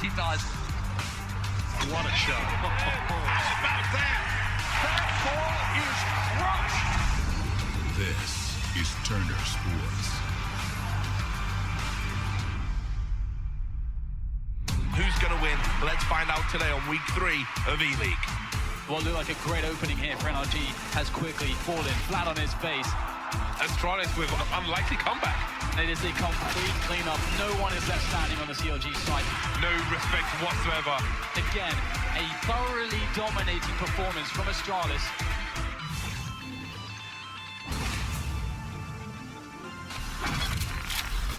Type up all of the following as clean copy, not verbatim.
he does. What a shot. How about that? That ball is crushed. This is Turner Sports. Who's going to win? Let's find out today on week 3 of Eleague. What looked like a great opening here for NRG has quickly fallen flat on his face. Astralis with an unlikely comeback. It is a complete cleanup. No one is left standing on the CLG side. No respect whatsoever. Again, a thoroughly dominating performance from Astralis.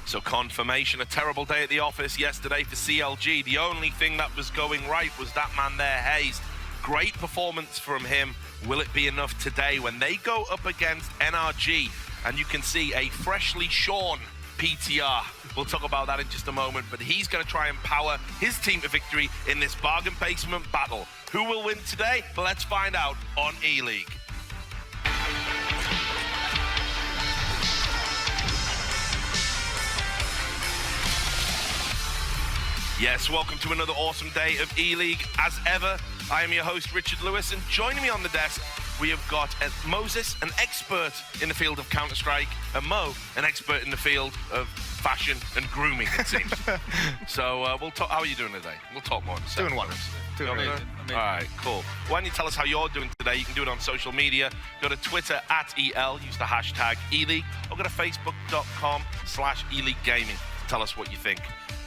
So confirmation, a terrible day at the office yesterday for CLG. The only thing that was going right was that man there, Hazed. Great performance from him. Will it be enough today when they go up against NRG? And you can see a freshly shorn PTR. We'll talk about that in just a moment, but he's going to try and power his team to victory in this bargain basement battle. Who will win today? Let's find out on Eleague. Yes, welcome to another awesome day of Eleague. As ever, I am your host, Richard Lewis, and joining me on the desk, we have got Moses, an expert in the field of Counter-Strike, and Mo, an expert in the field of fashion and grooming, it seems. So we'll talk. How are you doing today? We'll talk more in a second. Doing wonderful. Doing amazing. All right, cool. Why don't you tell us how you're doing today? You can do it on social media. Go to Twitter @EL, use the hashtag Eleague, or go to facebook.com/Eleague Gaming. Tell us what you think.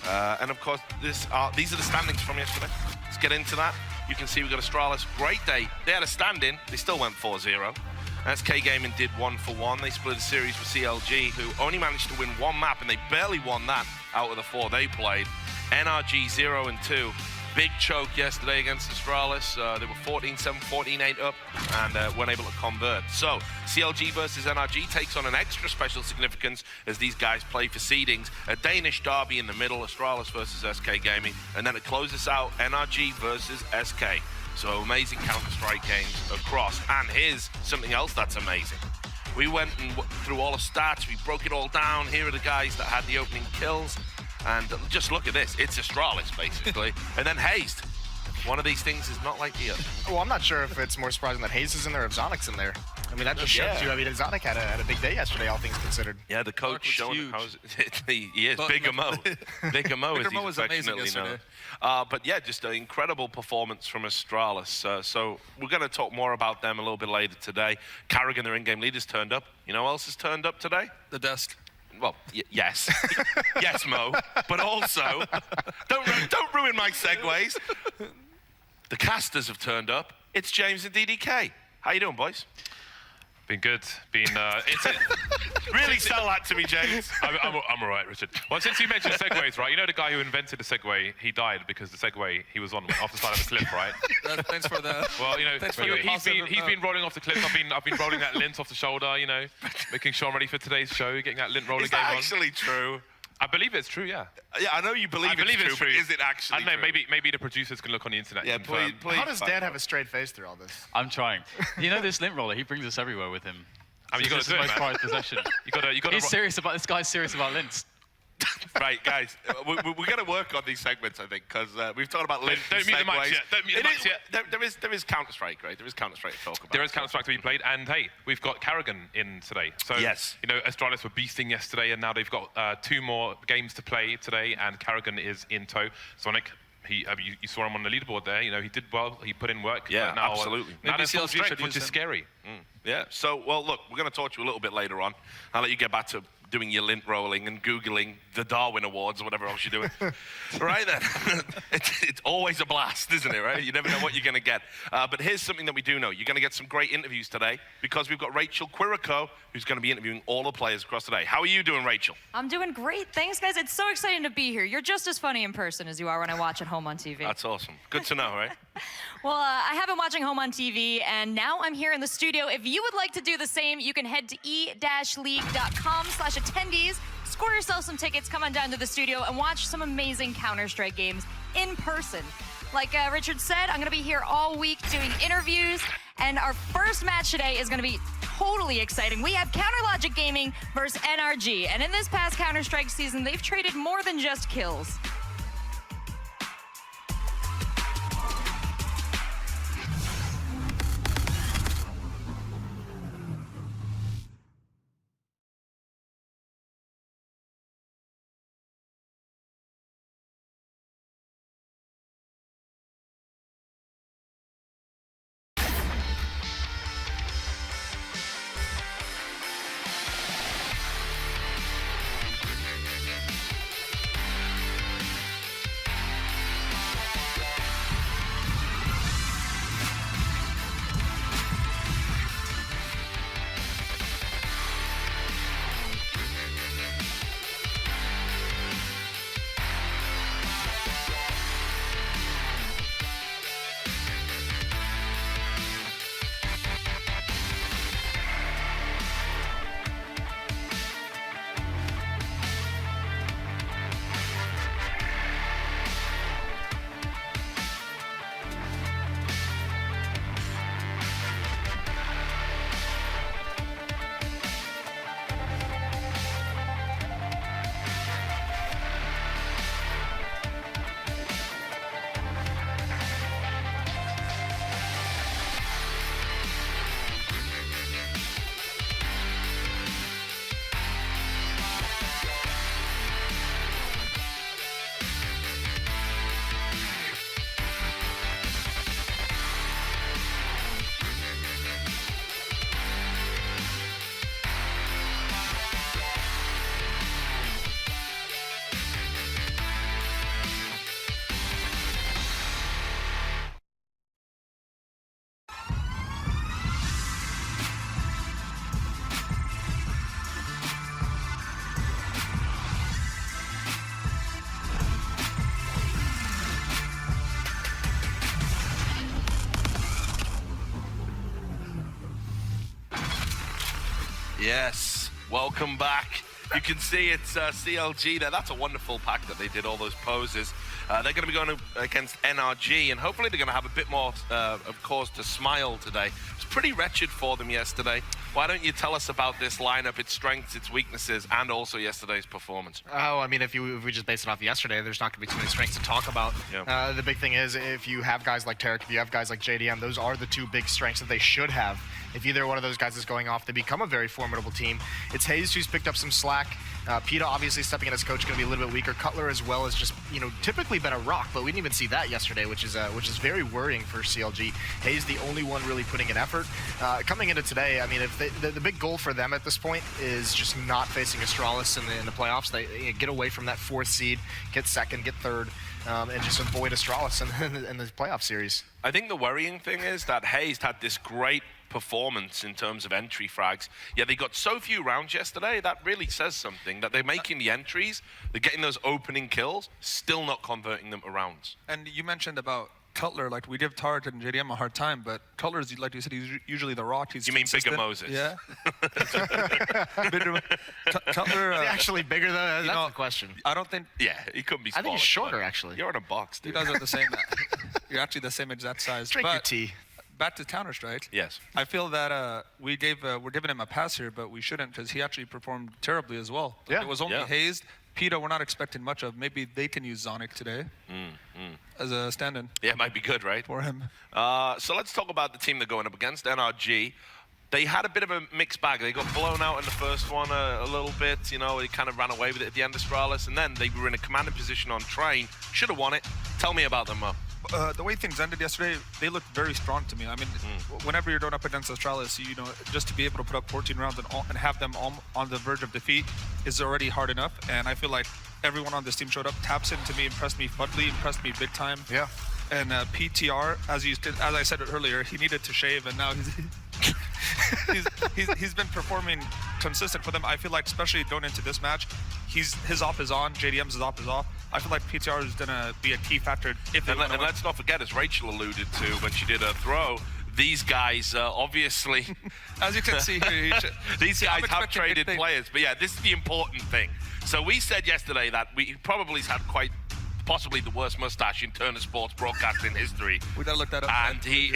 And of course, these are the standings from yesterday. Let's get into that. You can see we've got Astralis. Great day. They had a stand-in. They still went 4-0. SK Gaming did 1-for-1. They split a series with CLG, who only managed to win one map, and they barely won that out of the 4 they played. NRG 0-2. Big choke yesterday against Astralis. They were 14-7, 14-8 up, and weren't able to convert. So, CLG versus NRG takes on an extra special significance as these guys play for seedings. A Danish derby in the middle, Astralis versus SK Gaming, and then it closes out NRG versus SK. So, amazing Counter-Strike games across. And here's something else that's amazing. We went and through all the stats. We broke it all down. Here are the guys that had the opening kills. And just look at this. It's Astralis, basically. And then Hazed. One of these things is not like the other. Well, I'm not sure if it's more surprising that Hayes is in there or if Zonic's in there. I mean, that just shows you. I mean, Zonic had a big day yesterday, all things considered. Yeah, the coach showing how he is. Bigger Mo. Bigger Mo, as he's affectionately known. But yeah, just an incredible performance from Astralis. So we're going to talk more about them a little bit later today. Carrigan, their in-game leaders, turned up. You know who else has turned up today? The desk. Well, yes. Yes, Mo. But also, don't ruin my segues. The casters have turned up. It's James and DDK. How you doing, boys? Been good. Really sell that to me, James. I'm all right, Richard. Well, since you mentioned segways, right? You know the guy who invented the segway, he died because the segway he was on went off the side of a cliff, right? Thanks for that. Well, you know, Thanks for he's been rolling off the cliff. I've been rolling that lint off the shoulder, you know, making sure I'm ready for today's show, getting that lint roller Is game that on. actually true? I believe it's true, yeah. Yeah, I know you believe it's true, but is it actually I don't know, true? maybe the producers can look on the internet Yeah, and confirm. please. How does Dan have a straight face through all this? I'm trying. You know this lint roller? He brings us everywhere with him. I mean, you got to do it, most man. prized possession. You got to. He's serious about this. Guy's serious about lints. Right, guys, we're going to work on these segments, I think, because we've talked about lint. Don't mute the mics yet. Don't mute the mics yet. There is Counter-Strike, right? There is Counter-Strike to talk about. There is Counter-Strike to be played, and hey, we've got Carrigan in today. So, yes. You know, Astralis were beasting yesterday, and now they've got 2 more games to play today, and Carrigan is in tow. Sonic, you saw him on the leaderboard there. You know, he did well. He put in work. Yeah, now, absolutely. Now Maybe they're full CLG strength, should which use is him. scary. Yeah, so, well, look, we're going to talk to you a little bit later on. I'll let you get back to doing your lint rolling and Googling the Darwin Awards or whatever else you're doing. Right then, it's always a blast, isn't it, right? You never know what you're going to get. But here's something that we do know. You're going to get some great interviews today because we've got Rachel Quirico, who's going to be interviewing all the players across today. How are you doing, Rachel? I'm doing great. Thanks, guys. It's so exciting to be here. You're just as funny in person as you are when I watch at home on TV. That's awesome. Good to know, right? Well, I have been watching home on TV, and now I'm here in the studio. If you would like to do the same, you can head to e-league.com/attendees, score yourself some tickets, come on down to the studio, and watch some amazing Counter-Strike games in person. Like Richard said, I'm going to be here all week doing interviews, and our first match today is going to be totally exciting. We have Counterlogic Gaming versus NRG, and in this past Counter-Strike season, they've traded more than just kills. Yes, welcome back. You can see it's CLG there. That's a wonderful pack that they did, all those poses. They're going to be going against NRG, and hopefully they're going to have a bit more of cause to smile today. It was pretty wretched for them yesterday. Why don't you tell us about this lineup, its strengths, its weaknesses, and also yesterday's performance? Oh, I mean, if we just base it off yesterday, there's not going to be too many strengths to talk about. Yeah. The big thing is, if you have guys like Tarek, if you have guys like JDM, those are the two big strengths that they should have. If either one of those guys is going off, they become a very formidable team. It's Hayes who's picked up some slack. PETA obviously stepping in as coach, going to be a little bit weaker. Cutler as well has just, typically been a rock, but we didn't even see that yesterday, which is very worrying for CLG. Hayes the only one really putting in effort. Coming into today, I mean, if the big goal for them at this point is just not facing Astralis in the playoffs. They get away from that 4th seed, get 2nd, get 3rd, and just avoid Astralis in the playoff series. I think the worrying thing is that Hayes had this great performance in terms of entry frags. Yeah, they got so few rounds yesterday. That really says something, that they're making the entries, they're getting those opening kills, still not converting them to rounds. And you mentioned about Cutler, like we give Tarek and JDM a hard time, but Cutler's, like you said, he's usually the rock. He's You mean consistent. Bigger Moses? Yeah. Cutler. Is he actually bigger though? That's the question. I don't think. Yeah, he couldn't be I smaller. think he's shorter actually. You're in a box, He dude. does it the same. You're actually the same exact size. Drink your but tea. Back to Counter-Strike. Yes. I feel that we're giving him a pass here, but we shouldn't, because he actually performed terribly as well. Yeah. It was only Yeah. Hayes. PETA, we're not expecting much of. Maybe they can use Zonic today as a stand-in Yeah, it might be good, right? for him. So let's talk about the team they're going up against, NRG. They had a bit of a mixed bag. They got blown out in the first one a little bit. They kind of ran away with it at the end of Astralis, and then they were in a commanding position on Train. Should have won it. Tell me about them, Mo. The way things ended yesterday, they looked very strong to me. I mean, whenever you're going up against Astralis, just to be able to put up 14 rounds and have them all on the verge of defeat is already hard enough. And I feel like everyone on this team showed up. Tapson, to me, impressed me. Fudley impressed me big time. Yeah. And PTR, as I said earlier, he needed to shave, and now he's been performing consistent for them. I feel like, especially going into this match, his off is on, JDM's off is off. I feel like PTR is gonna be a key factor if they And let's not forget, as Rachel alluded to when she did her throw, these guys obviously, as you can see here, these guys have expecting traded big things. players. But yeah, this is the important thing. So we said yesterday that we probably had quite possibly the worst mustache in Turner Sports broadcasting history. We gotta look that up. And he.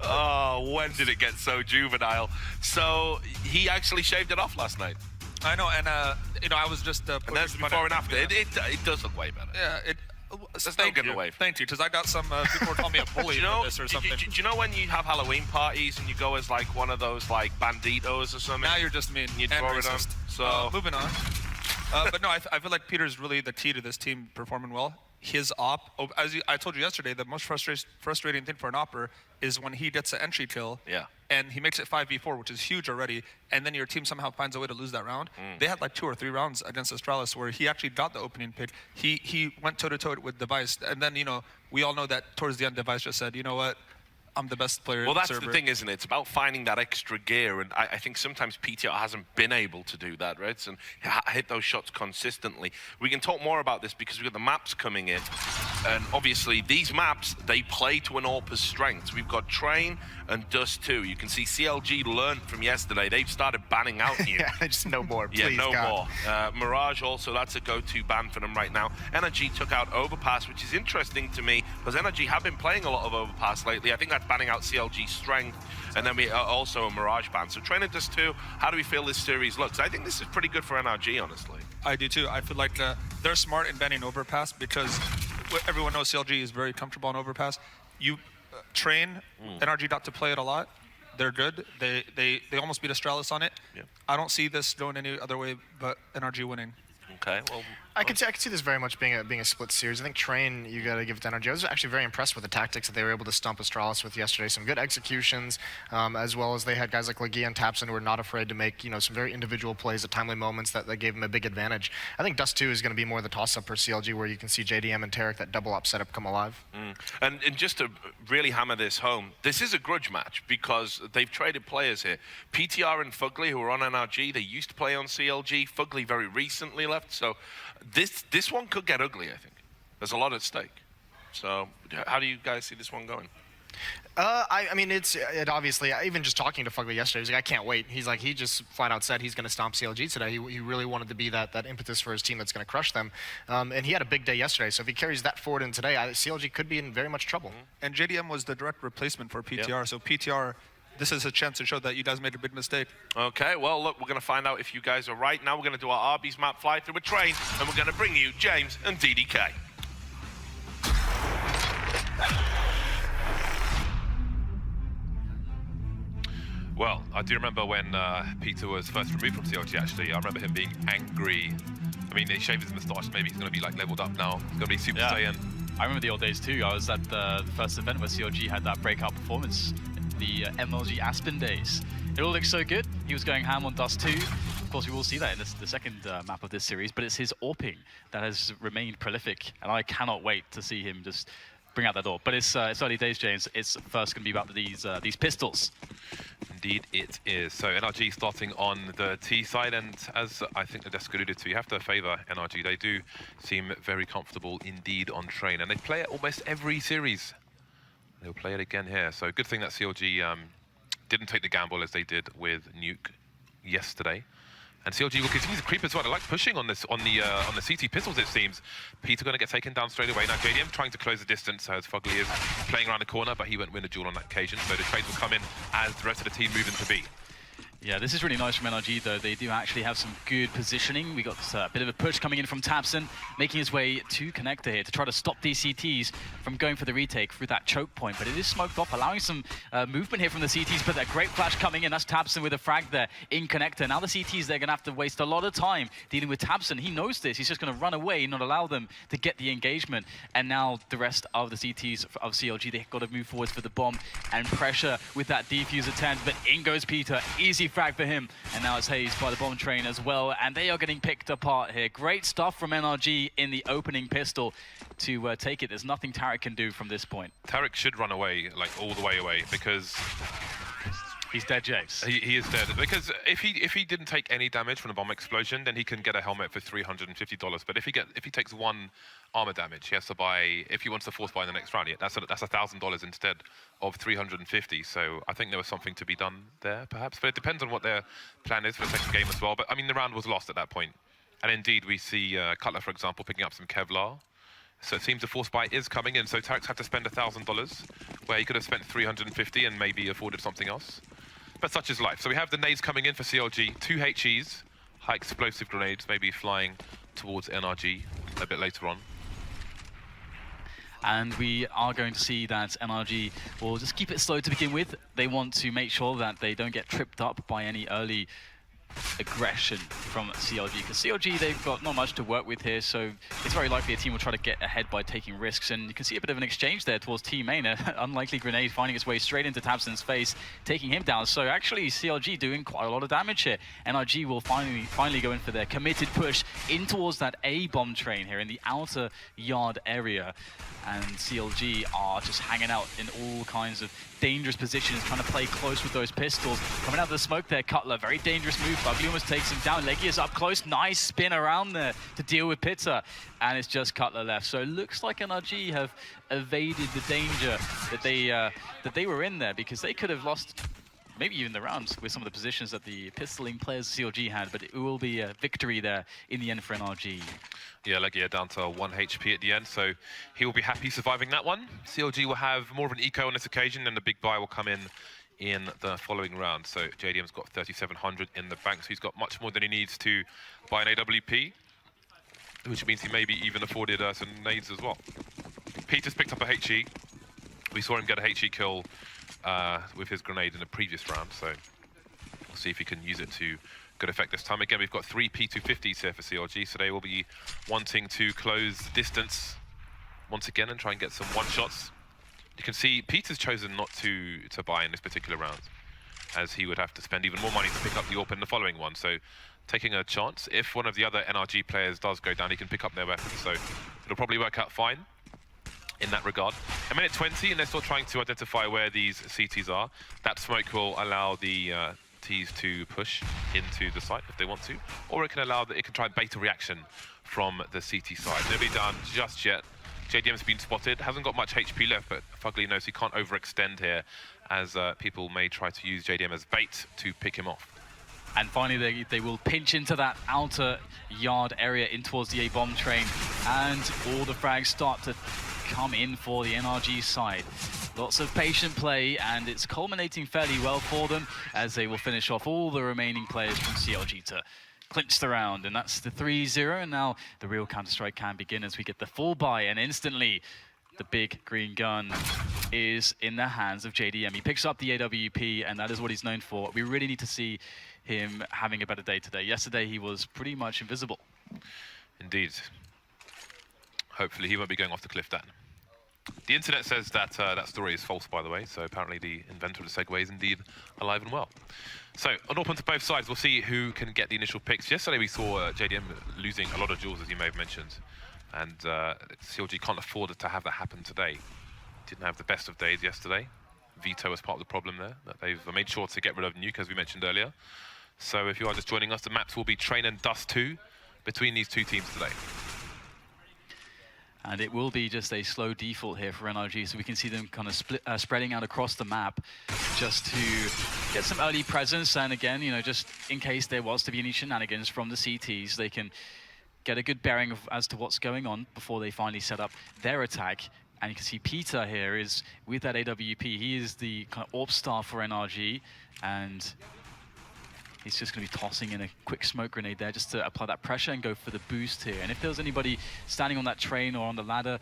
Oh, when did it get so juvenile? So he actually shaved it off last night. I know, and I was just. And there's before and after. Yeah. It does look way better. Yeah, There's no thank getting you. away. Thank you, because I got some people were calling me a bully for this or something. Do you know when you have Halloween parties and you go as like one of those like banditos or something? Now you're just mean You and throw it on. racist. So Moving on. But no, I feel like Peter's really the key to this team performing well. His op, I told you yesterday, the most frustrating thing for an opper is when he gets an entry kill. Yeah. And he makes it 5v4, which is huge already, and then your team somehow finds a way to lose that round. They had like 2 or 3 rounds against Astralis where he actually got the opening pick. He went toe-to-toe with Device, and then, we all know that towards the end, Device just said, you know what, I'm the best player Well, in the that's server. the thing, isn't it? It's about finding that extra gear, and I think sometimes PTR hasn't been able to do that, right? And hit those shots consistently. We can talk more about this because we've got the maps coming in, and obviously these maps, they play to an AWP's strengths. We've got Train and Dust 2. You can see CLG learned from yesterday. They've started banning out here. Yeah, just no more, please, Yeah, no God. more. Mirage also, that's a go-to ban for them right now. NRG took out Overpass, which is interesting to me because NRG have been playing a lot of Overpass lately. I think that's banning out CLG Strength, and then we also a Mirage ban. So Trainer Dust 2, how do we feel this series looks? I think this is pretty good for NRG, honestly. I do too. I feel like they're smart in banning Overpass because everyone knows CLG is very comfortable on Overpass. You train, NRG got to play it a lot. They're good. They almost beat Astralis on it. Yeah. I don't see this going any other way but NRG winning. Okay, well, I could see this very much being a split series. I think Train, you got to give it to NRG. I was actually very impressed with the tactics that they were able to stomp Astralis with yesterday. Some good executions, as well as they had guys like League and Tapson who were not afraid to make some very individual plays at timely moments that gave them a big advantage. I think Dust 2 is going to be more the toss-up for CLG, where you can see JDM and Tarek, that double op setup, come alive. And just to really hammer this home, this is a grudge match because they've traded players here. PTR and Fugly, who are on NRG, they used to play on CLG. Fugly very recently left, so this one could get ugly, I think. There's a lot at stake. So how do you guys see this one going? I mean, it obviously, even just talking to Fugly yesterday, he's like, I can't wait. He's like, he just flat out said he's going to stomp CLG today. He really wanted to be that impetus for his team that's going to crush them. And he had a big day yesterday, so if he carries that forward in today, CLG could be in very much trouble. And JDM was the direct replacement for PTR, so PTR, this is a chance to show that you guys made a big mistake. Okay, well, look, we're going to find out if you guys are right. Now we're going to do our Arby's map fly through a train, and we're going to bring you James and DDK. Well, I do remember when Peter was first removed from CLG, actually. I remember him being angry. I mean, he shaved his moustache. Maybe he's going to be, like, leveled up now. He's going to be Super Saiyan. I remember the old days, too. I was at the first event where CLG had that breakout performance, the MLG Aspen days. It all looked so good. He was going ham on Dust 2. Of course, we will see that in the second map of this series, but it's his AWPing that has remained prolific, and I cannot wait to see him just bring out that AWP. But it's early days, James. It's first going to be about these pistols. Indeed, it is. So NRG starting on the T side, and as I think the desk alluded to, you have to favour NRG. They do seem very comfortable indeed on train, and they play it almost every series. They'll play it again here. So good thing that CLG didn't take the gamble as they did with Nuke yesterday. And CLG will continue to creep as well. They like pushing on the CT pistols, it seems. Peter going to get taken down straight away. Now JDM trying to close the distance as Fugly is playing around the corner, but he won't win a duel on that occasion. So the trades will come in as the rest of the team move into B. Yeah, this is really nice from NRG, though. They do actually have some good positioning. We got a bit of a push coming in from Tabson, making his way to Connector here to try to stop these CTs from going for the retake through that choke point. But it is smoked off, allowing some movement here from the CTs. But that great flash coming in. That's Tabson with a frag there in Connector. Now the CTs, they're going to have to waste a lot of time dealing with Tabson. He knows this. He's just going to run away, not allow them to get the engagement. And now the rest of the CTs of CLG, they've got to move forwards for the bomb and pressure with that defuser 10. But in goes Peter. Easy frag for him, and now it's Hayes by the bomb train as well, and they are getting picked apart here. Great stuff from NRG in the opening pistol to take it. There's nothing Tarek can do from this point. Tarek should run away, like all the way away, because he's dead, James. He is dead, because if he didn't take any damage from the bomb explosion, then he can get a helmet for $350. But if he takes one armor damage, he has to buy, if he wants to force buy in the next round, that's $1,000 instead of 350. So I think there was something to be done there, perhaps. But it depends on what their plan is for the second game as well. But I mean, the round was lost at that point. And indeed, we see Cutler, for example, picking up some Kevlar. So it seems the force buy is coming in. So Tarek's had to spend $1,000, where he could have spent 350 and maybe afforded something else. But such is life. So we have the nades coming in for CLG, 2 HEs, high explosive grenades, maybe flying towards NRG a bit later on. And we are going to see that NRG will just keep it slow to begin with. They want to make sure that they don't get tripped up by any early aggression from CLG, because CLG, they've got not much to work with here, so it's very likely a team will try to get ahead by taking risks. And you can see a bit of an exchange there towards Team Main, an unlikely grenade finding its way straight into Tabson's face, taking him down. So actually CLG doing quite a lot of damage here. NRG will finally go in for their committed push in towards that A bomb train here in the outer yard area. And CLG are just hanging out in all kinds of dangerous positions, trying to play close with those pistols. Coming out of the smoke there, Cutler, very dangerous move. Fugly almost takes him down. Leggy is up close, nice spin around there to deal with Pitta. And it's just Cutler left. So it looks like NRG have evaded the danger that they were in there, because they could have lost maybe even the rounds with some of the positions that the pistoling players of CLG had, but it will be a victory there in the end for NRG. Yeah, Legia down to 1 HP at the end, so he will be happy surviving that one. CLG will have more of an eco on this occasion, and the big buy will come in the following round. So JDM's got 3,700 in the bank, so he's got much more than he needs to buy an AWP, which means he may be even afforded some nades as well. Peter's picked up a HE. We saw him get a HE kill with his grenade in the previous round, so we'll see if he can use it to good effect this time. Again, we've got 3 P250s here for CLG, so they will be wanting to close the distance once again and try and get some one-shots. You can see Peter's chosen not to buy in this particular round, as he would have to spend even more money to pick up the AWP in the following one. So taking a chance, if one of the other NRG players does go down, he can pick up their weapons, so it'll probably work out fine in that regard. A minute 20, and they're still trying to identify where these CTs are. That smoke will allow the Ts to push into the site if they want to, or it can allow that it can try and bait a reaction from the CT side. Nobody down just yet. JDM's been spotted, hasn't got much HP left, but Fugly knows he can't overextend here, as people may try to use JDM as bait to pick him off. And finally, they will pinch into that outer yard area in towards the A bomb train, and all the frags start to come in for the NRG side. Lots of patient play, and it's culminating fairly well for them as they will finish off all the remaining players from CLG to clinch the round. And that's the 3-0, and now the real Counter-Strike can begin as we get the full buy, and instantly the big green gun is in the hands of JDM. He picks up the AWP, and that is what he's known for. We really need to see him having a better day today. Yesterday, he was pretty much invisible. Indeed. Hopefully, he won't be going off the cliff, Dan. The internet says that that story is false, by the way, so apparently the inventor of the segue is indeed alive and well. So, an open to both sides. We'll see who can get the initial picks. Yesterday, we saw JDM losing a lot of duels, as you may have mentioned, and CLG can't afford to have that happen today. Didn't have the best of days yesterday. Veto was part of the problem there, that they've made sure to get rid of Nuke, as we mentioned earlier. So if you are just joining us, the maps will be Train and Dust 2 between these two teams today. And it will be just a slow default here for NRG, so we can see them kind of spreading out across the map just to get some early presence. And again, you know, just in case there was to be any shenanigans from the CTs, they can get a good bearing as to what's going on before they finally set up their attack. And you can see Peter here is with that AWP. He is the kind of AWP star for NRG, and he's just going to be tossing in a quick smoke grenade there just to apply that pressure and go for the boost here. And if there was anybody standing on that train or on the ladder,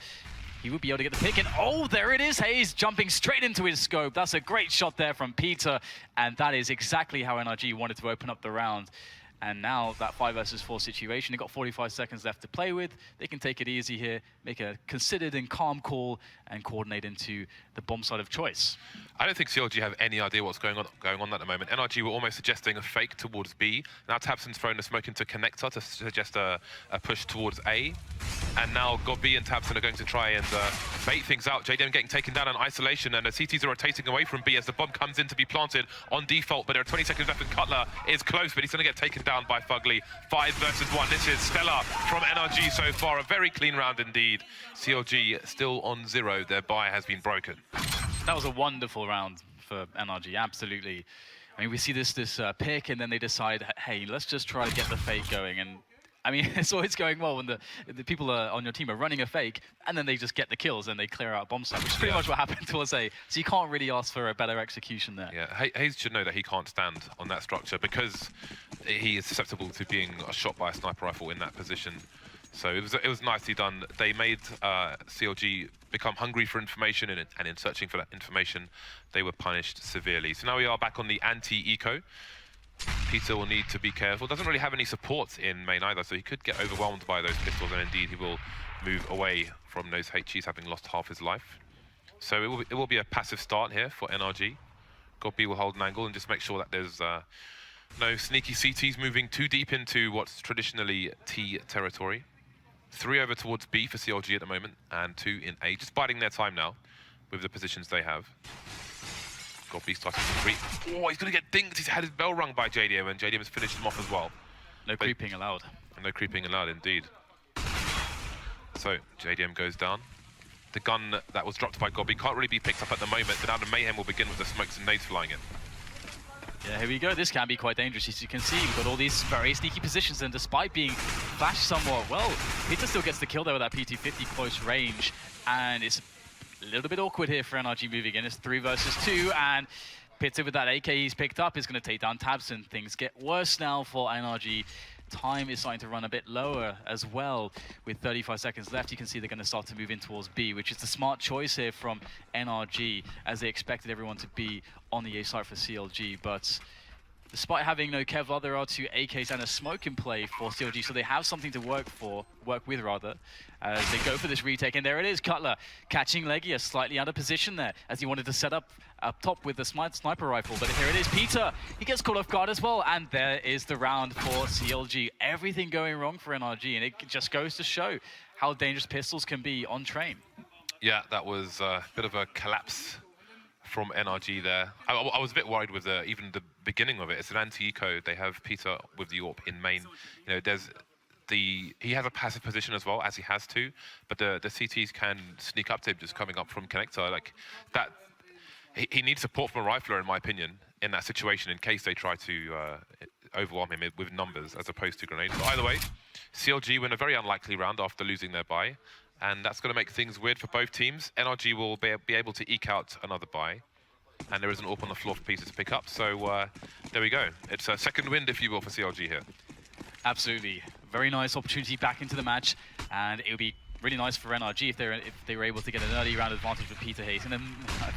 he would be able to get the pick. And oh, there it is, Hayes jumping straight into his scope. That's a great shot there from Peter, and that is exactly how NRG wanted to open up the round. And now that 5 versus 4 situation, they've got 45 seconds left to play with. They can take it easy here, make a considered and calm call, and coordinate into the bomb side of choice. I don't think CLG have any idea what's going on at the moment. NRG were almost suggesting a fake towards B. Now Tabson's thrown a smoke into connector to suggest a push towards A. And now Gobby and Tabson are going to try and bait things out. JDM getting taken down in isolation, and the CTs are rotating away from B as the bomb comes in to be planted on default. But there are 20 seconds left, and Cutler is close, but he's going to get taken down by Fugly. 5 versus 1. This is stellar from NRG so far. A very clean round indeed. CLG still on 0. Their bye has been broken. That was a wonderful round for NRG, absolutely. I mean, we see this pick, and then they decide, hey, let's just try to get the fake going. And I mean, it's always going well when the people on your team are running a fake, and then they just get the kills and they clear out bomb site, which is pretty much what happened towards A. So you can't really ask for a better execution there. Yeah, Hayes should know that he can't stand on that structure because he is susceptible to being shot by a sniper rifle in that position. So it was nicely done. They made CLG become hungry for information, and in searching for that information, they were punished severely. So now we are back on the anti-eco. Peter will need to be careful. Doesn't really have any support in main either, so he could get overwhelmed by those pistols, and indeed he will move away from those HEs, having lost half his life. So it will be a passive start here for NRG. Gobby will hold an angle and just make sure that there's no sneaky CTs moving too deep into what's traditionally T territory. 3 over towards B for CLG at the moment, and 2 in A. Just biding their time now with the positions they have. Gobby starting to creep. Oh, he's going to get dinged. He's had his bell rung by JDM, and JDM has finished him off as well. No creeping allowed. No creeping allowed, indeed. So, JDM goes down. The gun that was dropped by Gobby can't really be picked up at the moment, but now the mayhem will begin with the smokes and nades flying in. Yeah, here we go. This can be quite dangerous. As you can see, we've got all these very sneaky positions, and despite being flashed somewhat well, Peter still gets the kill there with that PT-50 close range, and it's a little bit awkward here for NRG moving in. It's 3 versus 2, and Peter with that AK he's picked up is going to take down Tabson. Things get worse now for NRG. Time is starting to run a bit lower as well. With 35 seconds left, you can see they're going to start to move in towards B, which is the smart choice here from NRG, as they expected everyone to be on the A side for CLG. But despite having no Kevlar, there are 2 AKs and a smoke in play for CLG, so they have something to work with rather, as they go for this retake. And there it is, Cutler catching Legia slightly out of position there, as he wanted to set up top with the sniper rifle. But here it is, Peter, he gets caught off guard as well, and there is the round for CLG. Everything going wrong for NRG, and it just goes to show how dangerous pistols can be on train. Yeah, that was a bit of a collapse from NRG there. I was a bit worried with even the beginning of it. It's an anti-eco. They have Peter with the AWP in main. You know, there's he has a passive position as well, as he has to, but the CTs can sneak up to him just coming up from connector. Like that, he needs support from a rifler, in my opinion, in that situation, in case they try to overwhelm him with numbers as opposed to grenades. But either way, CLG win a very unlikely round after losing their bye, and that's going to make things weird for both teams. NRG will be able to eke out another bye, and there is an AWP on the floor for Peter to pick up. So there we go. It's a second wind, if you will, for CLG here. Absolutely. Very nice opportunity back into the match, and it would be really nice for NRG if they were able to get an early round advantage with Peter Hayes, and then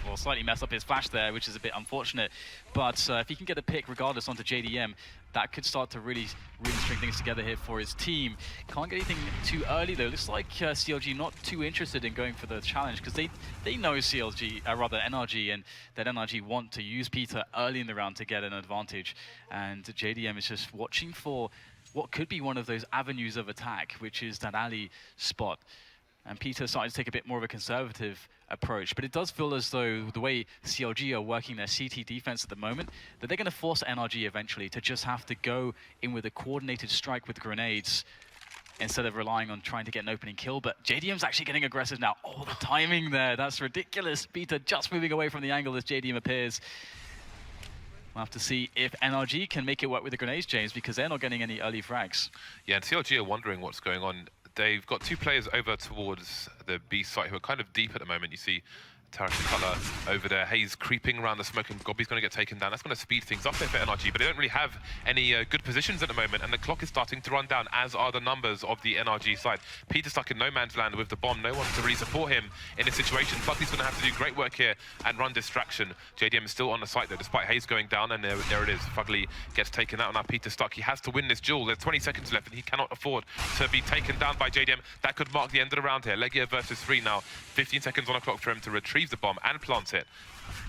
well, slightly mess up his flash there, which is a bit unfortunate. But if he can get a pick regardless onto JDM, that could start to really string things together here for his team. Can't get anything too early though. Looks like CLG not too interested in going for the challenge, because they know CLG, rather NRG, and that NRG want to use Peter early in the round to get an advantage. And JDM is just watching for what could be one of those avenues of attack, which is that alley spot. And Peter starting to take a bit more of a conservative approach, but it does feel as though the way CLG are working their CT defense at the moment, that they're going to force NRG eventually to just have to go in with a coordinated strike with grenades instead of relying on trying to get an opening kill. But JDM's actually getting aggressive now. Oh, the timing there, that's ridiculous. Peter just moving away from the angle as JDM appears. We'll have to see if NRG can make it work with the grenades, James, because they're not getting any early frags. Yeah, and CLG are wondering what's going on. They've got two players over towards the B site who are kind of deep at the moment. You see Tarek Cutler over there. Hayes creeping around the smoke, and Gobby's going to get taken down. That's going to speed things up there for NRG, but they don't really have any good positions at the moment, and the clock is starting to run down, as are the numbers of the NRG side. Peter's stuck in no man's land with the bomb. No one to really support him in this situation. Fugly's going to have to do great work here and run distraction. JDM is still on the site, though, despite Hayes going down, and there it is. Fugly gets taken out, and now Peter's stuck. He has to win this duel. There's 20 seconds left, and he cannot afford to be taken down by JDM. That could mark the end of the round here. Legia versus 3 now. 15 seconds on the clock for him to retrieve the bomb and plant it.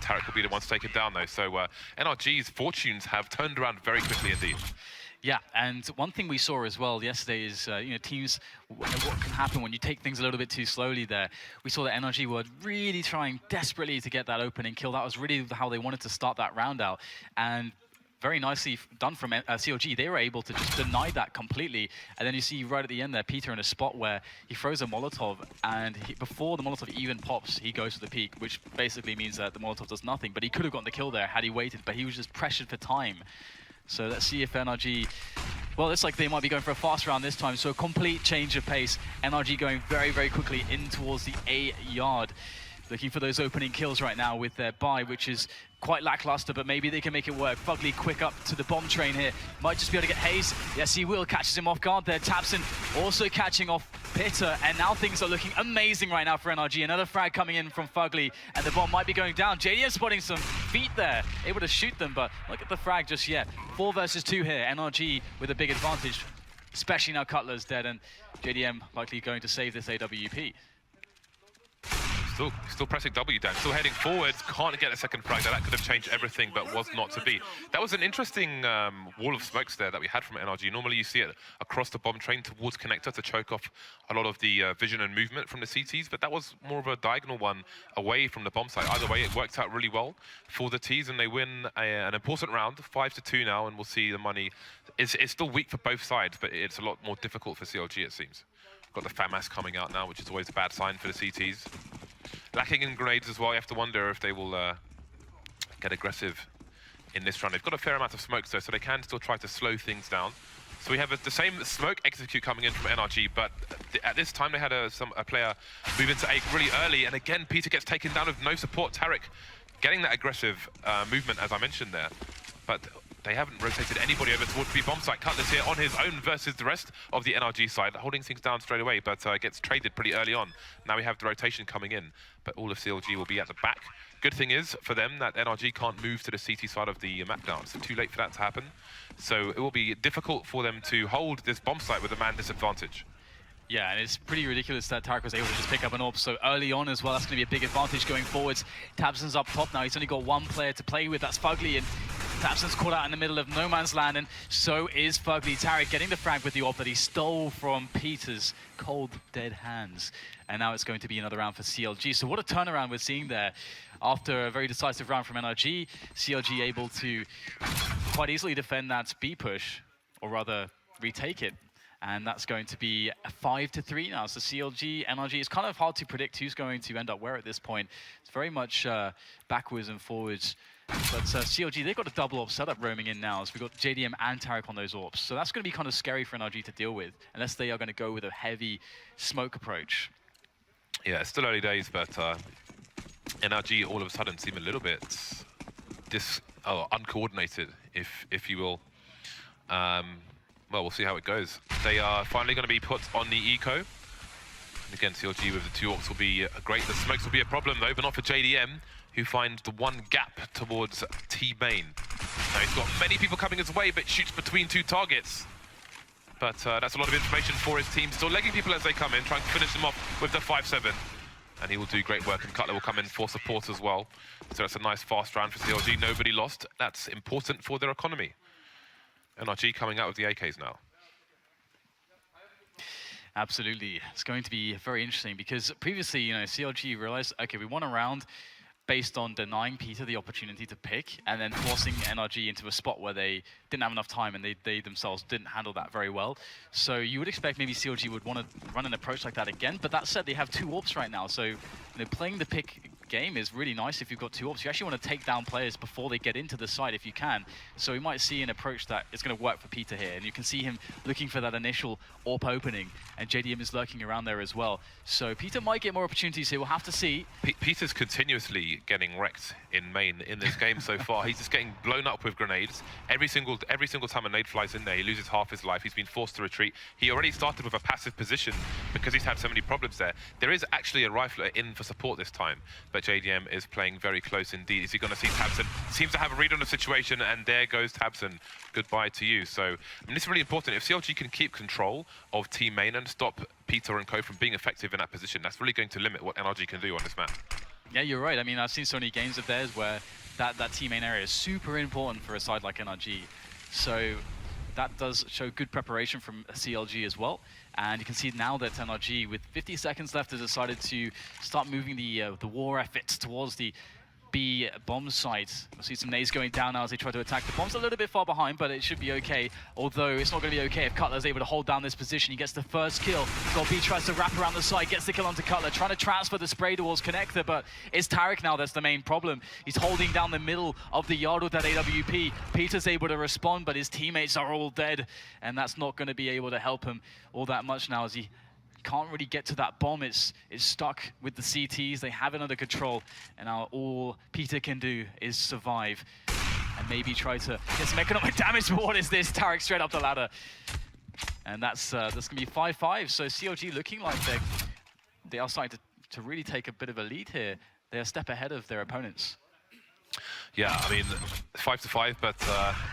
Tarek will be the one to take it down, though. So NRG's fortunes have turned around very quickly indeed. Yeah, and one thing we saw as well yesterday is, teams, what can happen when you take things a little bit too slowly there. We saw that NRG were really trying desperately to get that opening kill. That was really how they wanted to start that round out. And very nicely done from CLG. They were able to just deny that completely. And then you see right at the end there, Peter in a spot where he throws a Molotov, and before the Molotov even pops, he goes for the peak, which basically means that the Molotov does nothing. But he could have gotten the kill there had he waited, but he was just pressured for time. So let's see if NRG... Well, it's like they might be going for a fast round this time, so a complete change of pace. NRG going very, very quickly in towards the A yard. Looking for those opening kills right now with their buy, which is quite lackluster, but maybe they can make it work. Fugly quick up to the bomb train here. Might just be able to get Hayes. Yes, he will. Catches him off guard there. Tabson also catching off Pitter, and now things are looking amazing right now for NRG. Another frag coming in from Fugly, and the bomb might be going down. JDM spotting some feet there, able to shoot them, but look at the frag just yet. 4 versus 2 here. NRG with a big advantage, especially now Cutler's dead, and JDM likely going to save this AWP. Still pressing W down, still heading forwards, can't get a second frag. That could have changed everything, but was not to be. That was an interesting wall of smokes there that we had from NRG. Normally you see it across the bomb train towards connector to choke off a lot of the vision and movement from the CTs, but that was more of a diagonal one away from the bomb site. Either way, it worked out really well for the Ts, and they win an important round, 5-2 now, and we'll see the money. It's still weak for both sides, but it's a lot more difficult for CLG, it seems. Got the FAMAS coming out now, which is always a bad sign for the CTs. Lacking in grenades as well. You have to wonder if they will get aggressive in this round. They've got a fair amount of smokes though, so they can still try to slow things down. So we have the same smoke execute coming in from NRG, but at this time they had a player move into A really early, and again Peter gets taken down with no support. Tarek getting that aggressive movement, as I mentioned there, but they haven't rotated anybody over towards the bomb site. Cutler's here on his own versus the rest of the NRG side, holding things down straight away, but gets traded pretty early on. Now we have the rotation coming in, but all of CLG will be at the back. Good thing is for them that NRG can't move to the CT side of the map now. It's too late for that to happen. So it will be difficult for them to hold this bomb site with a man disadvantage. Yeah, and it's pretty ridiculous that Tarek was able to just pick up an AWP so early on as well. That's going to be a big advantage going forwards. Tabson's up top now. He's only got one player to play with. That's Fugly, and Tabson's caught out in the middle of no man's land, and so is Fugly. Tarek getting the frag with the AWP that he stole from Peter's cold, dead hands. And now it's going to be another round for CLG. So what a turnaround we're seeing there. After a very decisive round from NRG, CLG able to quite easily defend that B push, or rather retake it. And that's going to be a 5-3 now. So CLG, NRG, it's kind of hard to predict who's going to end up where at this point. It's very much backwards and forwards. But CLG, they've got a double AWP setup roaming in now. So we've got JDM and Tarek on those AWPs. So that's going to be kind of scary for NRG to deal with, unless they are going to go with a heavy smoke approach. Yeah, it's still early days, but NRG all of a sudden seem a little bit uncoordinated, if you will. Well, we'll see how it goes. They are finally going to be put on the eco. And again, CLG with the 2 AWPs will be great. The smokes will be a problem though, but not for JDM, who finds the one gap towards T-Main. Now he's got many people coming his way, but shoots between 2 targets. But that's a lot of information for his team. Still legging people as they come in, trying to finish them off with the 5-7. And he will do great work, and Cutler will come in for support as well. So it's a nice fast round for CLG. Nobody lost. That's important for their economy. NRG coming out with the AKs now. Absolutely. It's going to be very interesting because previously, you know, CLG realized, okay, we won a round based on denying Peter the opportunity to pick and then forcing NRG into a spot where they didn't have enough time and they themselves didn't handle that very well. So you would expect maybe CLG would want to run an approach like that again, but that said, they have 2 AWPs right now. So, you know, playing the pick game is really nice if you've got 2 AWPs. You actually want to take down players before they get into the site if you can. So we might see an approach that is going to work for Peter here. And you can see him looking for that initial AWP opening, and JDM is lurking around there as well. So Peter might get more opportunities here. We'll have to see. Peter's continuously getting wrecked in main in this game so far. He's just getting blown up with grenades. Every single time a nade flies in there, he loses half his life. He's been forced to retreat. He already started with a passive position because he's had so many problems there. There is actually a rifler in for support this time, but JDM is playing very close indeed. Is he going to see Tabson? Seems to have a read on the situation, and there goes Tabson. Goodbye to you. So, I mean, this is really important. If CLG can keep control of team main and stop Peter and co from being effective in that position, that's really going to limit what NRG can do on this map. Yeah, you're right. I mean, I've seen so many games of theirs where that team main area is super important for a side like NRG. So that does show good preparation from CLG as well. And you can see now that NRG, with 50 seconds left, has decided to start moving the war efforts towards the B bomb site. We'll see some nades going down now as they try to attack. The bomb's a little bit far behind, but it should be okay. Although it's not going to be okay if Cutler's able to hold down this position. He gets the first kill. B tries to wrap around the side, gets the kill onto Cutler, trying to transfer the spray towards Connector, but it's Tarek now that's the main problem. He's holding down the middle of the yard with that AWP. Peter's able to respond, but his teammates are all dead, and that's not going to be able to help him all that much now as he can't really get to that bomb. It's stuck with the CTs. They have it under control, and now all Peter can do is survive and maybe try to get some economic damage. But what is this? Tarek straight up the ladder, and that's gonna be 5-5. So CLG looking like they are starting to really take a bit of a lead here. They're a step ahead of their opponents. Yeah, I mean, 5-5, but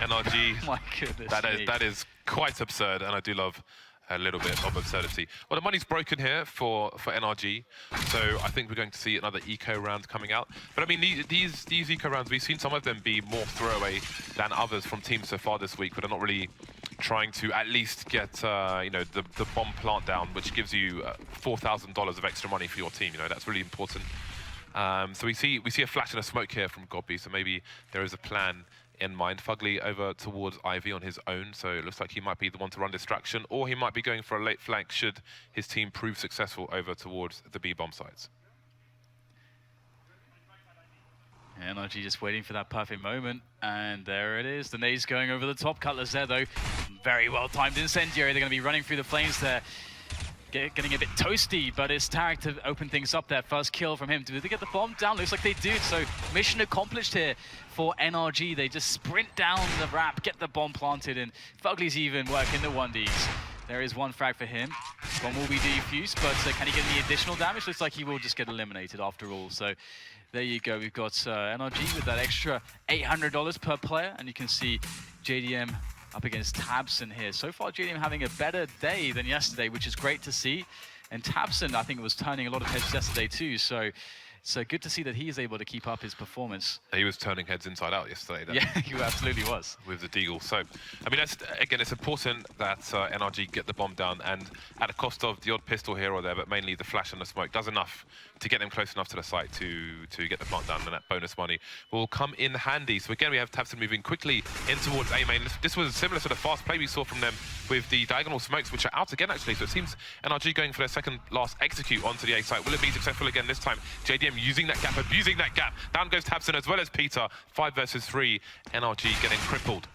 NRG. My goodness, that is quite absurd, and I do love a little bit of absurdity. Well, the money's broken here for NRG, so I think we're going to see another eco round coming out. But I mean, these eco rounds, we've seen some of them be more throwaway than others from teams so far this week, but are not really trying to at least get you know, the bomb plant down, which gives you $4,000 of extra money for your team. You know, that's really important. So we see a flash and a smoke here from Godby, so maybe there is a plan in mind. Fugly over towards Ivy on his own, so it looks like he might be the one to run distraction, or he might be going for a late flank should his team prove successful over towards the B bomb sites. NRG just waiting for that perfect moment, and there it is. The nade's going over the top. Cutler's there though. Very well timed incendiary. They're going to be running through the flames there. Getting a bit toasty, but it's Tarek to open things up there. First kill from him. Do they get the bomb down? Looks like they do. So mission accomplished here for NRG. They just sprint down the ramp, get the bomb planted, and Fugly's even working the 1Ds. There is one frag for him. Bomb will be defused, but can he get any additional damage? Looks like he will just get eliminated after all. So there you go. We've got NRG with that extra $800 per player, and you can see JDM up against Tabson here. So far, JDM having a better day than yesterday, which is great to see. And Tabson, I think, was turning a lot of heads yesterday too. So So good to see that he is able to keep up his performance. He was turning heads inside out yesterday. Yeah, he absolutely was. With the Deagle. So, I mean, again, it's important that NRG get the bomb down, and at the cost of the odd pistol here or there, but mainly the flash and the smoke, does enough to get them close enough to the site to get the plant down, and that bonus money will come in handy. So again, we have tabseN moving quickly in towards A main. This was similar to the fast play we saw from them with the diagonal smokes, which are out again, actually. So it seems NRG going for their second last execute onto the A site. Will it be successful again this time? JDM using that gap, abusing that gap. Down goes tabseN as well as Peter. 5 versus 3. NRG getting crippled.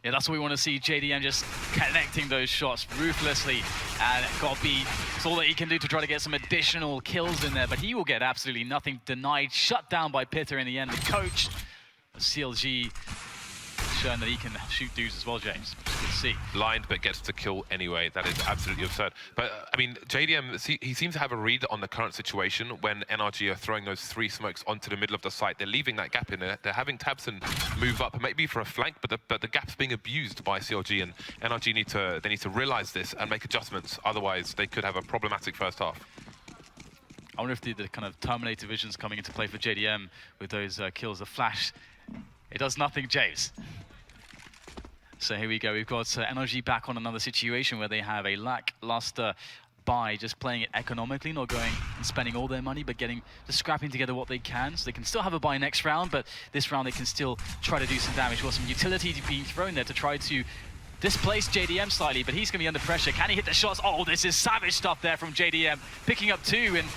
Yeah, that's what we want to see. JDM just connecting those shots ruthlessly. And Godby, it's all that he can do to try to get some additional kills in there, but he will get absolutely nothing. Denied, shut down by Pitter in the end. The coach of CLG showing that he can shoot dudes as well, James. Which is good to see. Blind, but gets to kill anyway. That is absolutely absurd. But, I mean, JDM, he seems to have a read on the current situation when NRG are throwing those 3 smokes onto the middle of the site. They're leaving that gap in there. They're having tabseN move up, maybe for a flank, but the gap's being abused by CLG, and NRG need to realize this and make adjustments. Otherwise, they could have a problematic first half. I wonder if the kind of Terminator vision's coming into play for JDM with those kills. The flash, it does nothing, James. So here we go. We've got NRG back on another situation where they have a lackluster buy, just playing it economically, not going and spending all their money, but just scrapping together what they can. So they can still have a buy next round, but this round they can still try to do some damage. We've got some utility being thrown there to try to displace JDM slightly, but he's going to be under pressure. Can he hit the shots? Oh, this is savage stuff there from JDM, picking up 2, and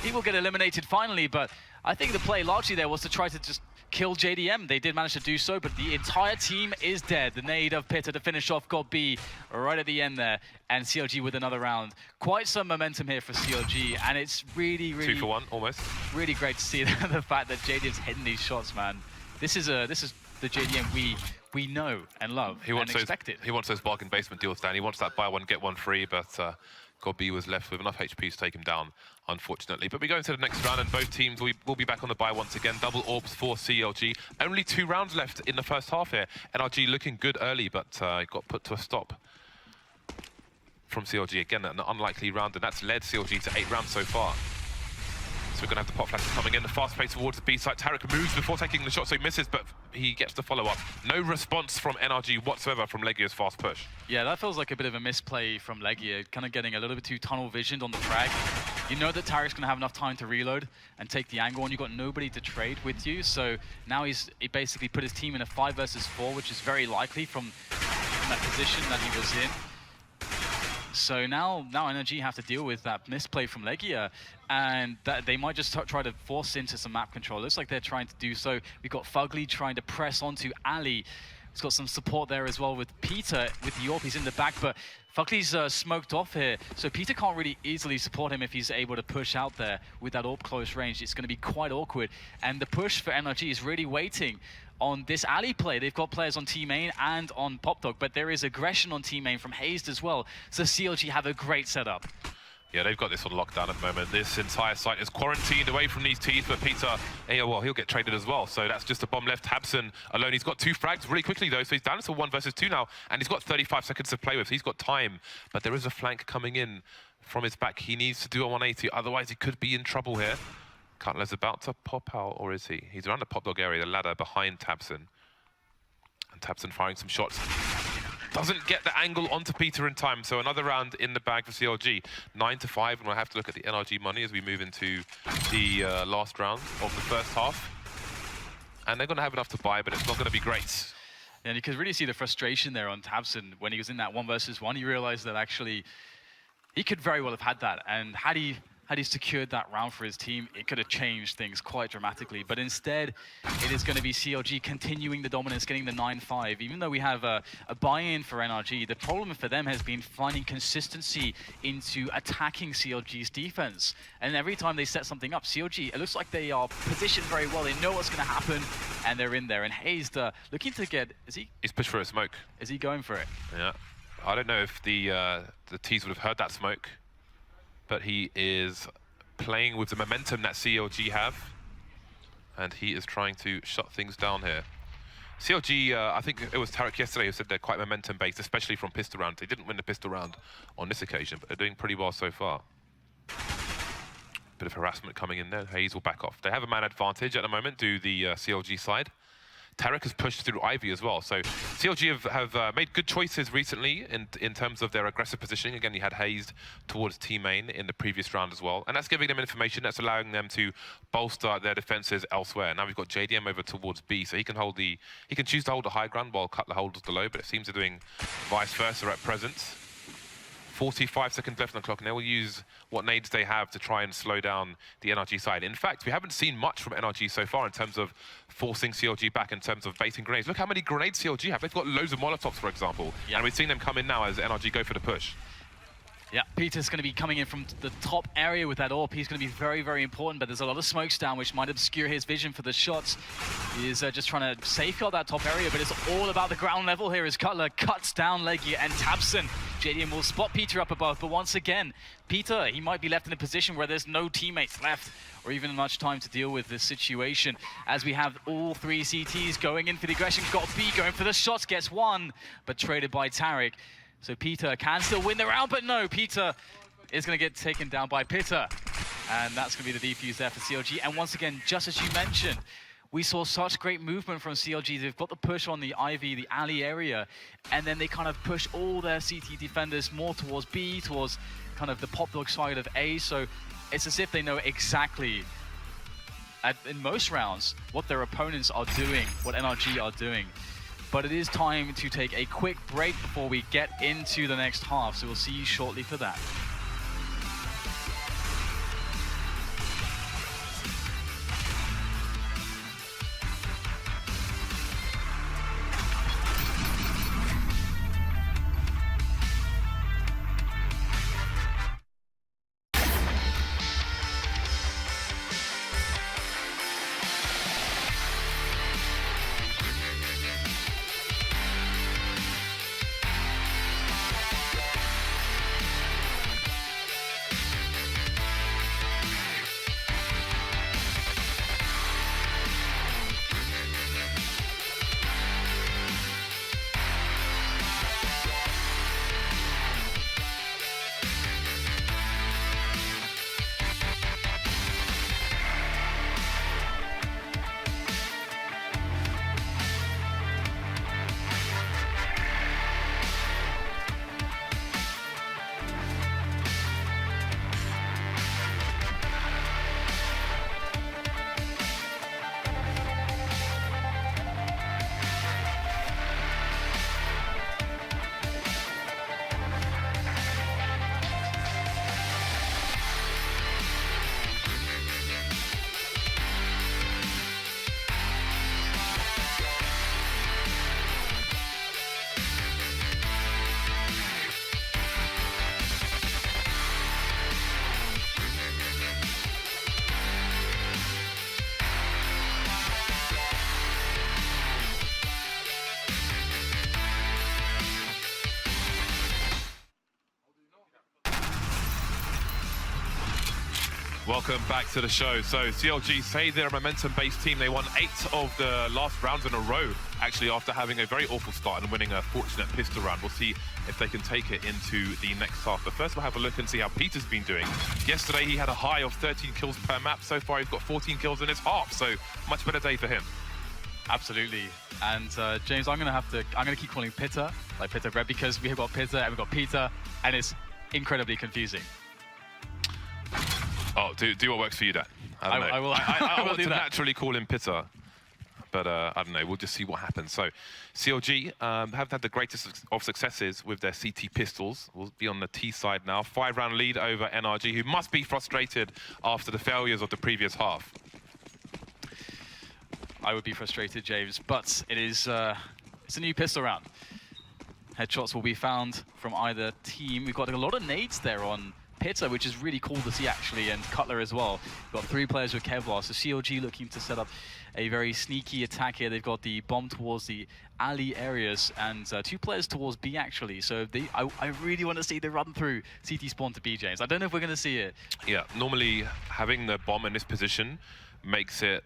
he will get eliminated finally, but I think the play largely there was to try to just kill JDM. They did manage to do so, but the entire team is dead. The nade of Pitter to finish off Godby right at the end there, and CLG with another round. Quite some momentum here for CLG, and it's really, really 2 for 1 almost. Really great to see the fact that JDM's hitting these shots, man. This is the JDM we know and love and expected. He wants those bargain basement deals, Dan. He wants that buy one, get one free, but Godby was left with enough HP to take him down, unfortunately. But we go into the next round, and both teams will be back on the buy once again. Double orbs for CLG. Only 2 rounds left in the first half here. NRG looking good early, but got put to a stop from CLG. Again, an unlikely round, and that's led CLG to 8 rounds so far. So we're going to have the pot flashes coming in. The fast pace towards the B site. Tarek moves before taking the shot, so he misses, but he gets the follow-up. No response from NRG whatsoever from Legier's fast push. Yeah, that feels like a bit of a misplay from Legier, kind of getting a little bit too tunnel-visioned on the frag. You know that Tarek's going to have enough time to reload and take the angle, and you've got nobody to trade with you, so now he basically put his team in a 5 versus 4, which is very likely from that position that he was in. So now NRG have to deal with that misplay from Legier, and that they might just try to force into some map control. Looks like they're trying to do so. We've got Fugly trying to press onto Ali. He's got some support there as well with Peter, with the AWP. He's in the back, but Fugly's smoked off here, so Peter can't really easily support him if he's able to push out there with that AWP close range. It's going to be quite awkward, and the push for NRG is really waiting on this Ali play. They've got players on T main and on PopDog, but there is aggression on T main from Hazed as well, so CLG have a great setup. Yeah, they've got this on lockdown at the moment. This entire site is quarantined away from these Ts, but Peter, well, he'll get traded as well. So that's just a bomb left. tabseN alone. He's got 2 frags really quickly, though, so he's down to 1 versus 2 now, and he's got 35 seconds to play with, so he's got time. But there is a flank coming in from his back. He needs to do a 180, otherwise he could be in trouble here. Cutler's about to pop out, or is he? He's around the PopDog area, the ladder behind tabseN. And tabseN firing some shots. Doesn't get the angle onto Peter in time, so another round in the bag for CLG. 9 to 5, and we'll have to look at the NRG money as we move into the last round of the first half. And they're going to have enough to buy, but it's not going to be great. And you could really see the frustration there on tabseN when he was in that 1 versus 1. He realized that actually he could very well have had that, and had he secured that round for his team, it could have changed things quite dramatically. But instead, it is going to be CLG continuing the dominance, getting the 9-5. Even though we have a buy-in for NRG, the problem for them has been finding consistency into attacking CLG's defense. And every time they set something up, CLG, it looks like they are positioned very well. They know what's going to happen, and they're in there. And Hazed looking to get... He's pushed for a smoke. Is he going for it? Yeah. I don't know if the Ts would have heard that smoke, but he is playing with the momentum that CLG have, and he is trying to shut things down here. CLG, I think it was Tarek yesterday who said they're quite momentum-based, especially from pistol rounds. They didn't win the pistol round on this occasion, but they're doing pretty well so far. Bit of harassment coming in there. Hayes will back off. They have a man advantage at the moment, do the CLG side. Tarek has pushed through Ivy as well. So CLG have made good choices recently in terms of their aggressive positioning. Again, you had Hayes towards T main in the previous round as well. And that's giving them information that's allowing them to bolster their defenses elsewhere. Now we've got JDM over towards B, so he can choose to hold the high ground while Cutler holds the low, but it seems they're doing vice versa at present. 45 seconds left on the clock, and they will use what nades they have to try and slow down the NRG side. In fact, we haven't seen much from NRG so far in terms of forcing CLG back in terms of baiting grenades. Look how many grenades CLG have. They've got loads of Molotovs, for example. Yeah. And we've seen them come in now as NRG go for the push. Yeah, Peter's going to be coming in from the top area with that AWP. He's going to be very, very important, but there's a lot of smokes down, which might obscure his vision for the shots. He is just trying to safeguard that top area, but it's all about the ground level here as Cutler cuts down Eleague and Tabson. JDM will spot Peter up above, but once again, Peter, he might be left in a position where there's no teammates left or even much time to deal with this situation, as we have all three CTs going in for the aggression. Got B going for the shots, gets one, but traded by Tarek. So Peter can still win the round, but no, Peter is going to get taken down by Peter. And that's going to be the defuse there for CLG. And once again, just as you mentioned, we saw such great movement from CLG. They've got the push on the Ivy, the alley area, and then they kind of push all their CT defenders more towards B, towards kind of the pop dog side of A. So it's as if they know exactly, in most rounds, what their opponents are doing, what NRG are doing. But it is time to take a quick break before we get into the next half, so we'll see you shortly for that. Welcome back to the show. So CLG say they're a momentum-based team. They won 8 of the last rounds in a row, actually, after having a very awful start and winning a fortunate pistol round. We'll see if they can take it into the next half. But first we'll have a look and see how Peter's been doing. Yesterday he had a high of 13 kills per map. So far he's got 14 kills in his half, so much better day for him. Absolutely. And James, I'm gonna keep calling Peter, like Peter Red, because we've got Peter and we've got Peter, and it's incredibly confusing. Oh, do what works for you, Dan. I don't know. I will want do to that. naturally call him Pitta, but I don't know. We'll just see what happens. So, CLG have had the greatest of successes with their CT pistols. We'll be on the T side now. 5-round lead over NRG, who must be frustrated after the failures of the previous half. I would be frustrated, James, but it's a new pistol round. Headshots will be found from either team. We've got a lot of nades there on Pitta, which is really cool to see, actually, and Cutler as well. We've got 3 players with Kevlar, so CLG looking to set up a very sneaky attack here. They've got the bomb towards the alley areas and 2 players towards B, actually. So I really want to see the run through CT spawn to B, James. I don't know if we're going to see it. Yeah, normally having the bomb in this position makes it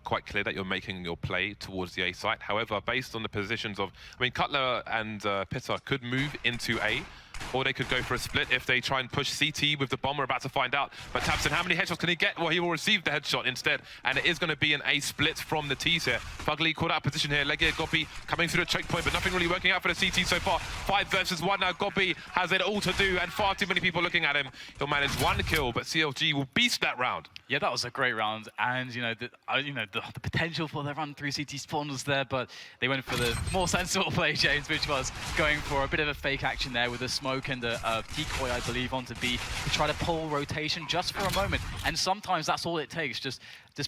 quite clear that you're making your play towards the A site. However, based on the positions of, I mean, Cutler and Pitta could move into A, or they could go for a split if they try and push CT with the bomb. We're about to find out. But Tabson, how many headshots can he get? Well, he will receive the headshot instead, and it is going to be an A split from the T's here. Fugly caught out position here. Eleague, Gobi coming through the checkpoint, but nothing really working out for the CT so far. 5 versus 1 now. Gobi has it all to do, and far too many people looking at him. He'll manage 1 kill, but CLG will beast that round. Yeah, that was a great round, and the potential for the run through CT spawn was there, but they went for the more sensible play, James, which was going for a bit of a fake action there with a smoke and a decoy, I believe, onto B to try to pull rotation just for a moment. And sometimes that's all it takes. Just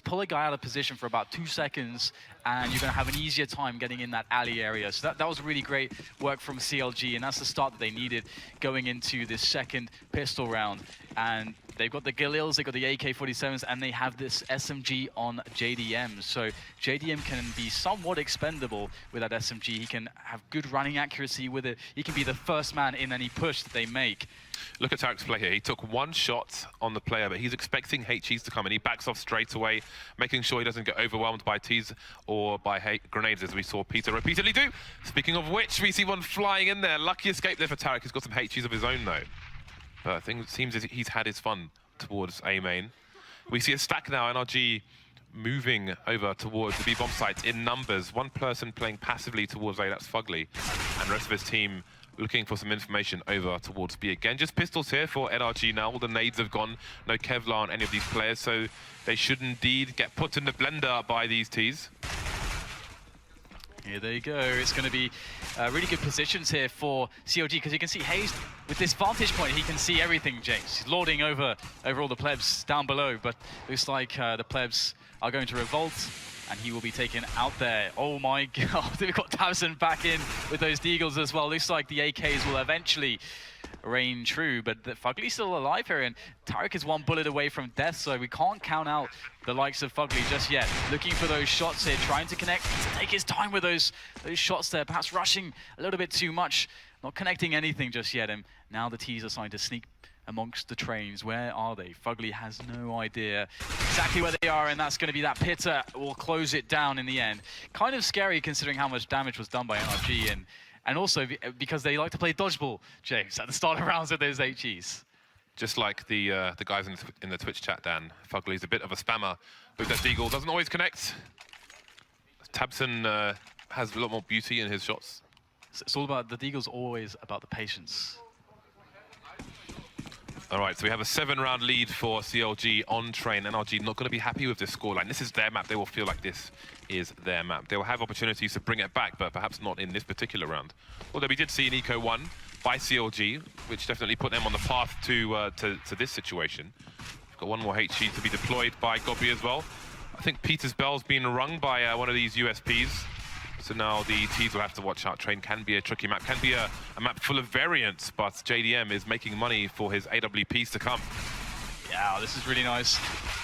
pull a guy out of position for about 2 seconds, and you're going to have an easier time getting in that alley area. So that was really great work from CLG, and that's the start that they needed going into this second pistol round. And they've got the Galils, they've got the AK-47s, and they have this SMG on JDM. So JDM can be somewhat expendable with that SMG. He can have good running accuracy with it. He can be the first man in any push that they make. Look at Tarek's play here. He took 1 shot on the player, but he's expecting HEs to come in. He backs off straight away, making sure he doesn't get overwhelmed by Ts or by grenades, as we saw Peter repeatedly do. Speaking of which, we see one flying in there. Lucky escape there for Tarek. He's got some HEs of his own, though. But I think it seems as he's had his fun towards A main. We see a stack now, NRG moving over towards the B bomb site in numbers. One person playing passively towards A, that's Fugly, and the rest of his team looking for some information over towards B again. Just pistols here for NRG now. All the nades have gone. No Kevlar on any of these players, so they should indeed get put in the blender by these Ts. Here they go. It's going to be really good positions here for CLG, because you can see Hayes with this vantage point. He can see everything, James. He's lording over all the plebs down below, but looks like the plebs are going to revolt, and he will be taken out there. Oh my God, we've got Tabson back in with those deagles as well. Looks like the AKs will eventually reign true, but Fugly's still alive here, and Tarek is 1 bullet away from death, so we can't count out the likes of Fugly just yet. Looking for those shots here, trying to connect, to take his time with those shots there, perhaps rushing a little bit too much, not connecting anything just yet, and now the T's are starting to sneak amongst the trains. Where are they? Fugly has no idea exactly where they are, and that's going to be that pitter will close it down in the end. Kind of scary considering how much damage was done by NRG, and also because they like to play dodgeball, James, at the start of rounds with those HEs. Just like the guys in the Twitch chat, Dan, Fugly's a bit of a spammer with that deagle. Doesn't always connect. Tabson has a lot more beauty in his shots. It's all about, the deagle's always about the patience. All right, so we have a 7-round lead for CLG on train. NRG not going to be happy with this scoreline. This is their map. They will feel like this is their map. They will have opportunities to bring it back, but perhaps not in this particular round. Although we did see an Eco 1 by CLG, which definitely put them on the path to this situation. We've got 1 more HE to be deployed by Gobi as well. I think Peter's bell's been rung by one of these USPs. So now the Ts will have to watch out. Train can be a tricky map, can be a map full of variants, but JDM is making money for his AWPs to come. Yeah, this is really nice.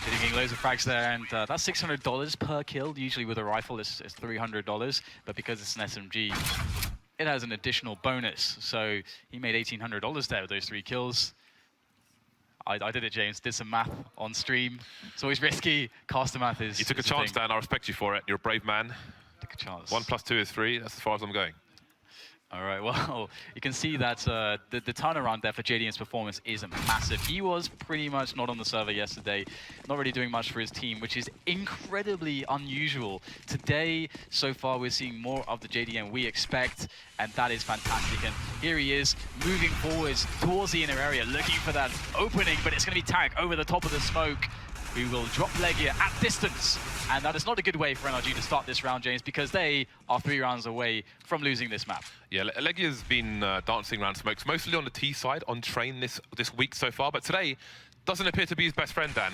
Getting loads of frags there, and that's $600 per kill. Usually with a rifle, it's $300, but because it's an SMG, it has an additional bonus. So he made $1,800 there with those 3 kills. I did it, James. Did some math on stream. It's always risky. Caster math is. You took a chance, Dan. I respect you for it. You're a brave man. Take a chance. 1 + 2 is 3. That's as far as I'm going. All right, well, you can see that the turnaround there for JDM's performance is massive. He was pretty much not on the server yesterday, not really doing much for his team, which is incredibly unusual. Today, so far, we're seeing more of the JDM we expect, and that is fantastic. And here he is, moving forwards towards the inner area, looking for that opening, but it's going to be Tarek over the top of the smoke, who will drop Legia at distance. And that is not a good way for NRG to start this round, James, because they are 3 rounds away from losing this map. Yeah, Legia's been dancing around smokes, mostly on the T side, on train this week so far, but today doesn't appear to be his best friend, Dan.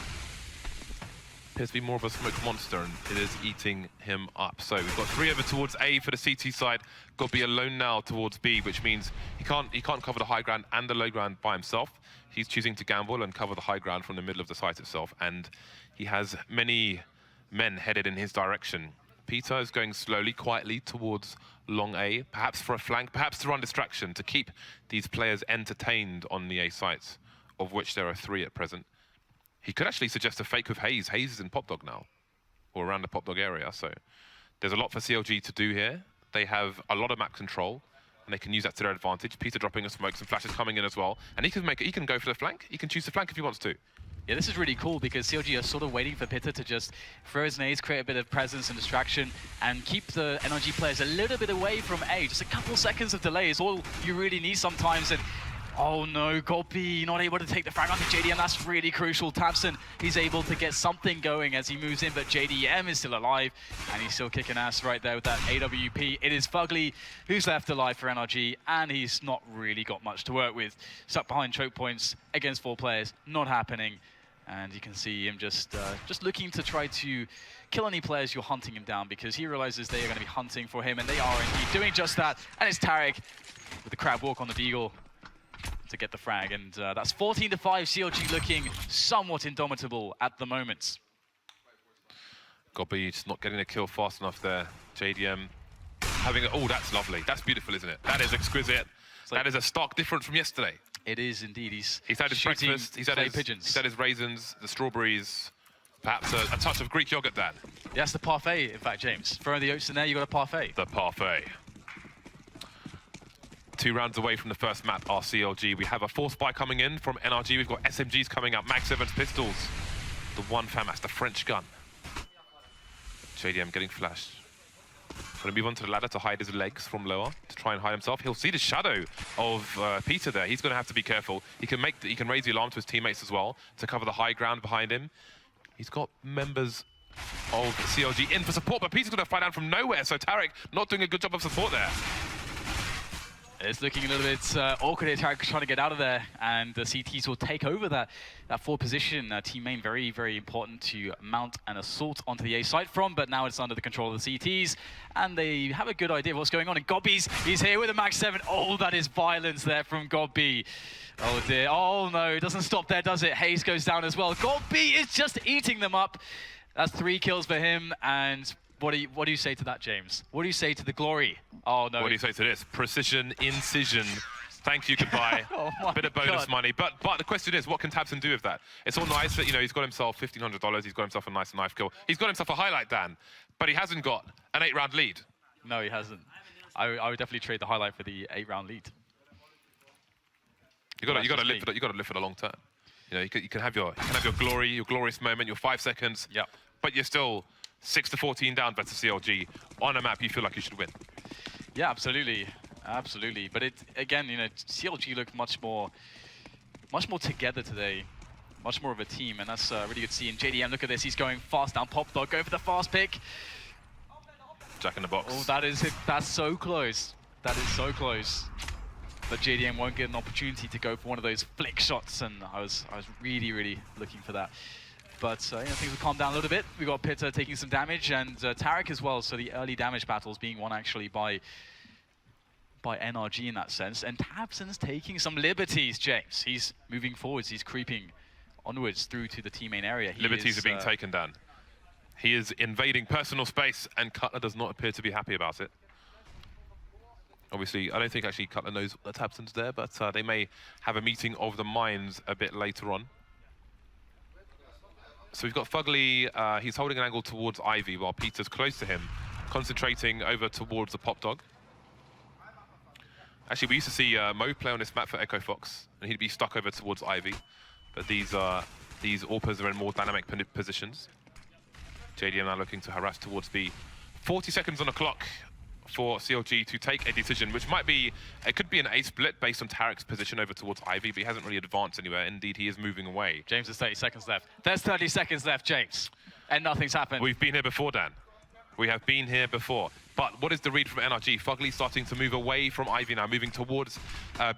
Appears to be more of a smoke monster, and it is eating him up. So we've got 3 over towards A for the CT side. Got to be alone now towards B, which means he can't cover the high ground and the low ground by himself. He's choosing to gamble and cover the high ground from the middle of the site itself, and he has many men headed in his direction. Peter is going slowly, quietly towards long A, perhaps for a flank, perhaps to run distraction, to keep these players entertained on the A sites, of which there are 3 at present. He could actually suggest a fake with Hayes. Hayes is in Pop Dog now, or around the Pop Dog area, so there's a lot for CLG to do here. They have a lot of map control. and they can use that to their advantage. Peter dropping a smoke, some flashes coming in as well, and he can go for the flank. He can choose the flank if he wants to. Yeah, this is really cool because CLG are sort of waiting for Pitta to just throw his nades, create a bit of presence and distraction, and keep the NRG players a little bit away from A. Just a couple seconds of delay is all you really need sometimes. And oh no, Gopi not able to take the frag onto JDM. That's really crucial. tabseN, he's able to get something going as he moves in, but JDM is still alive, and he's still kicking ass right there with that AWP. It is Fugly who's left alive for NRG, and he's not really got much to work with. Stuck behind choke points against 4 players, not happening. And you can see him just looking to try to kill any players you're hunting him down, because he realizes they are going to be hunting for him, and they are indeed doing just that. And it's Tarek with the crab walk on the Deagle to get the frag. And that's 14-5, CLG looking somewhat indomitable at the moment. Gobi just not getting a kill fast enough there. JDM having it. Oh, that's lovely. That's beautiful, isn't it? That is exquisite. That is a stark difference from yesterday. It is indeed. He's had his breakfast, he's had his raisins, the strawberries, perhaps a touch of Greek yogurt, Dan. Yes, the parfait, in fact, James. Throwing the oats in there, you got a parfait. The parfait. 2 rounds away from the first map are CLG. We have a 4th spy coming in from NRG. We've got SMGs coming up, Mag 7's pistols. The one FAMAS, the French gun. JDM getting flashed. Going to move onto the ladder to hide his legs from lower, to try and hide himself. He'll see the shadow of Peter there. He's going to have to be careful. He can raise the alarm to his teammates as well to cover the high ground behind him. He's got members of CLG in for support, but Peter's going to fly down from nowhere. So Tarek not doing a good job of support there. It's looking a little bit awkward here. Tarek trying to get out of there, and the CTs will take over that 4 position. Team main very, very important to mount an assault onto the A site from, but now it's under the control of the CTs, and they have a good idea of what's going on. And Gobby's, he's here with a Mag 7. Oh, that is violence there from Gobby. Oh dear. Oh no, it doesn't stop there, does it? Hayes goes down as well. Gobby is just eating them up. That's 3 kills for him, and what do you say to that, James? What do you say to the glory? Oh no. What do you say to this? Precision incision. Thank you, goodbye. Oh my Bit of bonus God. money. But the question is, what can tabseN do with that? It's all nice that, you know, he's got himself $1,500. He's got himself a nice knife kill. He's got himself a highlight, Dan. But he hasn't got an 8-round lead. No, he hasn't. I would definitely trade the highlight for the 8-round lead. You got to live for the long term. You know, you can have your glory, your glorious moment, your 5 seconds. Yep. But you're still 6-14 down versus CLG on a map you feel like you should win. Yeah, absolutely, absolutely. But it again, you know, CLG looked much more together today, much more of a team, and that's really good to see. And JDM, look at this, he's going fast down Pop Dog, go for the fast pick. Jack in the box. Oh, that's so close. That is so close. But JDM won't get an opportunity to go for one of those flick shots, and I was really, really looking for that. But you know, things will calm down a little bit. We got Pitta taking some damage, and Tarek as well. So the early damage battles being won actually by NRG in that sense. And tabseN's taking some liberties, James. He's moving forwards. He's creeping onwards through to the team main area. Liberties are being taken, Dan. He is invading personal space, and Cutler does not appear to be happy about it. Obviously, I don't think actually Cutler knows that tabseN's there, but they may have a meeting of the minds a bit later on. So we've got Fugly, he's holding an angle towards Ivy while Peter's close to him, concentrating over towards the Pop Dog. Actually, we used to see Mo play on this map for Echo Fox, and he'd be stuck over towards Ivy. But these AWPers are in more dynamic positions. JDM now looking to harass towards B. 40 seconds on the clock for CLG to take a decision, which might be, it could be an A split based on Tarek's position over towards Ivy, but he hasn't really advanced anywhere. Indeed, he is moving away. James, there's 30 seconds left. There's 30 seconds left, James. And nothing's happened. We've been here before, Dan. We have been here before. But what is the read from NRG? Fugly starting to move away from Ivy now, moving towards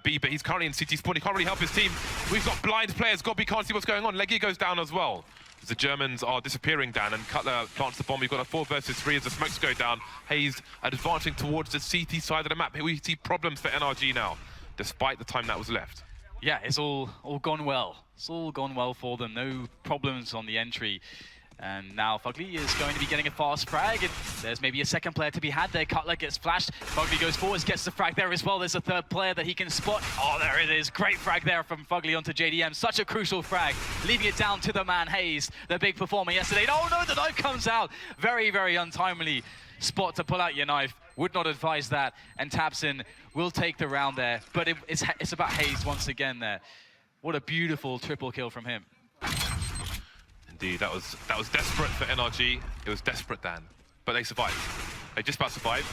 B, but he's currently in CT spawn. He can't really help his team. We've got blind players. Gobi can't see what's going on. Eleague goes down as well. The Germans are disappearing, Dan, and Cutler plants the bomb. We've got a 4 versus 3 as the smokes go down. Hayes advancing towards the CT side of the map. Here we see problems for NRG now, despite the time that was left. Yeah, it's all gone well. It's all gone well for them. No problems on the entry. And now Fugly is going to be getting a fast frag, and there's maybe a second player to be had there. Cutler gets flashed. Fugly goes forwards, gets the frag there as well. There's a third player that he can spot. Oh, there it is. Great frag there from Fugly onto JDM. Such a crucial frag, leaving it down to the man Hayes, the big performer yesterday. Oh no, the knife comes out. Very, very untimely spot to pull out your knife would not advise that, and tabseN will take the round there, but it's about Hayes once again there. What a beautiful triple kill from him. Indeed, that was desperate for NRG. It was desperate, Dan, but they survived. They just about survived.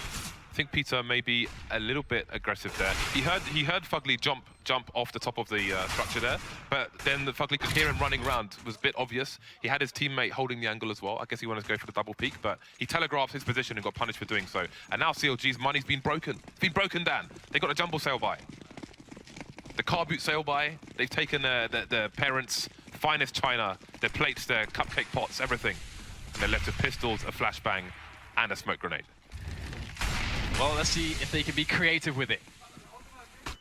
I think Peter may be a little bit aggressive there. He heard Fugly jump off the top of the structure there, but then the Fugly could hear him running around. It was a bit obvious. He had his teammate holding the angle as well. I guess he wanted to go for the double peek, but he telegraphed his position and got punished for doing so. And now CLG's money's been broken. It's been broken, Dan. They got a jumble sail buy. The car boot sail buy. They've taken their parents' finest china, their plates, their cupcake pots, everything. And they're left with pistols, a flashbang, and a smoke grenade. Well, let's see if they can be creative with it.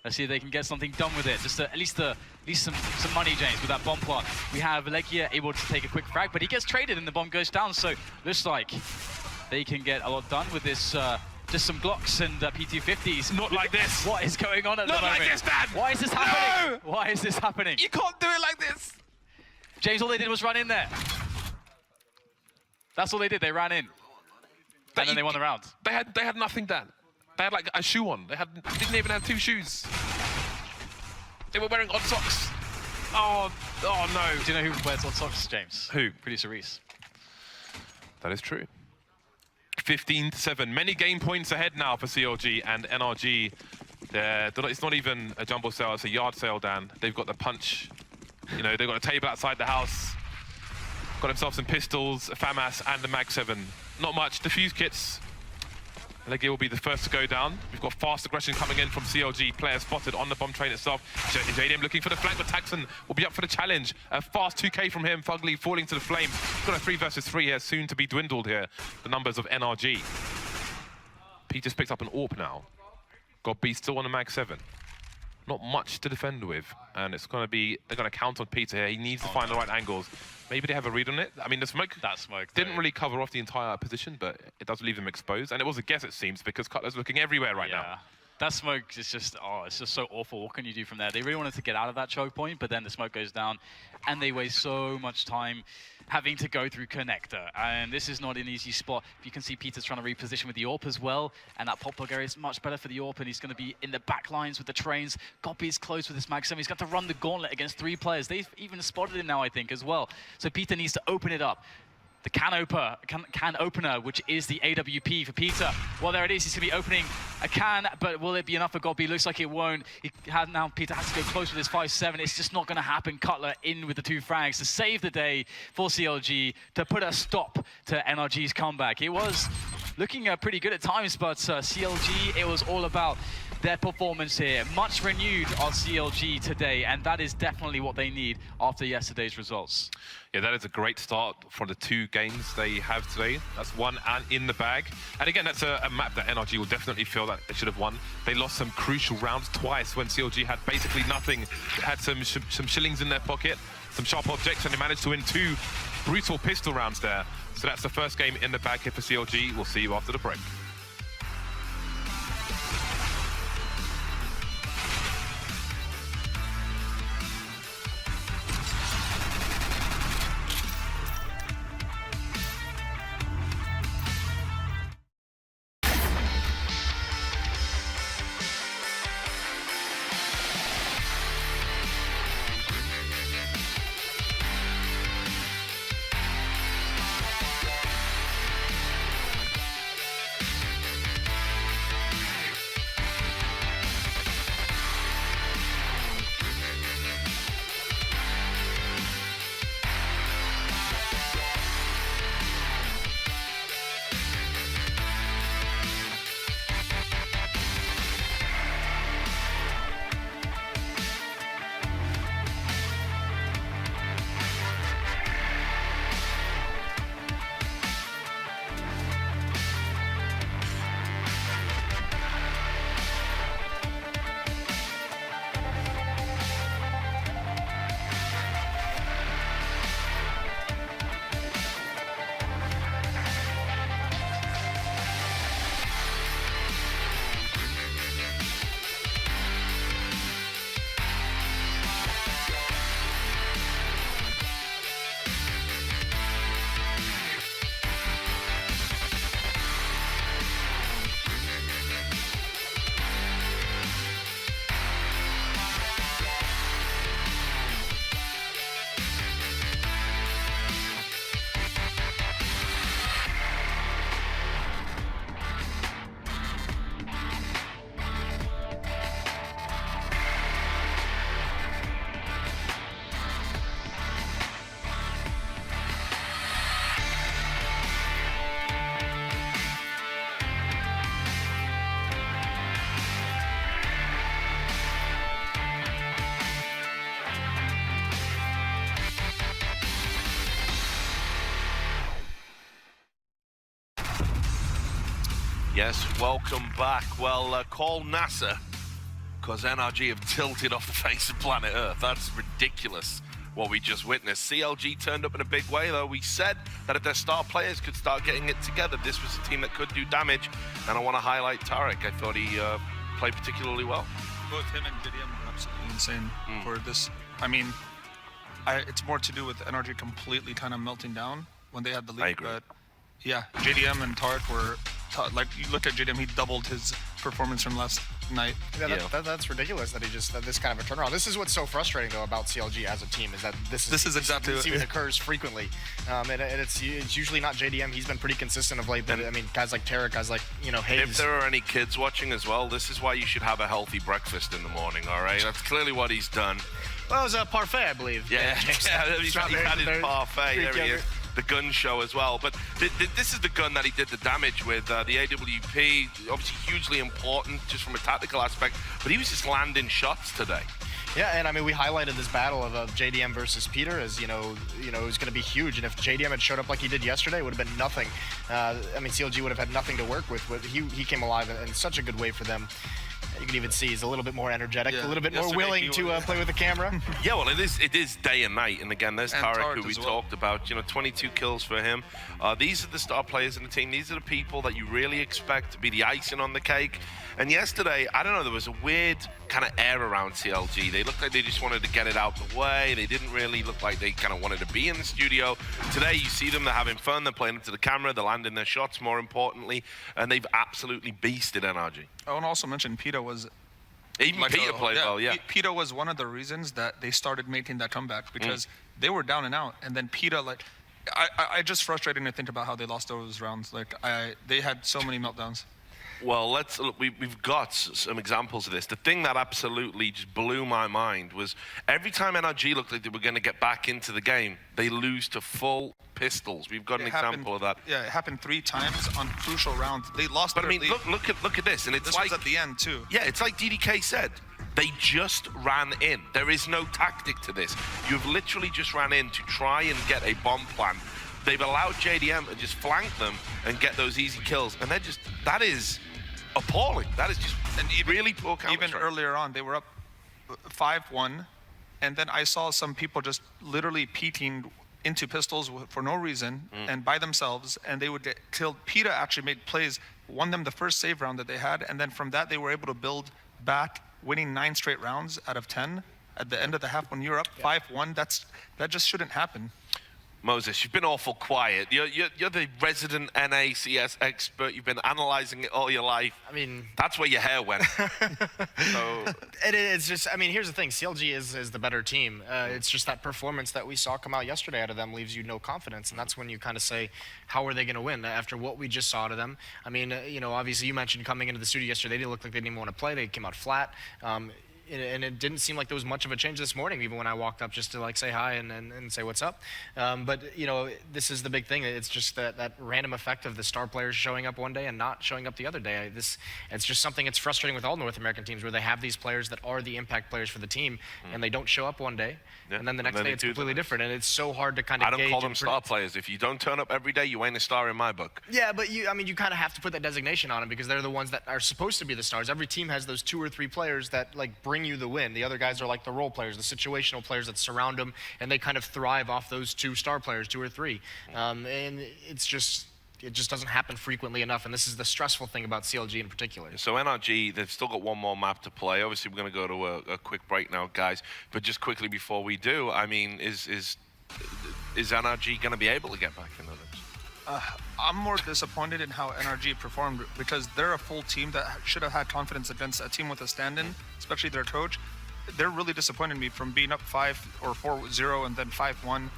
Let's see if they can get something done with it. Just at least some money, James, with that bomb plot. We have Eleague able to take a quick frag, but he gets traded and the bomb goes down. So looks like they can get a lot done with this. Just some Glocks and P250s. Not like this. What is going on at the moment? Not like this, Dan. Why is this happening? No! Why is this happening? You can't do it like this. James, all they did was run in there. That's all they did. They ran in. And then they won the round. They had nothing, Dan. They had like a shoe on. They didn't even have 2 shoes. They were wearing odd socks. Oh no. Do you know who wears odd socks, James? Who? Producer Reese. That is true. 15-7. Many game points ahead now for CLG and NRG. It's not even a jumbo sale, it's a yard sale, Dan. They've got the punch. You know, they've got a table outside the house. Got themselves some pistols, a FAMAS, and a Mag 7. Not much. Defuse kits. Eleague will be the first to go down. We've got fast aggression coming in from CLG. Player spotted on the bomb train itself. JDM looking for the flank, but tabseN will be up for the challenge. A fast 2K from him. Fugly falling to the flame. Got a 3 versus 3 here, soon to be dwindled here. The numbers of NRG. Peter's picked up an AWP now. God B still on a Mag 7. Not much to defend with, and it's going to be, they're going to count on Peter here. He needs to find the right angles. Maybe they have a read on it. I mean, the smoke didn't really cover off the entire position, but it does leave them exposed. And it was a guess, it seems, because Cutler's looking everywhere right now. That smoke is just, it's just so awful. What can you do from there? They really wanted to get out of that choke point, but then the smoke goes down, and they waste so much time having to go through connector. And this is not an easy spot. You can see Peter's trying to reposition with the AWP as well, and that pop plug area is much better for the AWP, and he's going to be in the back lines with the trains. Goppy's close with his Mag 7. He's got to run the gauntlet against 3 players. They've even spotted him now, I think, as well. So Peter needs to open it up. The can opener, which is the AWP for Peter. Well, there it is. He's going to be opening a can, but will it be enough for Goppy? Looks like it won't. Now Peter has to go close with his 5-7. It's just not going to happen. Cutler in with the 2 frags to save the day for CLG, to put a stop to NRG's comeback. It was looking pretty good at times, but CLG, it was all about their performance here. Much renewed on CLG today, and that is definitely what they need after yesterday's results. Yeah, that is a great start for the 2 games they have today. That's 1 and in the bag. And again, that's a map that NRG will definitely feel that they should have won. They lost some crucial rounds twice when CLG had basically nothing. They had some shillings in their pocket, some sharp objects, and they managed to win 2 brutal pistol rounds there. So that's the first game in the bag here for CLG. We'll see you after the break. Yes, welcome back. Well, call NASA, because NRG have tilted off the face of planet Earth. That's ridiculous what we just witnessed. CLG turned up in a big way, though. We said that if their star players could start getting it together, this was a team that could do damage. And I want to highlight Tarek. I thought he played particularly well. Both him and JDM were absolutely insane for this. I mean, it's more to do with NRG completely kind of melting down when they had the lead. I agree. But yeah, JDM and Tarek were, like, you look at JDM, he doubled his performance from last night. Yeah, that's ridiculous that he just this kind of a turnaround. This is what's so frustrating though about CLG as a team is that this is exactly what it occurs frequently, and it's usually not JDM. He's been pretty consistent of late. But I mean, guys like Tarek, guys like Hayes. If there are any kids watching as well, this is why you should have a healthy breakfast in the morning. All right, that's clearly what he's done. Well, it was a parfait, I believe. Yeah, he's had his parfait. There he is. The gun show as well. But this is the gun that he did the damage with. The AWP, obviously hugely important just from a tactical aspect, but he was just landing shots today. Yeah, and I mean, we highlighted this battle of JDM versus Peter as, it was going to be huge. And if JDM had showed up like he did yesterday, it would have been nothing. I mean, CLG would have had nothing to work with. But he came alive in such a good way for them. You can even see he's a little bit more energetic, a little bit more willing to play with the camera. Yeah, well, it is day and night. And again, there's Tarek, who we talked about. 22 kills for him. These are the star players in the team. These are the people that you really expect to be the icing on the cake. And yesterday, I don't know, there was a weird kind of air around CLG. They looked like they just wanted to get it out the way. They didn't really look like they kind of wanted to be in the studio. Today, you see them, they're having fun, they're playing up to the camera, they're landing their shots, more importantly, and they've absolutely beasted NRG. I want to also mention Peter was... Even Peter played well, yeah. Peter was one of the reasons that they started making that comeback, because they were down and out, and then Peter, like... I just frustrating to think about how they lost those rounds. Like, they had so many meltdowns. Well, we've got some examples of this. The thing that absolutely just blew my mind was every time NRG looked like they were going to get back into the game, they lose to full pistols. We've got an example of that. Yeah, it happened 3 times on crucial rounds. They lost. But I mean, look at this, and it's this like was at the end too. Yeah, it's like DDK said. They just ran in. There is no tactic to this. You've literally just ran in to try and get a bomb plan. They've allowed JDM to just flank them and get those easy kills, and that is appalling. That is just really poor counter. Even earlier on, they were up 5-1, and then I saw some people just literally peeking into pistols for no reason and by themselves, and they would get killed. PETA actually made plays, won them the first save round that they had, and then from that they were able to build back, winning 9 straight rounds out of 10 at the end of the half when you're up 5-1. That just shouldn't happen. Moses, you've been awful quiet. You're the resident NACS expert. You've been analyzing it all your life. I mean... That's where your hair went. It's just, I mean, here's the thing. CLG is the better team. It's just that performance that we saw come out yesterday out of them leaves you no confidence. And that's when you kind of say, how are they going to win after what we just saw out of them? I mean, obviously you mentioned coming into the studio yesterday, they didn't look like they didn't even want to play. They came out flat. And it didn't seem like there was much of a change this morning, even when I walked up just to like say hi and say what's up. But this is the big thing. It's just that random effect of the star players showing up one day and not showing up the other day. It's just something that's frustrating with all North American teams, where they have these players that are the impact players for the team, and they don't show up one day, and then the next day it's completely different. And it's so hard to kind of I don't call them star players. If you don't turn up every day, you ain't a star in my book. Yeah, but you kind of have to put that designation on them, because they're the ones that are supposed to be the stars. Every team has those 2 or 3 players that like bring you the win. The other guys are like the role players, the situational players that surround them, and they kind of thrive off those 2 star players, 2 or 3. And it just doesn't happen frequently enough, and this is the stressful thing about CLG in particular. So NRG, they've still got one more map to play. Obviously, we're going to go to a quick break now, guys. But just quickly before we do, I mean, is NRG going to be able to get back into this? I'm more disappointed in how NRG performed, because they're a full team that should have had confidence against a team with a stand-in, especially their coach. They're really disappointed me from being up 5 or 4-0 and then 5-1.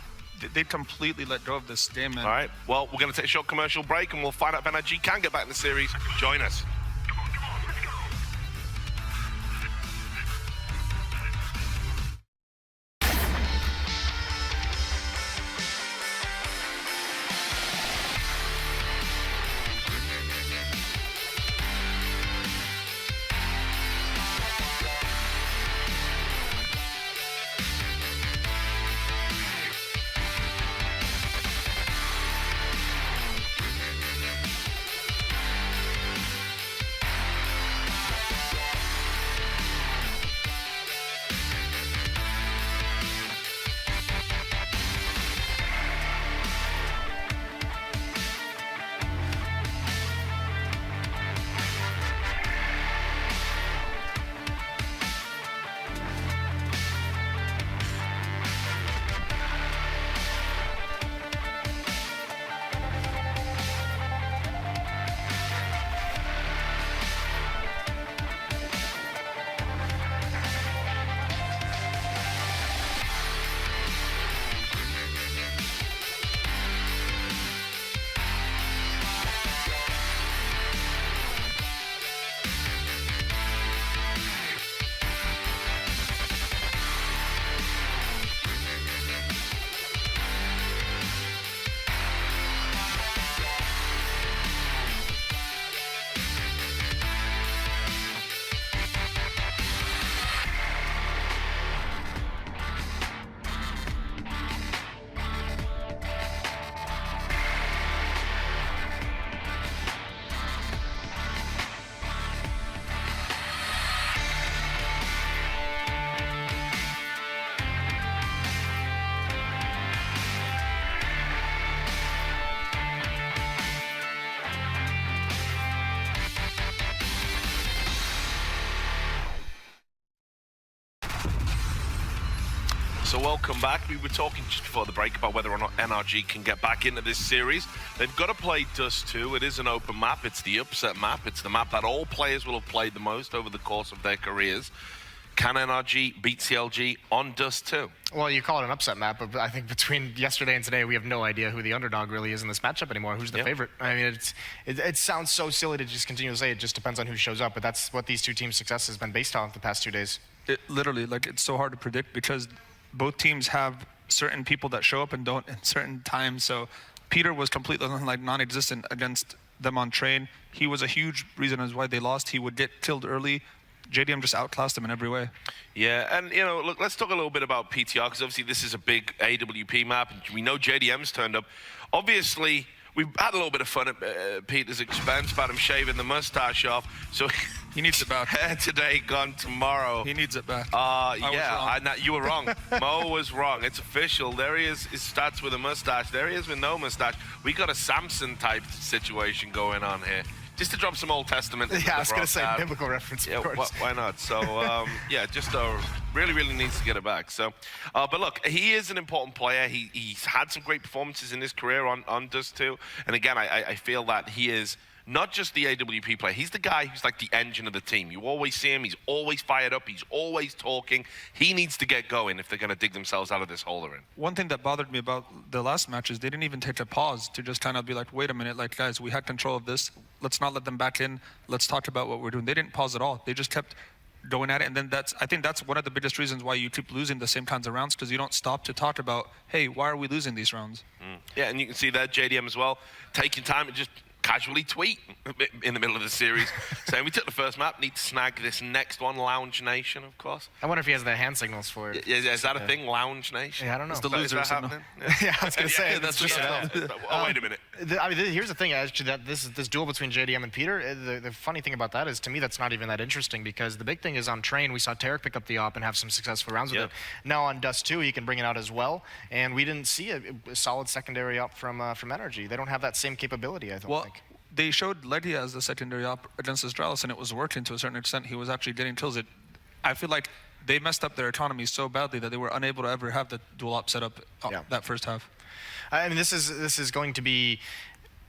They completely let go of this game, man. All right. Well, we're going to take a short commercial break, and we'll find out if NRG can get back in the series. Join us. So welcome back. We were talking just before the break about whether or not NRG can get back into this series. They've got to play Dust 2. It is an open map. It's the upset map. It's the map that all players will have played the most over the course of their careers. Can NRG beat CLG on Dust 2? Well, you call it an upset map, but I think between yesterday and today, we have no idea who the underdog really is in this matchup anymore. Who's the favorite? I mean, it sounds so silly to just continue to say it just depends on who shows up, but that's what these two teams' success has been based on the past 2 days. It literally, like, it's so hard to predict because both teams have certain people that show up and don't at certain times. So Peter was completely like non-existent against them on train. He was a huge reason as why they lost. He would get killed early. JDM just outclassed him in every way. Yeah, and you know, look, let's talk a little bit about PTR because obviously this is a big AWP map, and we know JDM's turned up. Obviously, we've had a little bit of fun at Peter's expense about him shaving the mustache off. So he needs it back. Hair today, gone tomorrow. He needs it back. You were wrong. Mo was wrong. It's official. There he is. His stats with a mustache. There he is with no mustache. We got a Samson type situation going on here. Just to drop some Old Testament. Yeah, I was going to say biblical reference, of course. Why not? So, just really needs to get it back. So, but look, he is an important player. He's had some great performances in his career on Dust 2. And again, I feel that he is not just the AWP player. He's the guy who's like the engine of the team. You always see him. He's always fired up. He's always talking. He needs to get going if they're going to dig themselves out of this hole they're in. One thing that bothered me about the last match is they didn't even take a pause to just kind of be like, wait a minute, like, guys, we had control of this. Let's not let them back in. Let's talk about what we're doing. They didn't pause at all. They just kept going at it. And then I think that's one of the biggest reasons why you keep losing the same kinds of rounds, because you don't stop to talk about, hey, why are we losing these rounds? Yeah, and you can see that JDM as well, taking time to just casually tweet in the middle of the series saying we took the first map, need to snag this next one, Lounge Nation, of course. I wonder if he has the hand signals for it. Is that a thing, Lounge Nation? Yeah, I don't know. It's the loser happening? Yeah, I was going to say. that's just wait a minute. Here's the thing, actually, that this duel between JDM and Peter, the funny thing about that is, to me, that's not even that interesting, because the big thing is on train, we saw Tarek pick up the op and have some successful rounds with it. Now on Dust 2, he can bring it out as well, and we didn't see a solid secondary op from NRG. They don't have that same capability, I don't think. They showed Ledia as the secondary op against Astralis, and it was working to a certain extent. He was actually getting kills. I feel like they messed up their economy so badly that they were unable to ever have the dual op set up that first half. I mean, this is going to be.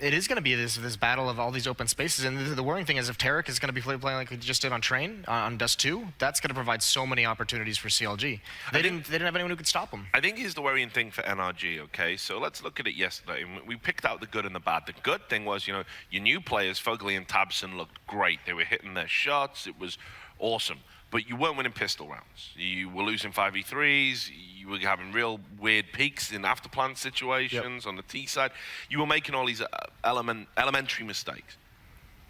It is going to be this battle of all these open spaces, and the worrying thing is if Tarek is going to be playing like we just did on Train on Dust 2, that's going to provide so many opportunities for CLG. They didn't have anyone who could stop them. I think here's the worrying thing for NRG. Okay, so let's look at it yesterday. We picked out the good and the bad. The good thing was, you know, your new players, Fogley and Tabson, looked great. They were hitting their shots. It was awesome. But you weren't winning pistol rounds. You were losing 5v3s. You were having real weird peaks in afterplan situations on the T side. You were making all these elementary mistakes.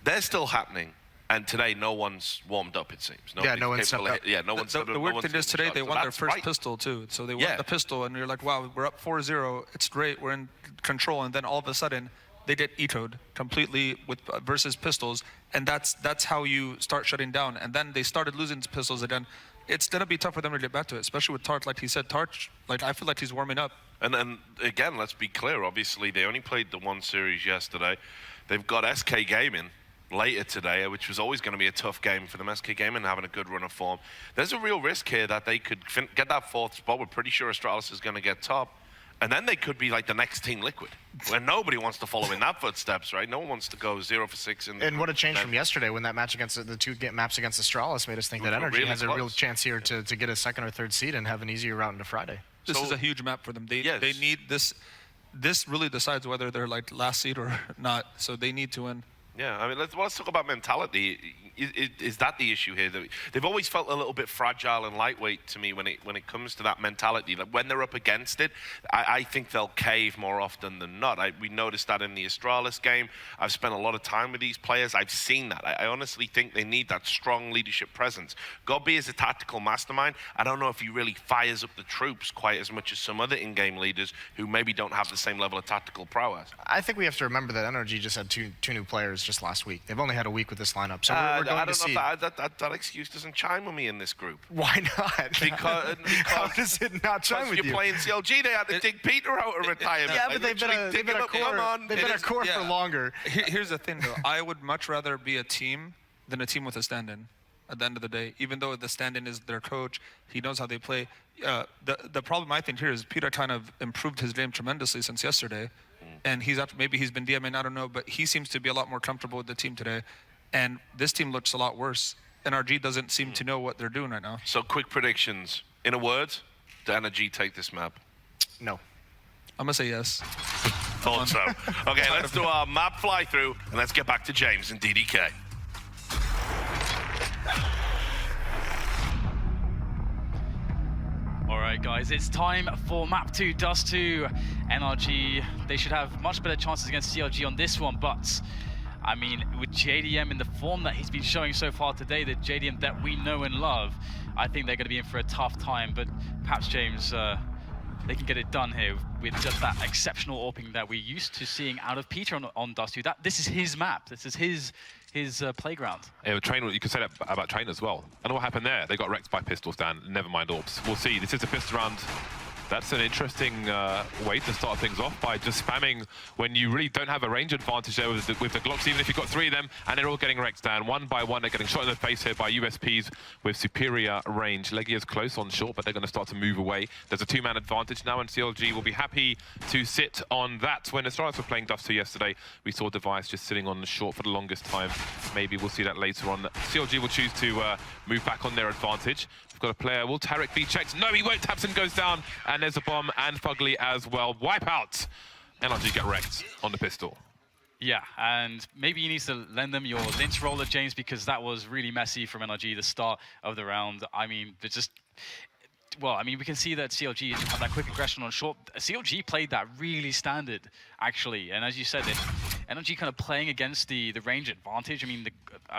They're still happening. And today, no one's warmed up, it seems. No one's stepped up. No one's The weird thing is today, they won their first pistol, too. So they won the pistol, and you're like, wow, we're up 4-0. It's great. We're in control. And then all of a sudden, they get ETO'd completely with versus pistols, and that's how you start shutting down. And then they started losing pistols again. It's gonna be tough for them to get back to it, especially with Tart. Like he said, Tart, like I feel like he's warming up. And then again, let's be clear. Obviously, they only played the one series yesterday. They've got SK Gaming later today, which was always going to be a tough game for them. SK Gaming having a good run of form. There's a real risk here that they could get that fourth spot. We're pretty sure Astralis is going to get top. And then they could be like the next Team Liquid, where nobody wants to follow in that footsteps, right? No one wants to go 0 for 6. And what a change from yesterday when that match against the two maps against Astralis made us think that NRG has a real chance here to get a second or third seed and have an easier route into Friday. This is a huge map for them. They need this. This really decides whether they're like last seed or not. So they need to win. Yeah, I mean, let's talk about mentality. Is that the issue here? They've always felt a little bit fragile and lightweight to me when it comes to that mentality. Like when they're up against it, I think they'll cave more often than not. We noticed that in the Astralis game. I've spent a lot of time with these players. I've seen that. I honestly think they need that strong leadership presence. Godby is a tactical mastermind. I don't know if he really fires up the troops quite as much as some other in-game leaders who maybe don't have the same level of tactical prowess. I think we have to remember that NRG just had two new players just last week. They've only had a week with this lineup, so we're going to see. I don't know if that excuse doesn't chime with me in this group. Why not? Because how does it not chime with you? You're playing CLG, they had to dig Peter out of retirement. Yeah, but they've been a core for longer. Here's the thing, though. I would much rather be a team than a team with a stand-in. at the end of the day. Even though the stand-in is their coach, he knows how they play. The problem I think here is Peter kind of improved his game tremendously since yesterday. And maybe he's been DMing, I don't know, but he seems to be a lot more comfortable with the team today. And this team looks a lot worse. NRG doesn't seem to know what they're doing right now. So quick predictions. In a word, do NRG take this map? No. I'm going to say yes. Thought so. Okay, let's do our map fly through and let's get back to James and DDK. Alright guys, it's time for map 2, Dust 2. NRG, they should have much better chances against CLG on this one, but I mean, with JDM in the form that he's been showing so far today, the JDM that we know and love, I think they're going to be in for a tough time, but perhaps James, they can get it done here with just that exceptional AWPing that we're used to seeing out of Peter on Dust 2. This is his map, this is his playground. Yeah, Train, you could say that about Train as well. I know what happened there. They got wrecked by pistols, Dan. Never mind AWPs. We'll see. This is a pistol round. That's an interesting way to start things off by just spamming when you really don't have a range advantage there with the Glocks, even if you've got 3 of them, and they're all getting wrecked down. One by one, they're getting shot in the face here by USPs with superior range. Eleague is close on short, but they're going to start to move away. There's a 2-man advantage now, and CLG will be happy to sit on that. When Astralis were playing Dust 2 yesterday, we saw Device just sitting on the short for the longest time. Maybe we'll see that later on. CLG will choose to move back on their advantage. Got a player. Will Tarek be checked? No, he won't. Tapson goes down, and there's a bomb, and Fugly as well. Wipeout. NRG get wrecked on the pistol. Yeah, and maybe you need to lend them your lynch roller, James, because that was really messy from NRG, the start of the round. I mean, it's just... Well, I mean, we can see that CLG had that quick aggression on short. CLG played that really standard, actually. And as you said, NRG kind of playing against the range advantage. I mean,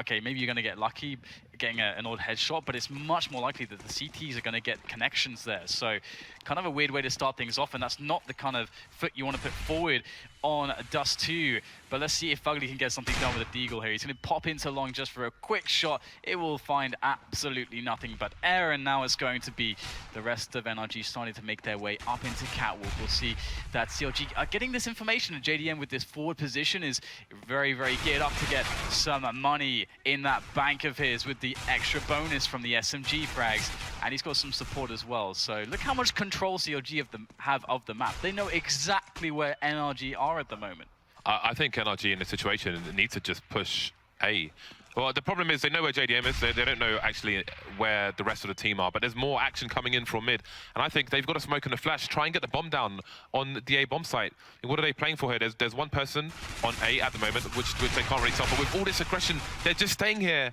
okay, maybe you're going to get lucky getting an odd headshot, but it's much more likely that the CTs are going to get connections there. So kind of a weird way to start things off, and that's not the kind of foot you want to put forward on Dust 2. But let's see if Fugly can get something done with a Deagle here. He's going to pop into long just for a quick shot. It will find absolutely nothing but air, and now it's going to be the rest of NRG starting to make their way up into Catwalk. We'll see that CLG are getting this information, and JDM with this forward position is very, very geared up to get some money in that bank of his with the extra bonus from the SMG frags, and he's got some support as well. So look how much control CLG have of the map. They know exactly where NRG are at the moment. I think NRG in this situation needs to just push A. Well, the problem is they know where JDM is. They don't know actually where the rest of the team are, but there's more action coming in from mid. And I think they've got to smoke in a flash, try and get the bomb down on the A bomb site. And what are they playing for here? There's one person on A at the moment, which they can't really tell, but with all this aggression, they're just staying here.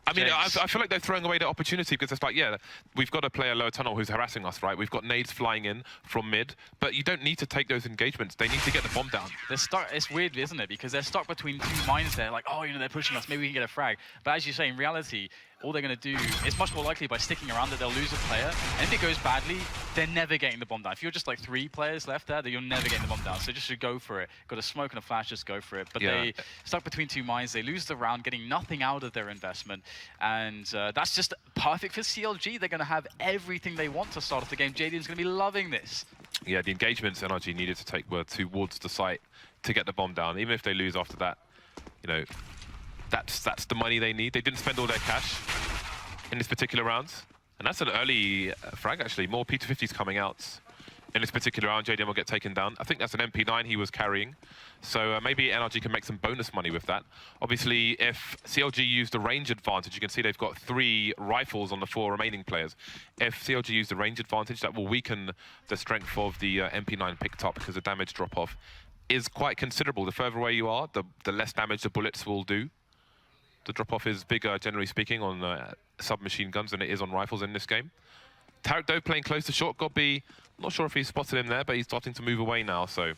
I mean, I feel like they're throwing away the opportunity because it's like, yeah, we've got a player lower tunnel who's harassing us, right? We've got nades flying in from mid, but you don't need to take those engagements. They need to get the bomb down. They're stuck. It's weird, isn't it? Because they're stuck between 2 mines there. Like, oh, you know, they're pushing us. Maybe we can get a frag. But as you say, in reality, all they're going to do is much more likely by sticking around that they'll lose a player. And if it goes badly, they're never getting the bomb down. If you're just like 3 players left there, then you're never getting the bomb down. So just should go for it. Got a smoke and a flash, just go for it. But they stuck between 2 mines. They lose the round, getting nothing out of their investment. And that's just perfect for CLG. They're going to have everything they want to start off the game. JDM's going to be loving this. Yeah, the engagements NRG needed to take were towards the site to get the bomb down. Even if they lose after that, you know, that's the money they need. They didn't spend all their cash in this particular round. And that's an early frag, actually. More P250s coming out in this particular round. JDM will get taken down. I think that's an MP9 he was carrying. So maybe NRG can make some bonus money with that. Obviously, if CLG used the range advantage, you can see they've got 3 rifles on the 4 remaining players. If CLG used the range advantage, that will weaken the strength of the MP9 picked up because the damage drop-off is quite considerable. The further away you are, the less damage the bullets will do. The drop-off is bigger, generally speaking, on submachine guns than it is on rifles in this game. Tarek, though, playing close to short. Godby, not sure if he spotted him there, but he's starting to move away now. So,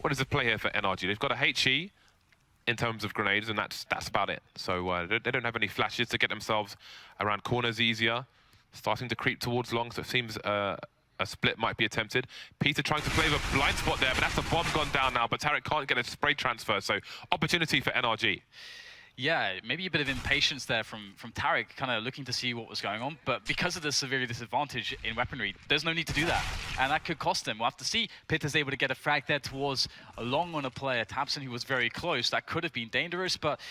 what is the play here for NRG? They've got a HE in terms of grenades, and that's about it. So they don't have any flashes to get themselves around corners easier. Starting to creep towards long, so it seems a split might be attempted. Peter trying to play the blind spot there, but that's a bomb gone down now. But Tarek can't get a spray transfer, so opportunity for NRG. Yeah, maybe a bit of impatience there from Tarek, kind of looking to see what was going on. But because of the severe disadvantage in weaponry, there's no need to do that. And that could cost him. We'll have to see. Pitter's able to get a frag there towards a long on a player. Tabson, who was very close. That could have been dangerous, but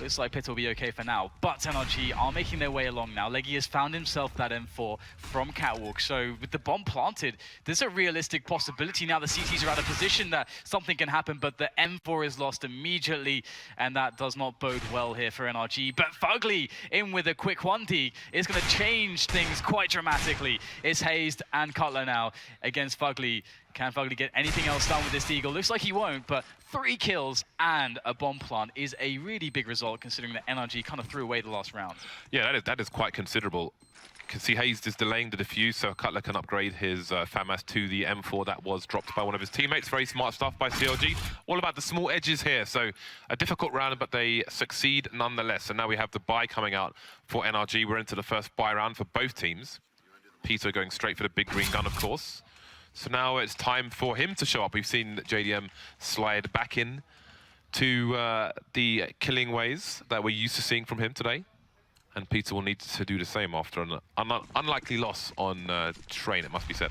looks like Pitter will be okay for now. But NRG are making their way along now. Eleague has found himself that M4 from Catwalk. So with the bomb planted, there's a realistic possibility now. The CTs are out of position that something can happen, but the M4 is lost immediately, and that does not bode well here for NRG. But Fugly in with a quick 1D is going to change things quite dramatically. It's Hazed and Cutler now against Fugly. Can Fugly get anything else done with this Deagle? Looks like he won't, but 3 kills and a bomb plant is a really big result considering that NRG kind of threw away the last round. Yeah, that is quite considerable. You can see Hazed is delaying the defuse, so Cutler can upgrade his FAMAS to the M4 that was dropped by one of his teammates. Very smart stuff by CLG. All about the small edges here, so a difficult round, but they succeed nonetheless. So now we have the buy coming out for NRG. We're into the first buy round for both teams. Peter going straight for the big green gun, of course. So now it's time for him to show up. We've seen JDM slide back in to the killing ways that we're used to seeing from him today. And Peter will need to do the same after an unlikely loss on Train, it must be said.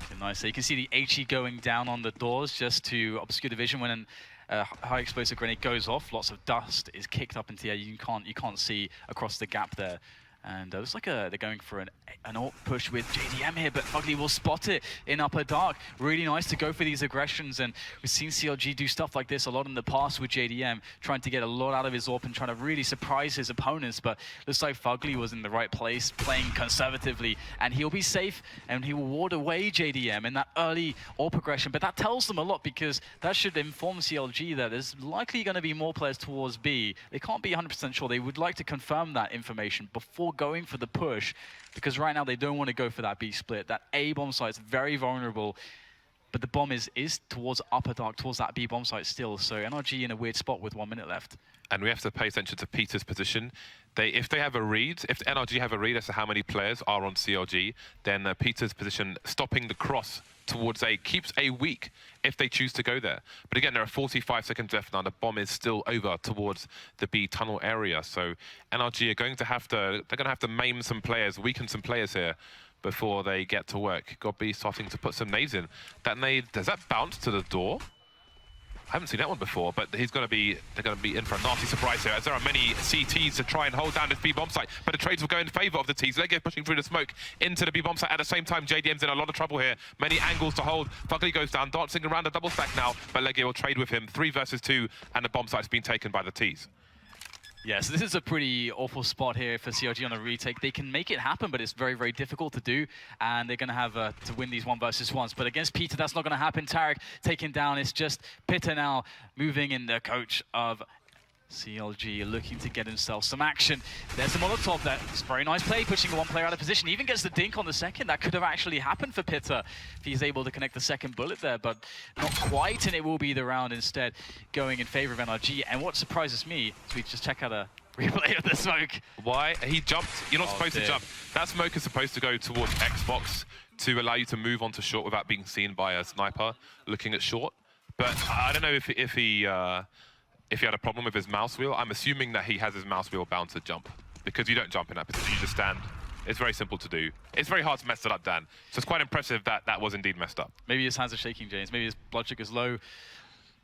Okay, nice. So you can see the HE going down on the doors just to obscure the vision when a high explosive grenade goes off. Lots of dust is kicked up into the air. You can't see across the gap there. And looks like they're going for an AWP push with JDM here, but Fugly will spot it in upper dark. Really nice to go for these aggressions, and we've seen CLG do stuff like this a lot in the past with JDM, trying to get a lot out of his AWP and trying to really surprise his opponents, but looks like Fugly was in the right place, playing conservatively, and he'll be safe, and he will ward away JDM in that early AWP aggression, but that tells them a lot because that should inform CLG that there's likely going to be more players towards B. They can't be 100% sure. They would like to confirm that information before going for the push, because right now they don't want to go for that B split. That A bomb site is very vulnerable, but the bomb is towards upper dark, towards that B bomb site still. So NRG in a weird spot with 1 minute left. And we have to pay attention to Peter's position. If they have a read, if NRG have a read as to how many players are on CLG, then Peter's position stopping the cross towards A keeps A weak if they choose to go there. But again, there are 45 seconds left now. The bomb is still over towards the B tunnel area. So NRG are going to have to maim some players, weaken some players here before they get to work. God B starting to put some nades in. That nade, does that bounce to the door? I haven't seen that one before, but they're going to be in for a nasty surprise here, as there are many CTs to try and hold down this B bomb site, but the trades will go in favor of the Ts. Eleague pushing through the smoke into the B bomb site. At the same time, JDM's in a lot of trouble here. Many angles to hold. Fugly goes down, dancing around a double stack now, but Eleague will trade with him. 3 versus 2, and the bomb site's been taken by the Ts. Yeah, so this is a pretty awful spot here for CLG on a retake. They can make it happen, but it's very, very difficult to do, and they're going to have to win these 1 versus 1s. But against Peter, that's not going to happen. Tarek taken down. It's just Peter now moving in the coach of CLG, looking to get himself some action. There's the Molotov. That's a very nice play, pushing one player out of position. Even gets the dink on the second. That could have actually happened for Pitter if he's able to connect the second bullet there, but not quite, and it will be the round instead going in favor of NRG. And what surprises me is we just check out a replay of the smoke. Why? He jumped. You're not supposed to jump. That smoke is supposed to go towards Xbox to allow you to move onto short without being seen by a sniper looking at short. But I don't know if he had a problem with his mouse wheel. I'm assuming that he has his mouse wheel bound to jump, because you don't jump in that position, you just stand. It's very simple to do. It's very hard to mess it up, Dan. So it's quite impressive that that was indeed messed up. Maybe his hands are shaking, James. Maybe his blood sugar's low.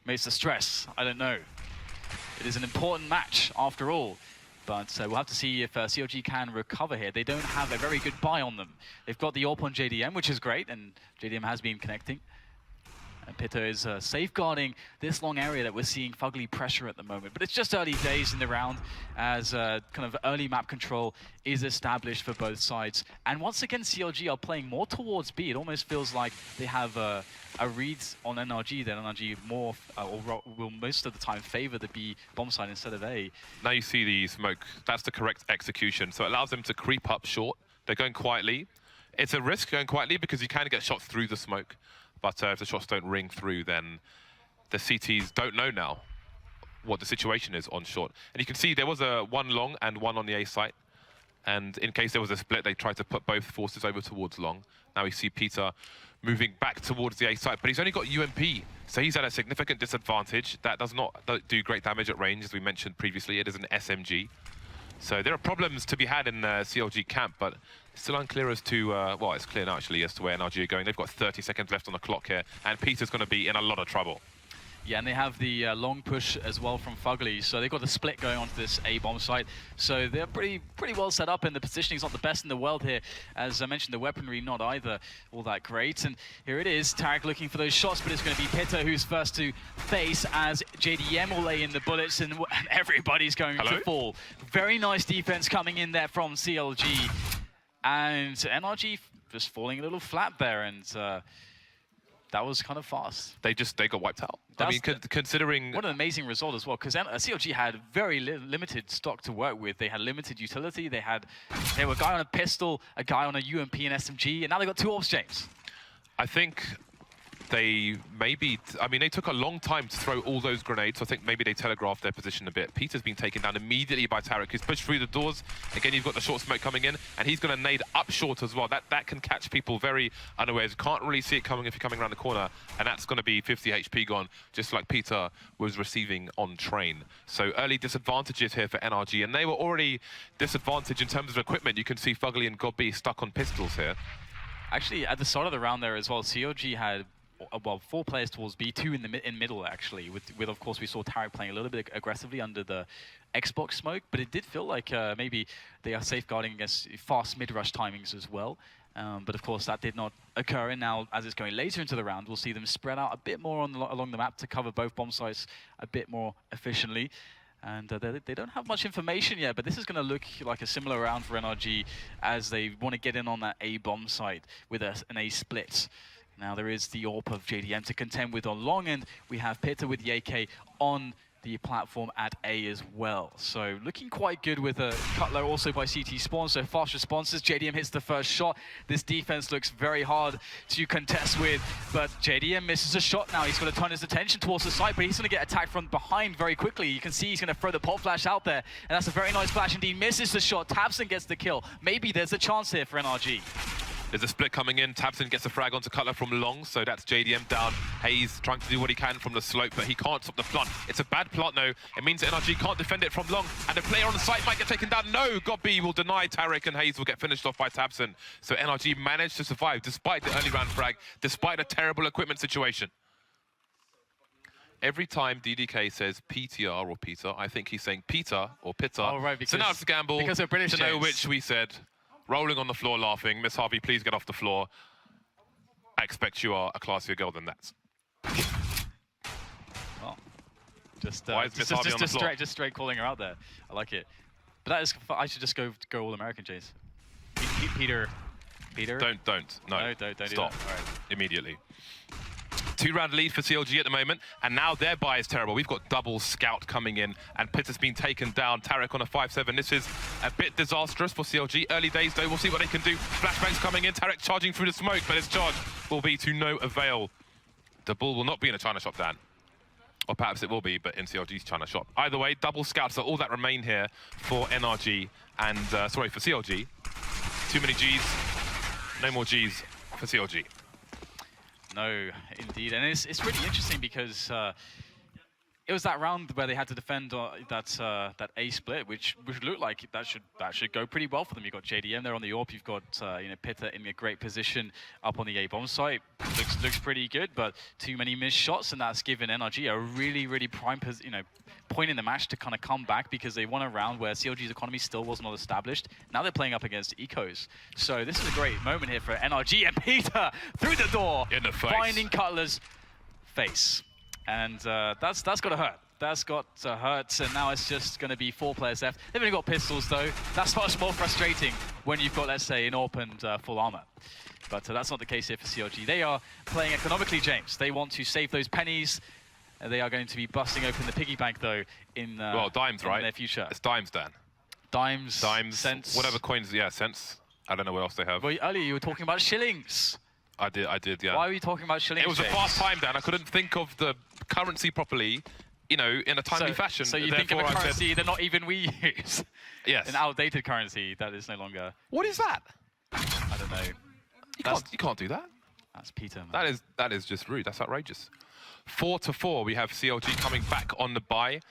Maybe it's the stress. I don't know. It is an important match after all. But we'll have to see if CLG can recover here. They don't have a very good buy on them. They've got the AWP on JDM, which is great, and JDM has been connecting. And Pitter is safeguarding this long area that we're seeing Fugly pressure at the moment. But it's just early days in the round as kind of early map control is established for both sides. And once again, CLG are playing more towards B. It almost feels like they have a read on NRG that NRG more, or will most of the time favor the B bomb site instead of A. Now you see the smoke. That's the correct execution. So it allows them to creep up short. They're going quietly. It's a risk going quietly because you can get shots through the smoke. But if the shots don't ring through, then the CTs don't know now what the situation is on short. And you can see there was a 1 long and 1 on the A site. And in case there was a split, they tried to put both forces over towards long. Now we see Peter moving back towards the A site, but he's only got UMP So he's at a significant disadvantage. That does not do great damage at range, as we mentioned previously. It is an SMG. So there are problems to be had in the CLG camp, but it's still unclear as to, well, it's clear now actually as to where NRG are going. They've got 30 seconds left on the clock here, and Peter's going to be in a lot of trouble. Yeah, and they have the long push as well from Fugly, so they've got the split going onto this A bomb site. So they're pretty well set up, and the positioning's not the best in the world here. As I mentioned, the weaponry not either all that great. And here it is, Tarek looking for those shots, but it's going to be Pitta who's first to face as JDM will lay in the bullets, and everybody's going to fall. Very nice defense coming in there from CLG, and NRG just falling a little flat there, and that was kind of fast. They got wiped out. I mean, considering... What an amazing result as well, because CLG had very limited stock to work with. They had limited utility. They were a guy on a pistol, a guy on a UMP and SMG, and now they got 2 ops, James. I think they maybe... I mean, they took a long time to throw all those grenades, so I think maybe they telegraphed their position a bit. Peter's been taken down immediately by Tarek, who's pushed through the doors. Again, you've got the short smoke coming in, and he's going to nade up short as well. That can catch people very unawares. You can't really see it coming if you're coming around the corner, and that's going to be 50 HP gone, just like Peter was receiving on train. So early disadvantages here for NRG, and they were already disadvantaged in terms of equipment. You can see Fugly and Godby stuck on pistols here. Actually, at the start of the round there as well, CLG had... well, 4 players towards B, 2 in middle actually. With of course we saw Tarek playing a little bit aggressively under the Xbox smoke, but it did feel like maybe they are safeguarding against fast mid-rush timings as well. But of course that did not occur, and now as it's going later into the round, we'll see them spread out a bit more along the map to cover both bomb sites a bit more efficiently. And they don't have much information yet, but this is going to look like a similar round for NRG as they want to get in on that A bomb site with an A split. Now there is the AWP of JDM to contend with on long, and we have Pitta with the AK on the platform at A as well. So looking quite good with a Cutler also by CT Spawn, so fast responses. JDM hits the first shot. This defense looks very hard to contest with, but JDM misses a shot now. He's got to turn his attention towards the site, but he's going to get attacked from behind very quickly. You can see he's going to throw the pop flash out there, and that's a very nice flash indeed. Misses the shot. Tabson gets the kill. Maybe there's a chance here for NRG. There's a split coming in. Tabson gets a frag onto Cutler from long, so that's JDM down. Hayes trying to do what he can from the slope, but he can't stop the plant. It's a bad plant, though. It means that NRG can't defend it from long, and the player on the site might get taken down. No, Godby will deny Tarek, and Hayes will get finished off by Tabson. So NRG managed to survive despite the early round frag, despite a terrible equipment situation. Every time DDK says PTR or Peter, I think he's saying Peter or Pitta. Oh, right, because, so now it's a gamble because they're British, to know James. which we said. Rolling on the floor laughing. Miss Harvey, please get off the floor. I expect you are a classier girl than that. Well, just straight calling her out there. I like it. But that is, I should just go all American, Jace. Peter. Don't. No. No, don't do Stop. that. All right. Immediately. 2-round lead for CLG at the moment, and now their buy is terrible. We've got double scout coming in, and Pitt has been taken down. Tarek on a 5-7. This is a bit disastrous for CLG. Early days, though, we'll see what they can do. Flashbangs coming in. Tarek charging through the smoke, but his charge will be to no avail. The ball will not be in a China shop, Dan. Or perhaps it will be, but in CLG's China shop. Either way, double scouts are all that remain here for NRG, and, sorry, for CLG. Too many Gs. No more Gs for CLG. No, indeed, and it's really interesting because it was that round where they had to defend that A split, which looked like that should go pretty well for them. You've got JDM there on the AWP, you've got Pitta in a great position up on the A bomb site. Looks pretty good, but too many missed shots, and that's given NRG a really prime point in the match to kind of come back, because they won a round where CLG's economy still was not established. Now they're playing up against Ecos, so this is a great moment here for NRG, and Peter through the door, in the face, finding Cutler's face. And that's got to hurt. That's got to hurt. And now it's just going to be 4 players left. They've only got pistols, though. That's much more frustrating when you've got, let's say, an AWP and full armor. But that's not the case here for CLG. They are playing economically, James. They want to save those pennies. They are going to be busting open the piggy bank, though, in well, dimes, right? Their future. It's dimes, Dan. Dimes, cents. Whatever coins, yeah, cents. I don't know what else they have. Well, earlier you were talking about shillings. I did, yeah. Why were you talking about shillings? It was a fast time, Dan. I couldn't think of the currency properly, in a timely fashion. So you think of a currency that not even we use? Yes. An outdated currency that is no longer... What is that? I don't know. You can't do that. That's Peter, man. That is just rude. That's outrageous. 4-4, we have CLG coming back on the bye.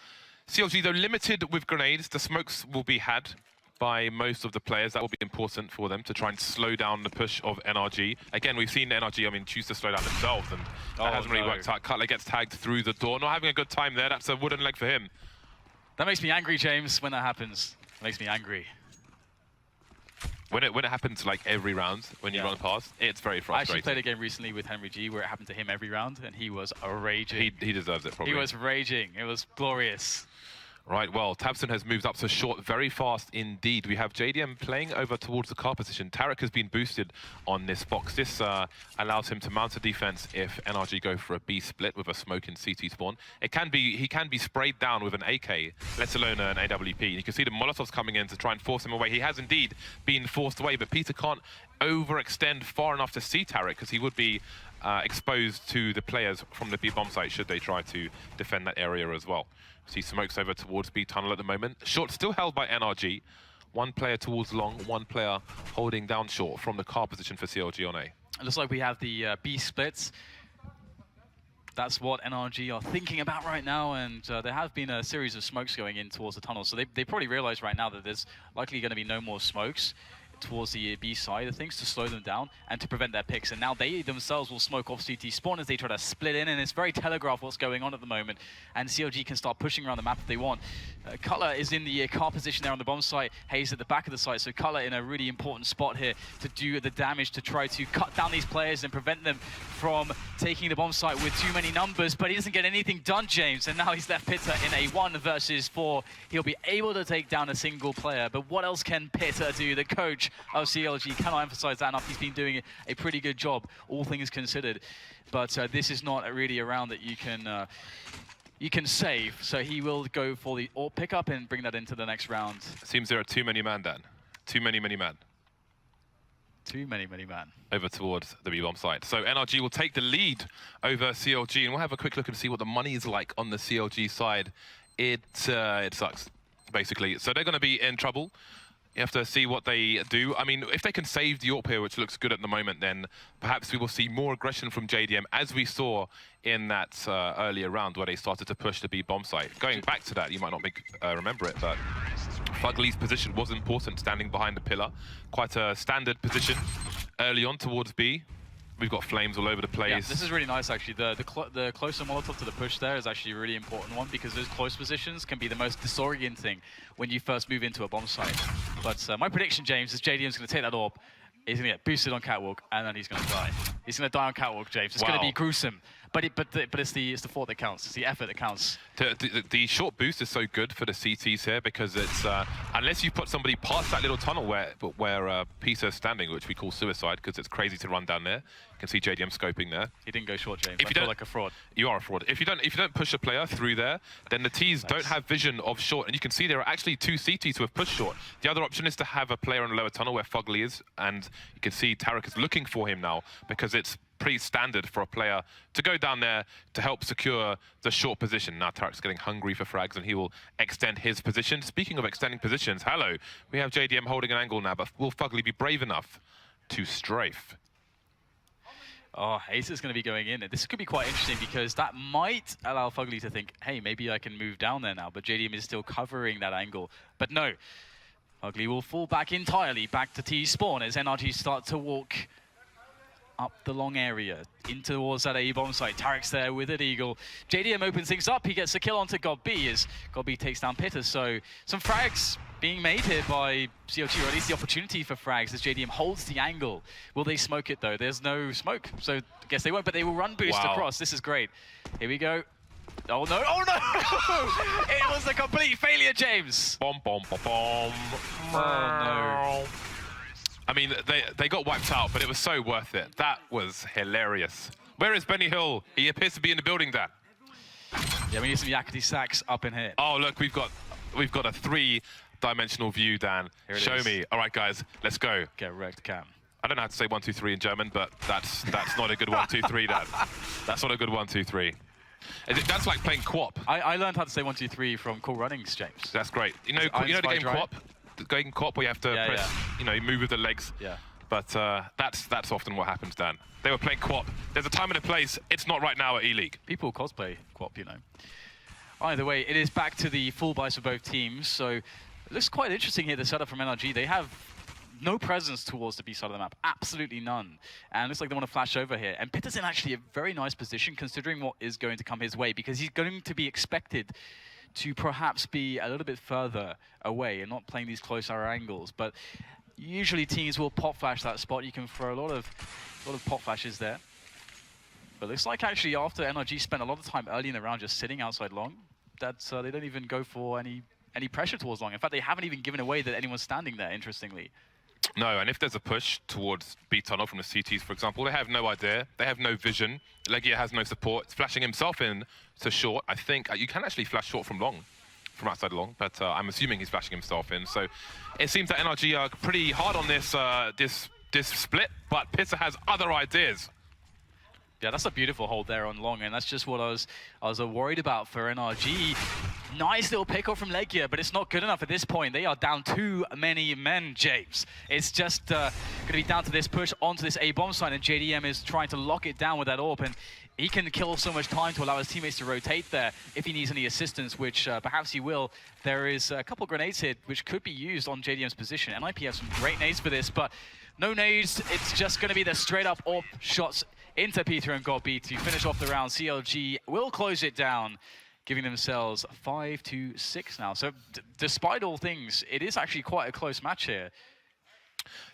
CLG, though, limited with grenades. The smokes will be had by most of the players. That will be important for them to try and slow down the push of NRG. Again, we've seen NRG, I mean, choose to slow down themselves, and that hasn't really worked out. Cutler gets tagged through the door. Not having a good time there. That's a wooden leg for him. That makes me angry, James, when that happens. It makes me angry. When it happens like every round, when you run past, it's very frustrating. I actually played a game recently with Henry G where it happened to him every round, and he was raging. He deserves it, probably. He was raging. It was glorious. Right, well, Tabson has moved up to short very fast indeed. We have JDM playing over towards the car position. Tarek has been boosted on this box. This allows him to mount a defense if NRG go for a B split with a smoke in CT spawn. He can be sprayed down with an AK, let alone an AWP. You can see the Molotovs coming in to try and force him away. He has indeed been forced away, but Peter can't overextend far enough to see Tarek because he would be exposed to the players from the B bomb site should they try to defend that area as well. See smokes over towards B tunnel at the moment. Short still held by NRG. One player towards long, one player holding down short from the car position for CLG on A. It looks like we have the B splits. That's what NRG are thinking about right now, and there have been a series of smokes going in towards the tunnel, so they probably realize right now that there's likely going to be no more smokes towards the B side of things to slow them down and to prevent their picks. And now they themselves will smoke off CT spawn as they try to split in, and it's very telegraphed what's going on at the moment. And CLG can start pushing around the map if they want. Cutler is in the car position there on the bomb site. Hayes at the back of the site, so Cutler in a really important spot here to do the damage to try to cut down these players and prevent them from taking the bomb site with too many numbers. But he doesn't get anything done, James, and now he's left Pitta in a 1 versus 4. He'll be able to take down a single player, but what else can Pitta do? The coach of CLG cannot emphasize that enough. He's been doing a pretty good job, all things considered. But this is not really a round that you can save. So he will go for the AWP pickup and bring that into the next round. Seems there are too many man, Dan. Too many man. Too many man. Over towards the B-bomb site. So NRG will take the lead over CLG, and we'll have a quick look and see what the money is like on the CLG side. It sucks, basically. So they're going to be in trouble. You have to see what they do. I mean, if they can save the AWP here, which looks good at the moment, then perhaps we will see more aggression from JDM, as we saw in that earlier round where they started to push the B bomb site. Going back to that, you might not remember it, but Fugly's position was important, standing behind the pillar. Quite a standard position early on towards B. We've got flames all over the place. Yeah, this is really nice, actually. The closer Molotov to the push there is actually a really important one, because those close positions can be the most disorienting when you first move into a bomb site. But my prediction, James, is JDM's going to take that AWP. He's going to get boosted on Catwalk, and then he's going to die. He's going to die on Catwalk, James. It's going to be gruesome. But it's the thought that counts. It's the effort that counts. The short boost is so good for the CTs here, because it's unless you put somebody past that little tunnel where Peter is standing, which we call suicide, because it's crazy to run down there. You can see JDM scoping there. He didn't go short, James. If you feel like a fraud. You are a fraud. If you don't push a player through there, then the Ts don't have vision of short, and you can see there are actually 2 CTs who have pushed short. The other option is to have a player in the lower tunnel where Fugly is, and you can see Tarek is looking for him now, because it's pretty standard for a player to go down there to help secure the short position. Now Tarek's getting hungry for frags, and he will extend his position. Speaking of extending positions, hello, we have JDM holding an angle now, but will Fugly be brave enough to strafe? Oh, Ace is going to be going in. This could be quite interesting, because that might allow Fugly to think, hey, maybe I can move down there now, but JDM is still covering that angle. But no, Fugly will fall back entirely, back to T spawn as NRG start to walk up the long area, in towards that A bomb site. Tarek's there with it, Eagle. JDM opens things up. He gets a kill onto God B as God B takes down Pitta. So some frags being made here by CLG, or at least the opportunity for frags as JDM holds the angle. Will they smoke it though? There's no smoke, so I guess they won't, but they will run boost across. This is great. Here we go. Oh no, oh no! It was a complete failure, James. Bomb, bomb, bomb, bomb. Oh no. I mean, they got wiped out, but it was so worth it. That was hilarious. Where is Benny Hill? He appears to be in the building, Dan. Yeah, we need some yakety sacks up in here. Oh, look, we've got a 3-dimensional view, Dan. Show me. All right, guys, let's go. Get wrecked, Cam. I don't know how to say 1, 2, 3 in German, but that's not a good 1, 2, 3, Dan. That's not a good 1, 2, 3. That's like playing QWOP. I learned how to say 1, 2, 3 from Cool Runnings, James. That's great. You know the game QWOP? The game QWOP where you have to press, you know, move with the legs. Yeah. But that's often what happens, Dan. They were playing QoP. There's a time and a place. It's not right now at Eleague. People cosplay QoP, you know. Either way, it is back to the full buys for both teams. So it looks quite interesting here, the setup from NRG. They have no presence towards the B side of the map, absolutely none. And it looks like they want to flash over here. And Pitter's in actually a very nice position considering what is going to come his way, because he's going to be expected to perhaps be a little bit further away and not playing these closer angles. But usually teams will pop flash that spot. You can throw a lot of pop flashes there. But it looks like actually after NRG spent a lot of time early in the round just sitting outside long, that they don't even go for any pressure towards long. In fact, they haven't even given away that anyone's standing there, interestingly. No, and if there's a push towards B tunnel from the CTs, for example, they have no idea. They have no vision. Eleague has no support. It's flashing himself in to short. I think you can actually flash short from long, from outside long, but I'm assuming he's flashing himself in. So it seems that NRG are pretty hard on this this split, but Pitta has other ideas. Yeah, that's a beautiful hold there on long, and that's just what I was worried about for NRG. Nice little pick-up from Eleague, but it's not good enough at this point. They are down too many men, James. It's just going to be down to this push onto this A-bomb side, and JDM is trying to lock it down with that AWP, and he can kill so much time to allow his teammates to rotate there if he needs any assistance, which perhaps he will. There is a couple grenades here which could be used on JDM's position. NIP have some great nades for this, but no nades. It's just going to be the straight-up AWP shots into Peter and GOB to finish off the round. CLG will close it down, giving themselves 5-6 now. So despite all things, it is actually quite a close match here.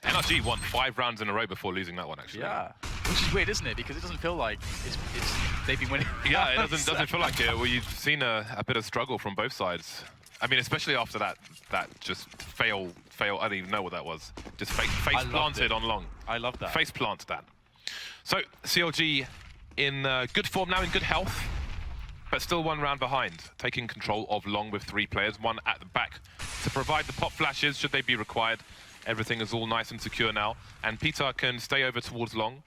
NRG won 5 rounds in a row before losing that one, actually. Yeah, which is weird, isn't it? Because it doesn't feel like they've been winning. Yeah, it doesn't feel like it. Well, you've seen a bit of struggle from both sides. I mean, especially after that just fail. I don't even know what that was. Just face planted on long. I love that. Face plant that. So CLG in good form now, in good health, but still 1 round behind, taking control of long with 3 players, 1 at the back to provide the pop flashes should they be required. Everything is all nice and secure now, and Peter can stay over towards long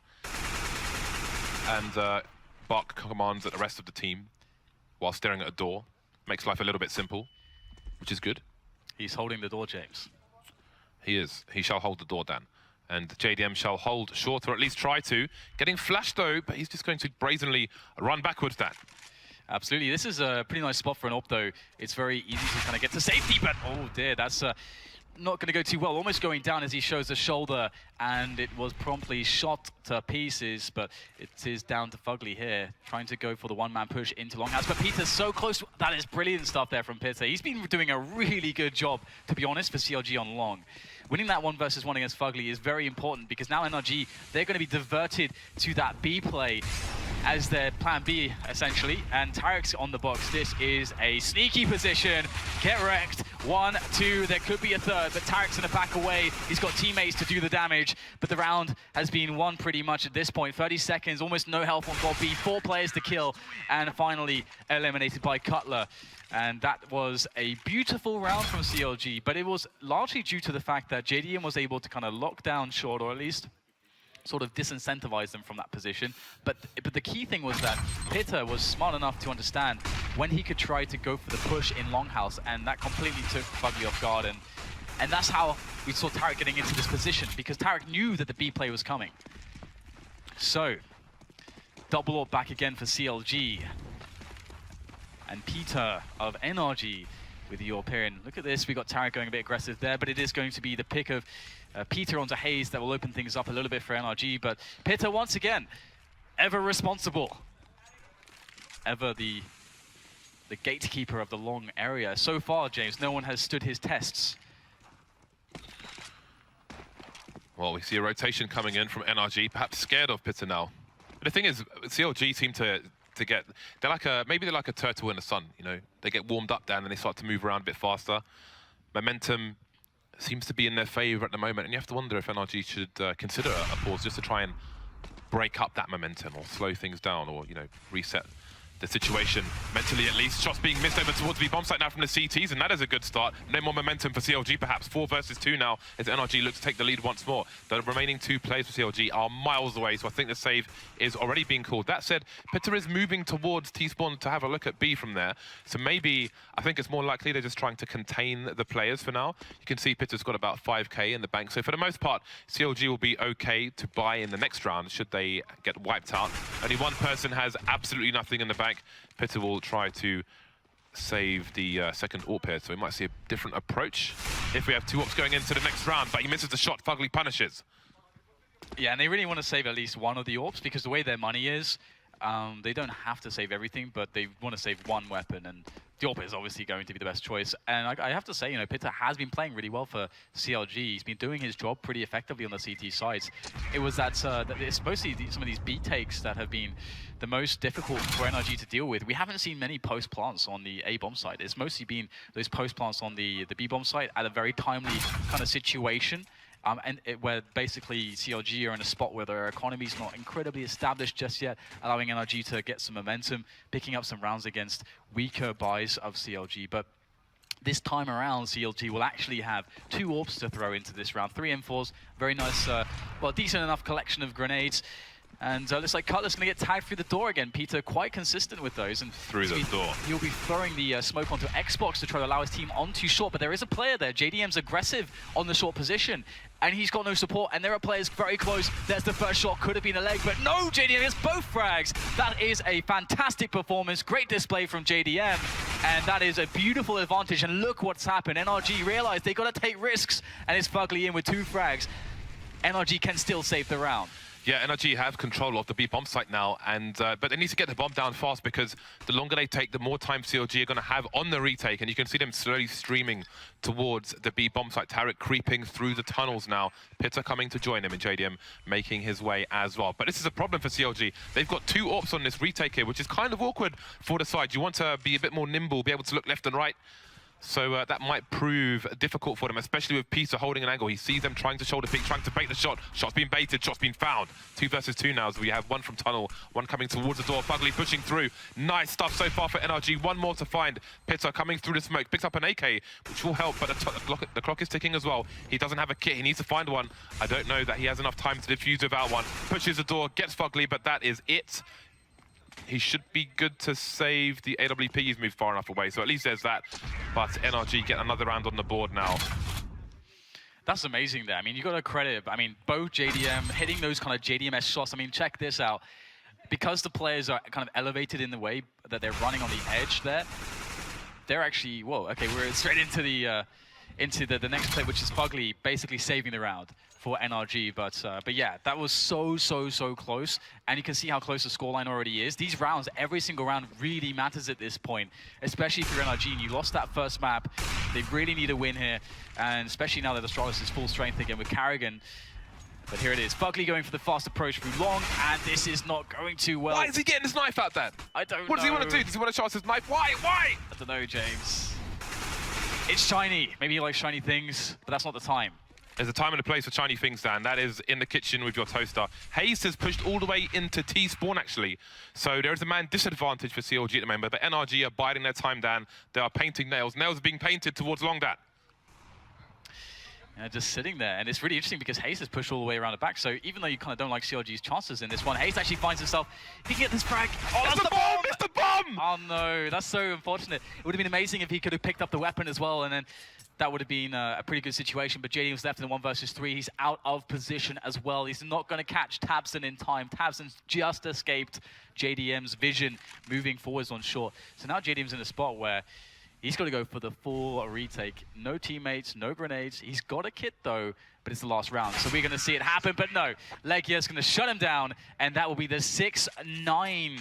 and bark commands at the rest of the team while staring at a door. Makes life a little bit simple, which is good. He's holding the door, James. He is. He shall hold the door, Dan. And JDM shall hold short, or at least try to. Getting flashed though, but he's just going to brazenly run backwards, Dan. Absolutely. This is a pretty nice spot for an AWP, though. It's very easy to kind of get to safety, but oh dear, that's not going to go too well. Almost going down as he shows the shoulder, and it was promptly shot to pieces, but it is down to Fugly here, trying to go for the one-man push into Longhouse. But Peter's so close. That is brilliant stuff there from Peter. He's been doing a really good job, to be honest, for CLG on long. Winning that 1v1 against Fugly is very important because now NRG, they're going to be diverted to that B play as their plan B, essentially. And Tarek's on the box. This is a sneaky position. Get wrecked. 1, 2, there could be a third, but Tarek's going to back away. He's got teammates to do the damage, but the round has been won pretty much at this point. 30 seconds, almost no health on God B, 4 players to kill, and finally eliminated by Cutler. And that was a beautiful round from CLG, but it was largely due to the fact that JDM was able to kind of lock down short, or at least sort of disincentivize them from that position. But the key thing was that Pitta was smart enough to understand when he could try to go for the push in Longhouse, and that completely took Fugly off guard. And that's how we saw Tarek getting into this position, because Tarek knew that the B play was coming. So, double AWP back again for CLG. And Peter of NRG with the AWP here. And look at this, we got Tarek going a bit aggressive there, but it is going to be the pick of Peter onto Hayes that will open things up a little bit for NRG. But Peter, once again, ever responsible. Ever the gatekeeper of the long area. So far, James, no one has stood his tests. Well, we see a rotation coming in from NRG, perhaps scared of Peter now. But the thing is, CLG seem to get, maybe they're like a turtle in the sun, you know? They get warmed up down and they start to move around a bit faster. Momentum seems to be in their favor at the moment, and you have to wonder if NRG should consider a pause just to try and break up that momentum or slow things down, or, you know, reset the situation, mentally at least. Shots being missed over towards the bomb site now from the CTs, and that is a good start. No more momentum for CLG, perhaps 4 versus 2 now, as NRG looks to take the lead once more. The remaining 2 players for CLG are miles away, so I think the save is already being called. That said, Pitta is moving towards T-spawn to have a look at B from there, so maybe, I think it's more likely they're just trying to contain the players for now. You can see Pitta's got about 5k in the bank, so for the most part, CLG will be okay to buy in the next round should they get wiped out. Only one person has absolutely nothing in the bank. Pitta will try to save the second AWP pair, so we might see a different approach if we have 2 AWPs going into the next round, but he misses the shot. Fugly punishes. Yeah, and they really want to save at least one of the AWPs because the way their money is, they don't have to save everything, but they want to save one weapon, and the AWP is obviously going to be the best choice. And I have to say, you know, Pitta has been playing really well for CLG. He's been doing his job pretty effectively on the CT sides. It was that it's mostly some of these B takes that have been the most difficult for NRG to deal with. We haven't seen many post plants on the A bomb side. It's mostly been those post plants on the B bomb side at a very timely kind of situation. Where basically CLG are in a spot where their economy's not incredibly established just yet, allowing NRG to get some momentum, picking up some rounds against weaker buys of CLG. But this time around, CLG will actually have 2 AWPs to throw into this round. 3 M4s, very nice, well, decent enough collection of grenades. And looks like Cutler's going to get tagged through the door again. Peter quite consistent with those. And through the door. He'll be throwing the smoke onto Xbox to try to allow his team onto short. But there is a player there. JDM's aggressive on the short position. And he's got no support. And there are players very close. There's the first shot. Could have been Eleague. But no, JDM gets both frags. That is a fantastic performance. Great display from JDM. And that is a beautiful advantage. And look what's happened. NRG realized they got to take risks. And it's Fugly in with 2 frags. NRG can still save the round. Yeah, NRG have control of the B bomb site now, and but they need to get the bomb down fast because the longer they take, the more time CLG are going to have on the retake, and you can see them slowly streaming towards the B bomb site. Tarek creeping through the tunnels now. Pitta coming to join him, and JDM making his way as well. But this is a problem for CLG. They've got 2 AWPs on this retake here, which is kind of awkward for the side. You want to be a bit more nimble, be able to look left and right. So that might prove difficult for them, especially with Peter holding an angle. He sees them trying to shoulder pick, trying to bait the shot. Shot's been baited, shot's been found. 2 versus 2 now, so we have 1 from tunnel, 1 coming towards the door. Fugly pushing through. Nice stuff so far for NRG. 1 more to find. Pitta coming through the smoke, picks up an AK, which will help, but the clock is ticking as well. He doesn't have a kit, he needs to find one. I don't know that he has enough time to defuse without one. Pushes the door, gets Fugly, but that is it. He should be good to save the AWP. He's moved far enough away, so at least there's that. But NRG get another round on the board now. That's amazing there. I mean, you got to credit, I mean, both JDM hitting those kind of JDMS shots. I mean, check this out. Because the players are kind of elevated in the way that they're running on the edge there, they're actually, whoa, okay, we're straight into the next play, which is Fugly basically saving the round for NRG, but yeah, that was so close, and you can see how close the scoreline already is. These rounds, every single round really matters at this point, especially if you're NRG and you lost that first map. They really need a win here, and especially now that Astralis is full strength again with Carrigan. But here it is, Fugly going for the fast approach through long, and this is not going too well. Why is he getting his knife out then? I don't know. What does he want to do? Does he want to charge his knife? Why? I don't know, James. It's shiny. Maybe he likes shiny things, but that's not the time. There's a time and a place for shiny things, Dan. That is in the kitchen with your toaster. Hayes has pushed all the way into T-spawn, actually. So there is a man disadvantage for CLG at the moment, but NRG are biding their time, Dan. They are painting nails. Nails are being painted towards long, Dan. Just sitting there, and it's really interesting because Hayes has pushed all the way around the back, so even though you kind of don't like CLG's chances in this one, Hayes actually finds himself, if he can get this frag, oh, that's the bomb! It's the bomb! Oh no, that's so unfortunate. It would have been amazing if he could have picked up the weapon as well, and then that would have been a pretty good situation, but JD was left in the 1 versus 3. He's out of position as well. He's not going to catch Tabson in time. Tabson's just escaped JDM's vision moving forwards on short. So now JDM's in a spot where he's got to go for the full retake. No teammates, no grenades. He's got a kit though, but it's the last round. So we're going to see it happen, but no. Legia's going to shut him down, and that will be the 6-9.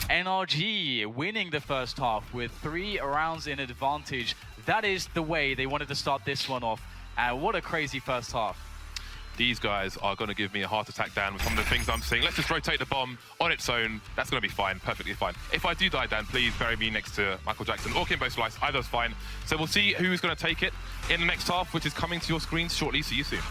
NRG winning the first half with 3 rounds in advantage. That is the way they wanted to start this one off. And what a crazy first half. These guys are going to give me a heart attack, Dan, with some of the things I'm seeing. Let's just rotate the bomb on its own. That's going to be fine, perfectly fine. If I do die, Dan, please bury me next to Michael Jackson or Kimbo Slice. Either's fine. So we'll see who's going to take it in the next half, which is coming to your screens shortly. See you soon.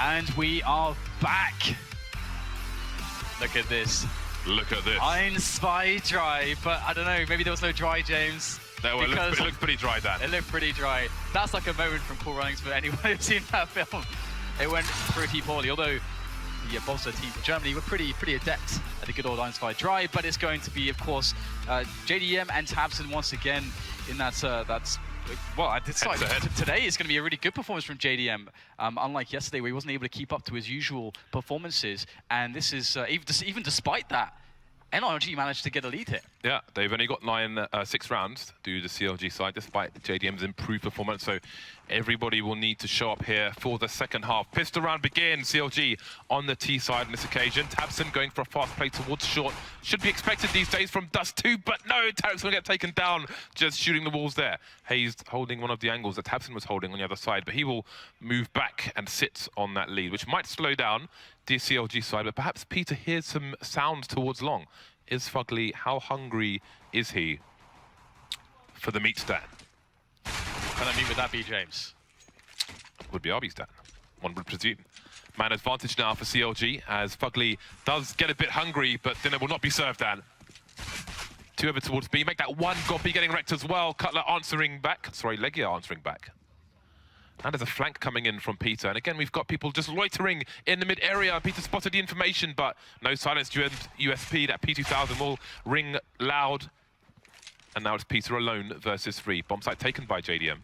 And we are back. Look at this. Look at this. Ein Spy dry, but I don't know, maybe there was no dry, James. No, it looks pretty dry, Dan. It looked pretty dry. That's like a moment from Cool Runnings for anyone who's seen that film. It went pretty poorly, although the Bolster team from Germany were pretty adept at the good old Ein Spy dry, but it's going to be, of course, JDM and tabseN once again in that, today is going to be a really good performance from JDM, unlike yesterday where he wasn't able to keep up to his usual performances, and this is, even despite that, NRG managed to get a lead here. Yeah, they've only got 6 rounds due to the CLG side, despite JDM's improved performance. So everybody will need to show up here for the second half. Pistol round begins. CLG on the T side on this occasion. tabseN going for a fast play towards short. Should be expected these days from Dust 2, but no, Tarek's going to get taken down, just shooting the walls there. Hayes holding one of the angles that tabseN was holding on the other side, but he will move back and sit on that lead, which might slow down the CLG side, but perhaps Peter hears some sounds towards long. Is Fugly, how hungry is he for the meat stand? What kind of meat would that be, James? Would be Arby's stand, one would presume. Man advantage now for CLG, as Fugly does get a bit hungry, but dinner will not be served, Dan. 2 over towards B, make that one, Goppy getting wrecked as well. Cutler answering back, sorry, Legia answering back. And there's a flank coming in from Peter. And again, we've got people just loitering in the mid-area. Peter spotted the information, but no silenced USP. That P2000 will ring loud. And now it's Peter alone versus 3. Bomb site taken by JDM.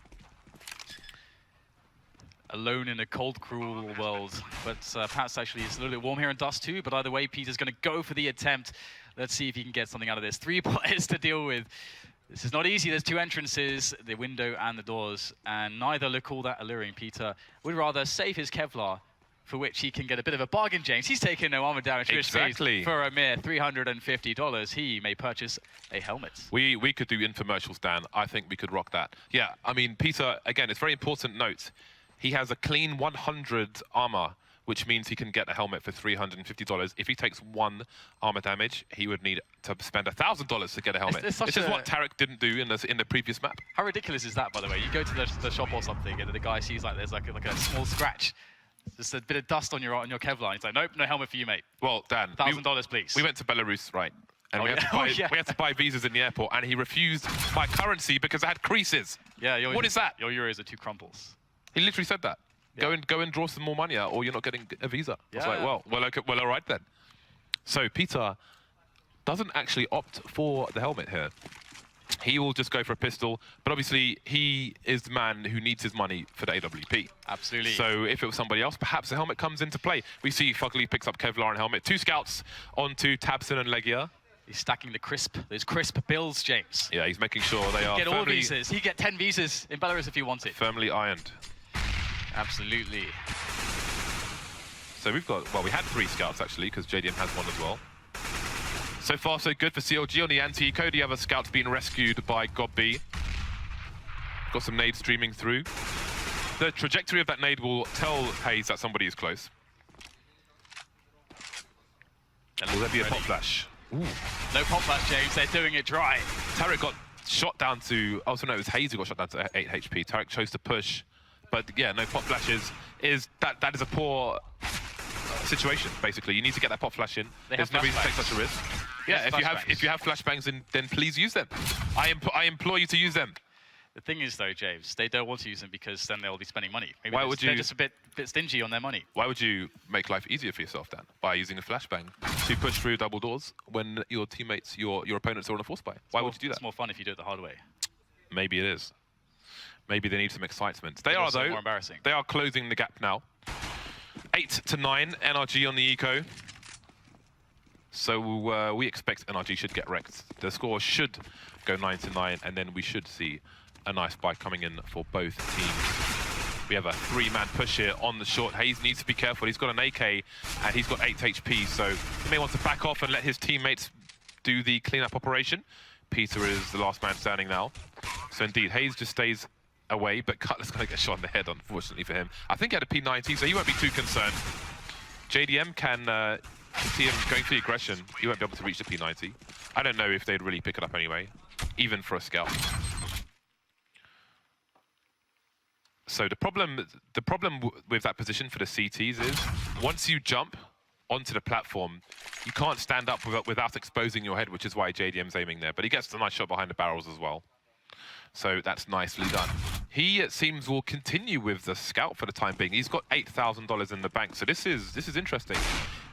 Alone in a cold, cruel world. But perhaps actually it's a little bit warm here in Dust 2. But either way, Peter's going to go for the attempt. Let's see if he can get something out of this. 3 players to deal with. This is not easy. There's 2 entrances, the window and the doors, and neither look all that alluring. Peter would rather save his Kevlar, for which he can get a bit of a bargain, James. He's taking no armor damage for a mere $350. He may purchase a helmet. We could do infomercials, Dan. I think we could rock that. Yeah, I mean, Peter, again, it's very important note. He has a clean 100 armor, which means he can get a helmet for $350. If he takes 1 armor damage, he would need to spend $1,000 to get a helmet. This is what Tarek didn't do in the previous map. How ridiculous is that, by the way? You go to the shop or something, and the guy sees like there's like a small scratch, just a bit of dust on your Kevlar. He's like, nope, no helmet for you, mate. Well, Dan, $1,000, please. We went to Belarus, right? And we had to buy visas in the airport, and he refused my currency because it had creases. Yeah, what is that? Your euros are 2 crumples. He literally said that. Yeah. Go and draw some more money out, or you're not getting a visa. Yeah. I was like, well, all right then. So Peter doesn't actually opt for the helmet here. He will just go for a pistol, but obviously he is the man who needs his money for the AWP. Absolutely. So if it was somebody else, perhaps the helmet comes into play. We see Fugly picks up Kevlar and helmet. 2 scouts onto tabseN and Legia. He's stacking those crisp bills, James. Yeah, he's making sure they are get all visas. He get 10 visas in Belarus if he wants it. Firmly ironed. Absolutely. So we've got, well, we had 3 scouts actually, because JDM has 1 as well. So far, so good for CLG on the anti-eco. The other scout's been rescued by Gobby. Got some nades streaming through. The trajectory of that nade will tell Hayes that somebody is close. And will there be a pop flash? Ooh. No pop flash, James. They're doing it dry. Tarek got shot down to, oh, so no, it was Hayes who got shot down to 8 HP. Tarek chose to push. But yeah, no pop flashes. That is a poor situation, basically. You need to get that pop flash in. There's no reason to take such a risk. Yeah, if you have flashbangs, then please use them. I implore you to use them. The thing is, though, James, they don't want to use them because then they'll be spending money. Maybe they're just a bit stingy on their money. Why would you make life easier for yourself, Dan? By using a flashbang to push through double doors when your teammates, your opponents are on a force buy? Why would you do that? It's more fun if you do it the hard way. Maybe it is. Maybe they need some excitement. They are, though. More embarrassing. They are closing the gap now. 8-9, NRG on the eco. So we expect NRG should get wrecked. The score should go 9-9, and then we should see a nice buy coming in for both teams. We have a 3-man push here on the short. Hayes needs to be careful. He's got an AK, and he's got 8 HP, so he may want to back off and let his teammates do the cleanup operation. Peter is the last man standing now. So indeed, Hayes just stays away, but Cutler's going to get shot in the head, unfortunately for him. I think he had a P90, so he won't be too concerned. JDM can see him going for the aggression. He won't be able to reach the P90. I don't know if they'd really pick it up anyway, even for a scout. So the problem with that position for the CTs is once you jump onto the platform, you can't stand up without exposing your head, which is why JDM's aiming there. But he gets a nice shot behind the barrels as well. So that's nicely done. He, it seems, will continue with the scout for the time being. He's got $8,000 in the bank, so this is interesting.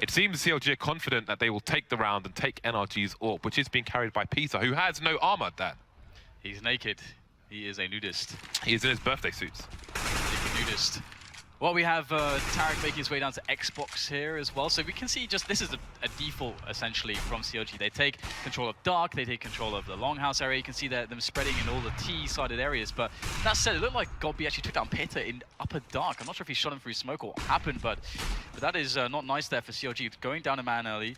It seems CLG are confident that they will take the round and take NRG's AWP, which is being carried by Peter, who has no armor, Dan. He's naked. He is a nudist. He is in his birthday suits. Naked nudist. Well, we have Tarek making his way down to Xbox here as well. So we can see just this is a default, essentially, from CLG. They take control of Dark, they take control of the Longhouse area. You can see them spreading in all the T-sided areas. But that said, it looked like Golby actually took down Peter in upper Dark. I'm not sure if he shot him through smoke or what happened, but that is not nice there for CLG. Going down a man early.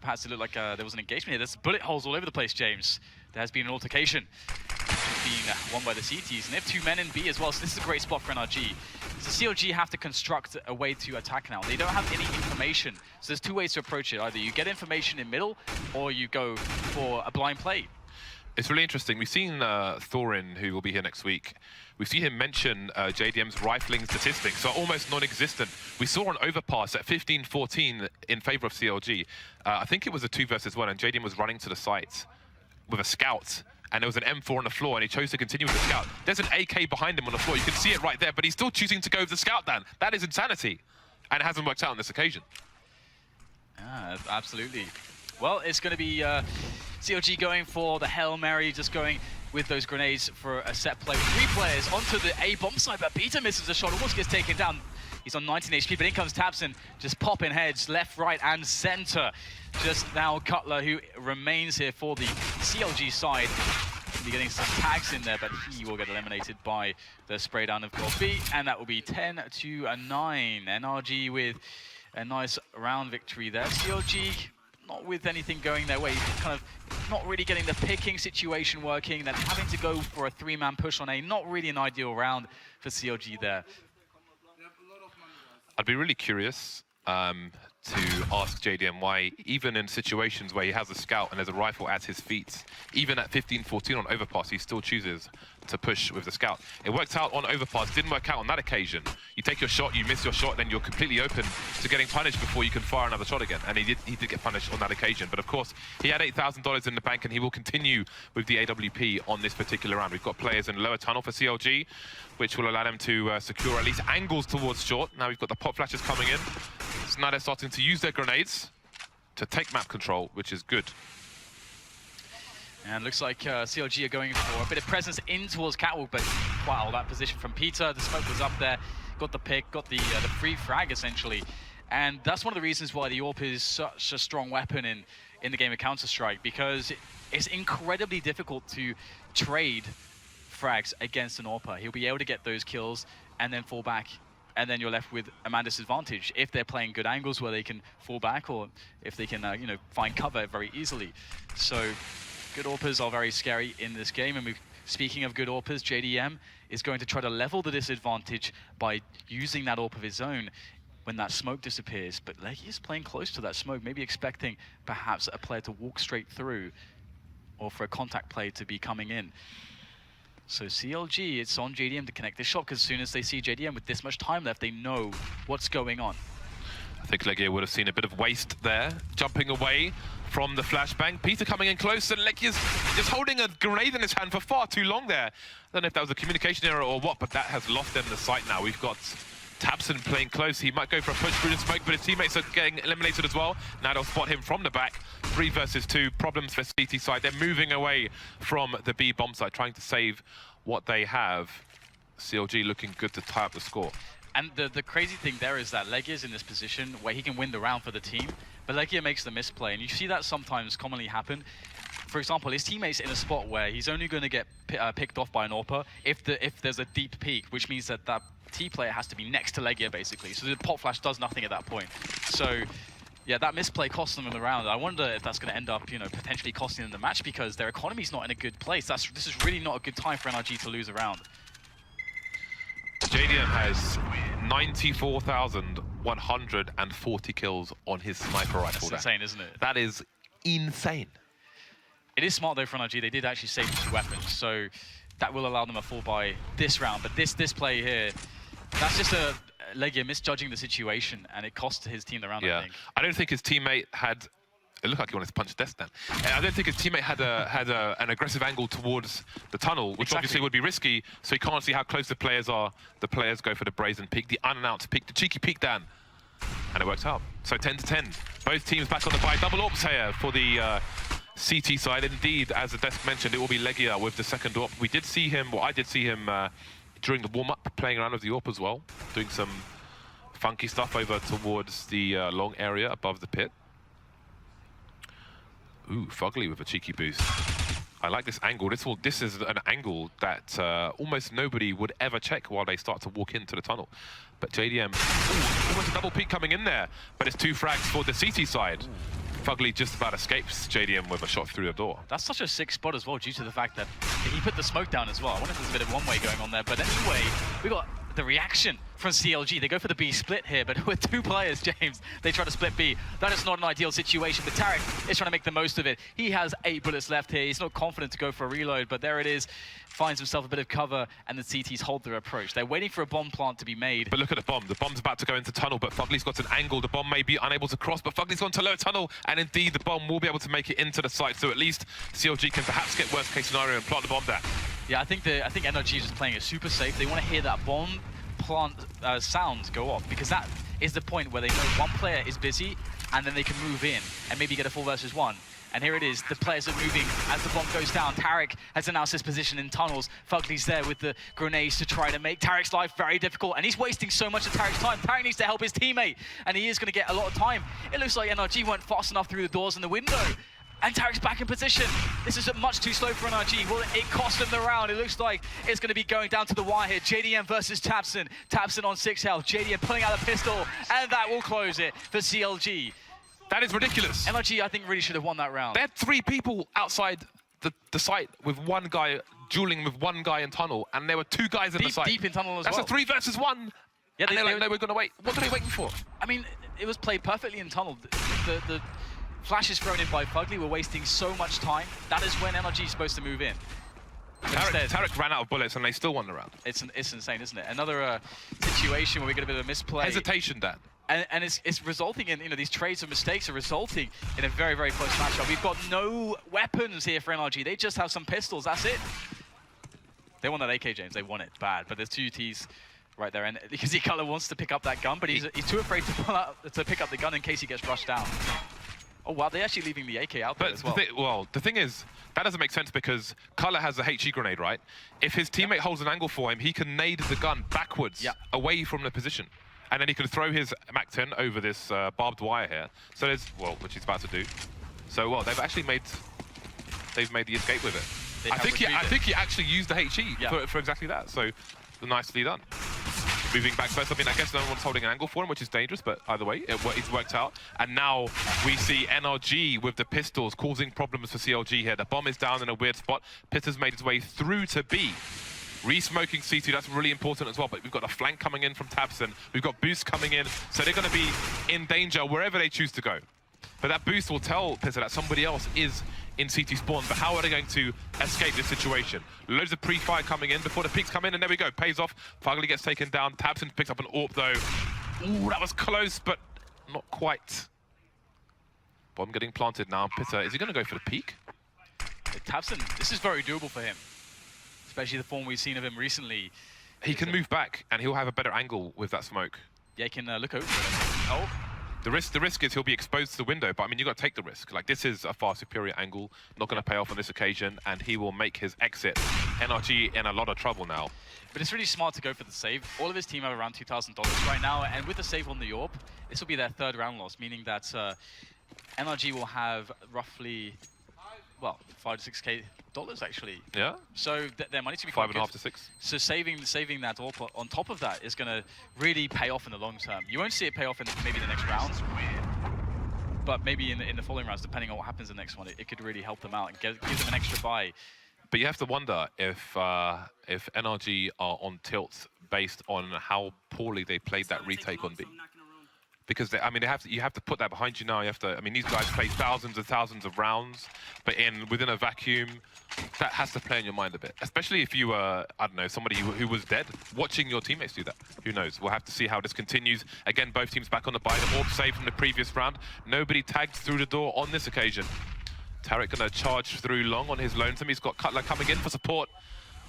Perhaps it looked like there was an engagement here. There's bullet holes all over the place, James. There has been an altercation being won by the CTs. And they have 2 men in B as well, so this is a great spot for NRG. So CLG have to construct a way to attack now. They don't have any information. So there's 2 ways to approach it. Either you get information in middle, or you go for a blind play. It's really interesting. We've seen Thorin, who will be here next week. We see him mention JDM's rifling statistics are almost non-existent. We saw an overpass at 15-14 in favor of CLG. I think it was a 2 versus 1, and JDM was running to the site with a scout, and there was an M4 on the floor, and he chose to continue with the scout. There's an AK behind him on the floor. You can see it right there, but he's still choosing to go with the scout, Dan. That is insanity, and it hasn't worked out on this occasion. Yeah, absolutely. Well, it's going to be CLG going for the Hail Mary, just going with those grenades for a set play. 3 players onto the A bomb side, but Peter misses a shot, almost gets taken down. He's on 19 HP, but in comes Tabson, just popping heads left, right, and center. Just now Cutler, who remains here for the CLG side. He'll be getting some tags in there, but he will get eliminated by the spray down of Golby, and that will be 10-9. NRG with a nice round victory there. CLG not with anything going their way, kind of not really getting the picking situation working, then having to go for a 3-man push on A. Not really an ideal round for CLG there. I'd be really curious to ask JDM why, even in situations where he has a scout and there's a rifle at his feet, even at 15-14 on overpass, he still chooses to push with the scout. It worked out on overpass, didn't work out on that occasion. You take your shot, you miss your shot, then you're completely open to getting punished before you can fire another shot again. And he did get punished on that occasion. But of course, he had $8,000 in the bank, and he will continue with the AWP on this particular round. We've got players in lower tunnel for CLG, which will allow them to secure at least angles towards short. Now we've got the pop flashes coming in. So now they're starting to use their grenades to take map control, which is good. And looks like CLG are going for a bit of presence in towards Catwalk, but wow, that position from Peter, the smoke was up there, got the pick, got the free frag essentially. And that's one of the reasons why the AWP is such a strong weapon in the game of Counter-Strike, because it's incredibly difficult to trade frags against an AWPer. He'll be able to get those kills and then fall back, and then you're left with a man disadvantage if they're playing good angles where they can fall back, or if they can you know, find cover very easily. So good AWPers are very scary in this game, and speaking of good AWPers, JDM is going to try to level the disadvantage by using that AWP of his own when that smoke disappears. But Eleague is playing close to that smoke, maybe expecting perhaps a player to walk straight through, or for a contact play to be coming in. So CLG, it's on JDM to connect this shot, because as soon as they see JDM with this much time left, they know what's going on. I think Eleague would have seen a bit of waste there, jumping away from the flashbang. Peter coming in close, and Eleague is just holding a grenade in his hand for far too long there. I don't know if that was a communication error or what, but that has lost them the sight now. We've got Tabson playing close. He might go for a push through the smoke, but his teammates are getting eliminated as well. Now they'll spot him from the back. 3 versus 2, problems for CT side. They're moving away from the B bomb site, trying to save what they have. CLG looking good to tie up the score. And the crazy thing there is that Eleague is in this position where he can win the round for the team, but Eleague makes the misplay, and you see that sometimes commonly happen. For example, his teammate's in a spot where he's only going to get picked off by an AWPer if there's a deep peak, which means that that T player has to be next to Eleague basically. So the pop flash does nothing at that point. So yeah, that misplay costs them in the round. I wonder if that's going to end up, you know, potentially costing them the match, because their economy's not in a good place. This is really not a good time for NRG to lose a round. JDM has 94,140 kills on his sniper rifle. That's insane, isn't it? That is insane. It is smart though for NRG. They did actually save 2 weapons, so that will allow them a fall by this round. But this play here, that's just a Legia misjudging the situation, and it cost his team the round, I think. I don't think his teammate had... It looked like he wanted to punch the desk then. I don't think his teammate had an aggressive angle towards the tunnel, which obviously would be risky, so he can't see how close the players are. The players go for the brazen peek, the unannounced peek, the cheeky peek, Dan. And it works out. So 10-10. Both teams back on the bye. Double AWP here for the CT side. Indeed, as the desk mentioned, it will be Legia with the second AWP. We did see him, I did see him during the warm-up, playing around with the AWP as well, doing some funky stuff over towards the long area above the pit. Ooh, Fugly with a cheeky boost. I like this angle. This is an angle that almost nobody would ever check while they start to walk into the tunnel. But JDM, almost a double peek coming in there, but it's 2 frags for the CT side. Fugly just about escapes JDM with a shot through the door. That's such a sick spot as well, due to the fact that he put the smoke down as well. I wonder if there's a bit of one-way going on there, but anyway, we got the reaction from CLG. They go for the B split here, but with 2 players, James, they try to split B. That is not an ideal situation, but Tarek is trying to make the most of it. He has 8 bullets left here. He's not confident to go for a reload, but there it is. Finds himself a bit of cover, and the CTs hold their approach. They're waiting for a bomb plant to be made. But look at the bomb. The bomb's about to go into tunnel, but Fugly's got an angle. The bomb may be unable to cross, but Fugly's gone to low tunnel, and indeed the bomb will be able to make it into the site. So at least CLG can perhaps get worst case scenario and plant the bomb there. Yeah, I think NRG is just playing it super safe. They want to hear that bomb plant sound go off, because that is the point where they know one player is busy, and then they can move in and maybe get a 4 versus 1. And here it is, the players are moving as the bomb goes down. Tarek has announced his position in tunnels. Fugly's there with the grenades to try to make Tarek's life very difficult, and he's wasting so much of Tarek's time. Tarek needs to help his teammate, and he is going to get a lot of time. It looks like NRG went fast enough through the doors and the window, and Tarek's back in position. This is much too slow for NRG. Will it cost them the round? It looks like it's going to be going down to the wire here. JDM versus Tabson. Tabson on 6 health. JDM pulling out a pistol, and that will close it for CLG. That is ridiculous. NRG, I think, really should have won that round. They had 3 people outside the site with 1 guy dueling with 1 guy in tunnel, and there were 2 guys in the site. Deep in tunnel as well. That's a 3 versus 1. Yeah, and they were going to wait. What are they waiting for? I mean, it was played perfectly in tunnel. The flashes thrown in by Fugly were wasting so much time. That is when NRG is supposed to move in. Tarek ran out of bullets, and they still won the round. It's insane, isn't it? Another situation where we get a bit of a misplay. Hesitation, Dan. And it's resulting in, these trades of mistakes are resulting in a very, very close matchup. We've got no weapons here for NRG. They just have some pistols, that's it. They won that AK, James. They won it bad, but there's 2 Ts right there. And because Color wants to pick up that gun, but he's too afraid to pick up the gun in case he gets rushed down. Oh, wow, they're actually leaving the AK out there as well. The thing is, that doesn't make sense because Color has a HE grenade, right? If his teammate holds an angle for him, he can nade the gun backwards away from the position. And then he can throw his MAC-10 over this barbed wire here. So there's, which he's about to do. So, they've actually made the escape with it. I think he actually used the HE for exactly that. So, nicely done. Moving back first, I mean, I guess no one's holding an angle for him, which is dangerous, but either way, it's worked out. And now we see NRG with the pistols causing problems for CLG here. The bomb is down in a weird spot. Pitter's made his way through to B. Re-smoking C2, that's really important as well, but we've got a flank coming in from Tabson. We've got boost coming in, so they're going to be in danger wherever they choose to go. But that boost will tell Pitter that somebody else is in CT spawn, but how are they going to escape this situation? Loads of pre-fire coming in before the peaks come in, and there we go, pays off. Fugly gets taken down. Tabson picks up an AWP though. Ooh, that was close, but not quite. Bomb getting planted now. Pitter, is he going to go for the peak? Tabson, this is very doable for him. Especially the form we've seen of him recently. He can move back, and he'll have a better angle with that smoke. Yeah, he can look over. Oh. The risk is he'll be exposed to the window, but I mean, you've got to take the risk. Like, this is a far superior angle, not going to pay off on this occasion, and he will make his exit. NRG in a lot of trouble now. But it's really smart to go for the save. All of his team have around $2,000 right now, and with the save on the AWP, this will be their 3rd round loss, meaning that NRG will have roughly, well, $5 to $6K actually. Yeah. So their money to be 5.5 to 6. So saving that AWP on top of that is going to really pay off in the long term. You won't see it pay off in maybe the next round, but maybe in the following rounds, depending on what happens in the next one, it could really help them out and give them an extra buy. But you have to wonder if NRG are on tilt based on how poorly they played that retake on B. because I mean, you have to put that behind you now. You have to. I mean, these guys play thousands and thousands of rounds, but within a vacuum, that has to play in your mind a bit. Especially if you were, I don't know, somebody who was dead, watching your teammates do that. Who knows? We'll have to see how this continues. Again, both teams back on the buy. The orb saved from the previous round. Nobody tagged through the door on this occasion. Tarek gonna charge through long on his lonesome. He's got Cutler coming in for support,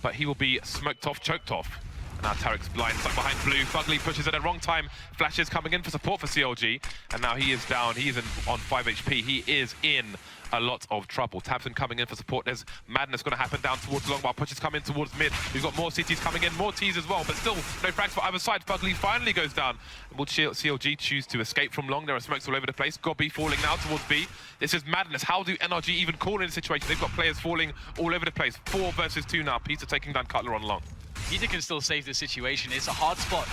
but he will be smoked off, choked off. Now Tarek's blind, stuck behind blue. Fugly pushes at the wrong time. Flashes coming in for support for CLG. And now he is down. He is on 5 HP. He is in a lot of trouble. Tabson coming in for support. There's madness going to happen down towards long while pushes come in towards mid. We've got more CTs coming in, more Ts as well, but still no frags for either side. Fugly finally goes down. Will CLG choose to escape from long? There are smokes all over the place. Gobby falling now towards B. This is madness. How do NRG even call in a situation? They've got players falling all over the place. 4 versus 2 now. Peter taking down Cutler on long. Peter can still save this situation. It's a hard spot,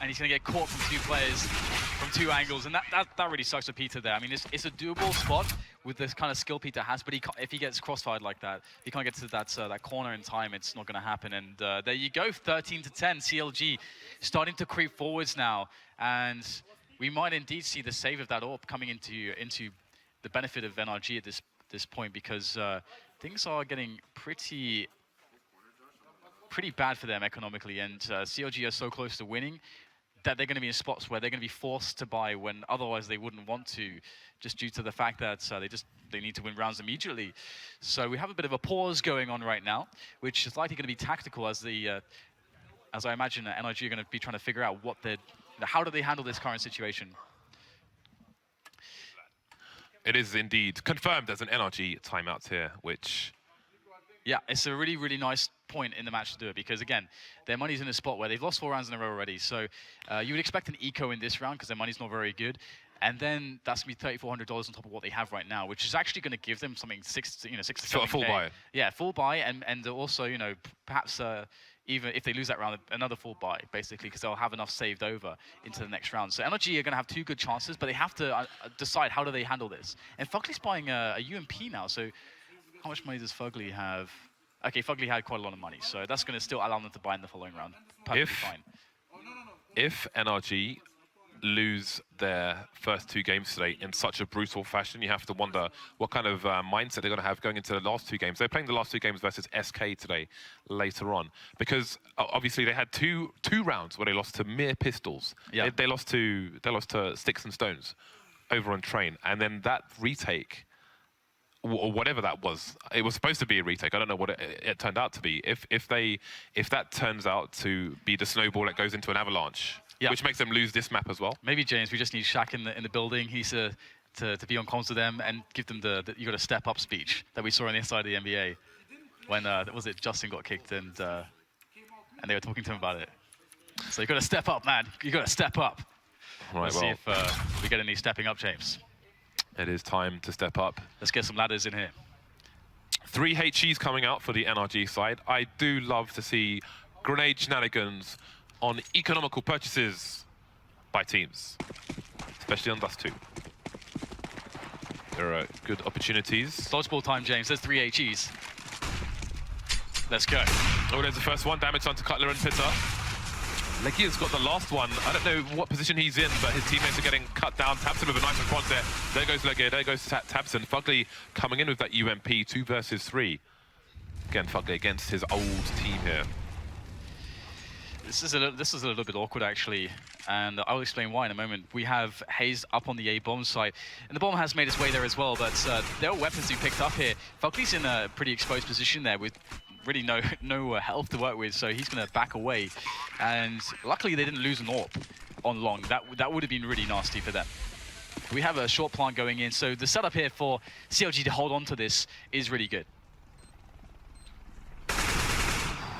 and he's going to get caught from 2 players from 2 angles, and that really sucks for Peter there. I mean, it's a doable spot with this kind of skill Peter has, but if he gets crossfired like that, he can't get to that corner in time. It's not going to happen. And there you go, 13-10. CLG starting to creep forwards now, and we might indeed see the save of that orb coming into the benefit of NRG at this point, because things are getting pretty bad for them economically, and CLG are so close to winning that they're going to be in spots where they're going to be forced to buy when otherwise they wouldn't want to, just due to the fact that they need to win rounds immediately. So we have a bit of a pause going on right now, which is likely going to be tactical as I imagine NRG are going to be trying to figure out how do they handle this current situation. It is indeed confirmed as an NRG timeout here, which... Yeah, it's a really, really nice point in the match to do it, because again, their money's in a spot where they've lost 4 rounds in a row already. So you would expect an eco in this round because their money's not very good. And then that's going to be $3,400 on top of what they have right now, which is actually going to give them something 6 to 7K. Full buy. Yeah, full buy, and also, perhaps even if they lose that round, another full buy, basically, because they'll have enough saved over into the next round. So NRG are going to have 2 good chances, but they have to decide how do they handle this. And Fugly's buying a UMP now, so how much money does Fugly have? Okay, Fugly had quite a lot of money, so that's going to still allow them to buy in the following round. Perfectly fine. If NRG lose their first 2 games today in such a brutal fashion, you have to wonder what kind of mindset they're going to have going into the last 2 games. They're playing the last 2 games versus SK today, later on, because obviously they had two rounds where they lost to mere pistols. Yeah. They lost to sticks and stones over on train, and then that retake, or whatever that was, it was supposed to be a retake. I don't know what it turned out to be. If that turns out to be the snowball that goes into an avalanche, which makes them lose this map as well. Maybe, James, we just need Shaq in the building. He's to be on comms with them and give them the you got to step up speech that we saw on the inside of the NBA when was it Justin got kicked and they were talking to him about it. So you got to step up, man. You got to step up. Right, Let's see if we get any stepping up, James. It is time to step up. Let's get some ladders in here. 3 HEs coming out for the NRG side. I do love to see grenade shenanigans on economical purchases by teams, especially on Dust 2. There are good opportunities. Dodgeball time, James. There's 3 HEs. Let's go. Oh, there's the first one. Damage onto Cutler and Pitta. Legia's got the last one. I don't know what position he's in, but his teammates are getting cut down. Tabson with a nice response there. There goes Legia, there goes Tabson. Fugly coming in with that UMP, 2 versus 3. Again, Fugly against his old team here. This is a little bit awkward, actually, and I'll explain why in a moment. We have Hayes up on the A-bomb site, and the bomb has made its way there as well, but there are weapons he picked up here. Fugly's in a pretty exposed position there with really no health to work with, so he's going to back away. And luckily they didn't lose an AWP on long. That would have been really nasty for them. We have a short plant going in, so the setup here for CLG to hold on to this is really good.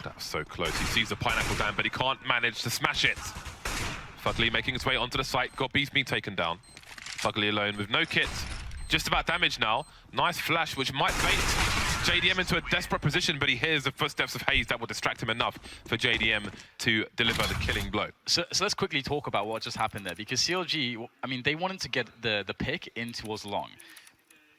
That was so close. He sees the pineapple down, but he can't manage to smash it. Fugly making his way onto the site. Gobby's being taken down. Fugly alone with no kit. Just about damage now. Nice flash, which might bait JDM into a desperate position, but he hears the footsteps of Hayes that will distract him enough for JDM to deliver the killing blow. So let's quickly talk about what just happened there, because CLG, I mean, they wanted to get the pick in towards long.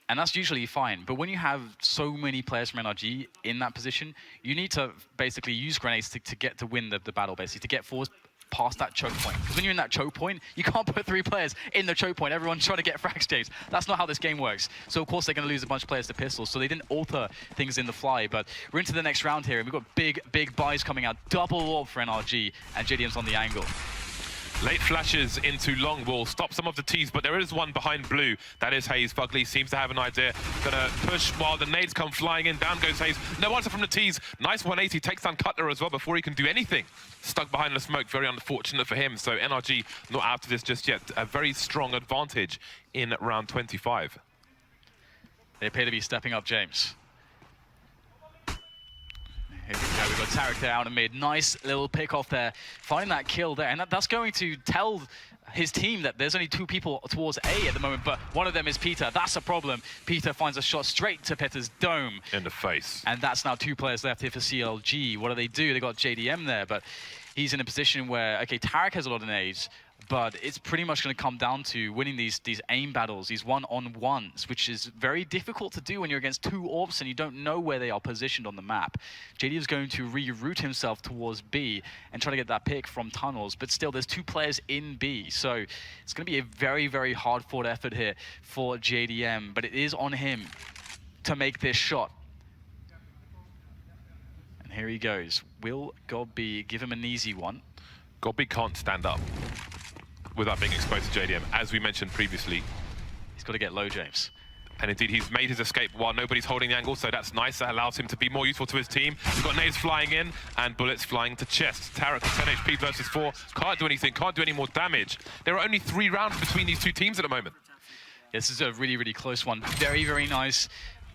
And that's usually fine, but when you have so many players from NRG in that position, you need to basically use grenades to win the battle, basically, to get force past that choke point. Because when you're in that choke point, you can't put 3 players in the choke point. Everyone's trying to get frag states. That's not how this game works. So of course they're going to lose a bunch of players to pistols. So they didn't alter things in the fly. But we're into the next round here, and we've got big buys coming out. Double orb for NRG, and JDM's on the angle. Late flashes into long will stop some of the T's, but there is one behind blue. That is Hayes. Fugly seems to have an idea. Gonna push while the nades come flying in. Down goes Hayes. No answer from the T's. Nice 180. Takes down Cutler as well before he can do anything. Stuck behind the smoke. Very unfortunate for him. So NRG not out of this just yet. A very strong advantage in round 25. They appear to be stepping up, James. Here we go, we've got Tarek there out in mid. Nice little pick off there, finding that kill there. And that's going to tell his team that there's only 2 people towards A at the moment, but one of them is Peter. That's a problem. Peter finds a shot straight to Peter's dome. In the face. And that's now 2 players left here for CLG. What do? They got JDM there, but he's in a position where, okay, Tarek has a lot of nades, but it's pretty much going to come down to winning these aim battles, these one-on-ones, which is very difficult to do when you're against 2 orbs and you don't know where they are positioned on the map. JD is going to reroute himself towards B and try to get that pick from tunnels, but still there's 2 players in B, so it's going to be a very, very hard-fought effort here for JDM, but it is on him to make this shot. And here he goes. Will Godby give him an easy one? Godby can't stand up without being exposed to JDM, as we mentioned previously. He's got to get low, James. And indeed, he's made his escape while nobody's holding the angle, so that's nice. That allows him to be more useful to his team. We've got nades flying in and bullets flying to chest. Tarek, 10 HP versus 4. Can't do anything, can't do any more damage. There are only 3 rounds between these 2 teams at the moment. This is a really, really close one. Very, very nice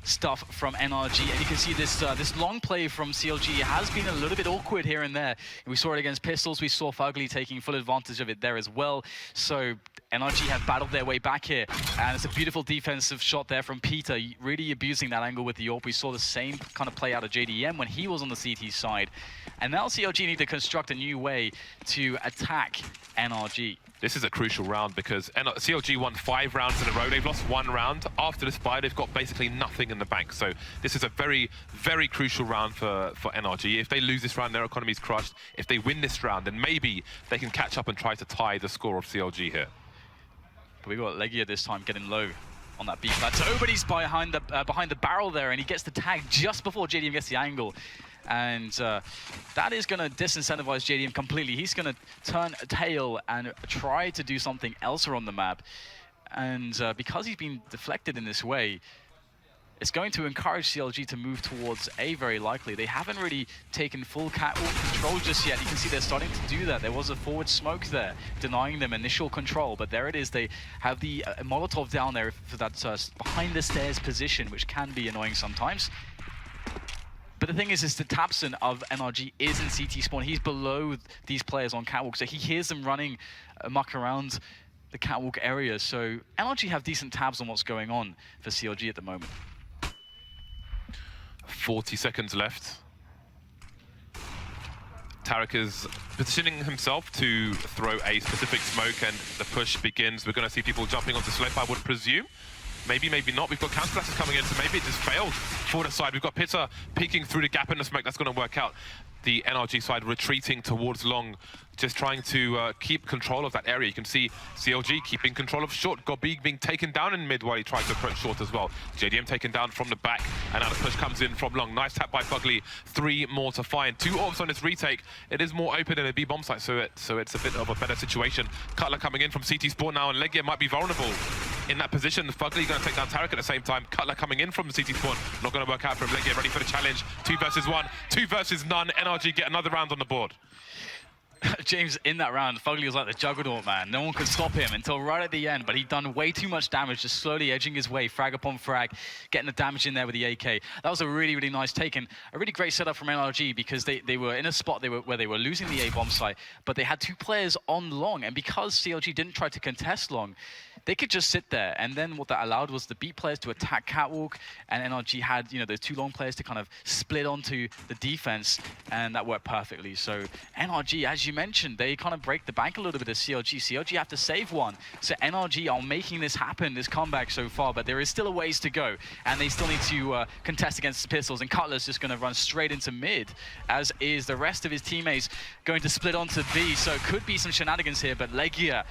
stuff from NRG, and you can see this this long play from CLG has been a little bit awkward here and there. We saw it against pistols. We saw Fugly taking full advantage of it there as well. So NRG have battled their way back here, and it's a beautiful defensive shot there from Peter, really abusing that angle with the AWP. We saw the same kind of play out of JDM when he was on the CT side, and now CLG need to construct a new way to attack NRG. This is a crucial round because CLG won 5 rounds in a row. They've lost 1 round. After this bye, they've got basically nothing in the bank. So this is a very, very crucial round for NRG. If they lose this round, their economy's crushed. If they win this round, then maybe they can catch up and try to tie the score of CLG here. But we've got Eleague this time getting low on that B plateau, but he's behind the barrel there, and he gets the tag just before JDM gets the angle. And that is going to disincentivize JDM completely. He's going to turn tail and try to do something else around the map. And because he's been deflected in this way, it's going to encourage CLG to move towards A very likely. They haven't really taken full catwalk control just yet. You can see they're starting to do that. There was a forward smoke there, denying them initial control. But there it is. They have the Molotov down there for that behind the stairs position, which can be annoying sometimes. But the thing is the Tabson of NRG is in CT spawn. He's below these players on catwalk, so he hears them running amok around the catwalk area. So NRG have decent tabs on what's going on for CLG at the moment. 40 seconds left. Tarek is positioning himself to throw a specific smoke, and the push begins. We're going to see people jumping onto slope, I would presume. Maybe, maybe not. We've got counter flashes coming in, so maybe it just failed for the side. We've got Pitta peeking through the gap in the smoke. That's going to work out. The NRG side retreating towards long, just trying to keep control of that area. You can see CLG keeping control of short. Godby being taken down in mid while he tries to approach short as well. JDM taken down from the back, and now the push comes in from long. Nice tap by Fugly. 3 more to find. 2 orbs on this retake. It is more open in a B bomb site, so it's a bit of a better situation. Cutler coming in from CT spawn now, and Eleague might be vulnerable in that position. Fugly going to take down Tarek at the same time. Cutler coming in from the CT spawn. Not going to work out for him. Eleague ready for the challenge. 2 versus 1. 2 versus none. NRG get another round on the board. James, in that round, Fugly was like the juggernaut, man. No one could stop him until right at the end, but he'd done way too much damage, just slowly edging his way, frag upon frag, getting the damage in there with the AK. That was a really, really nice take, and a really great setup from NRG, because they were in a spot where they were losing the A-bomb site, but they had 2 players on long, and because CLG didn't try to contest long, they could just sit there, and then what that allowed was the B players to attack Catwalk, and NRG had, you know, those 2 long players to kind of split onto the defense, and that worked perfectly. So NRG, as you mentioned, they kind of break the bank a little bit of CLG. CLG have to save one. So NRG are making this happen, this comeback so far, but there is still a ways to go, and they still need to contest against the Pistols, and Cutler's just going to run straight into mid, as is the rest of his teammates going to split onto B. So it could be some shenanigans here, but Eleague,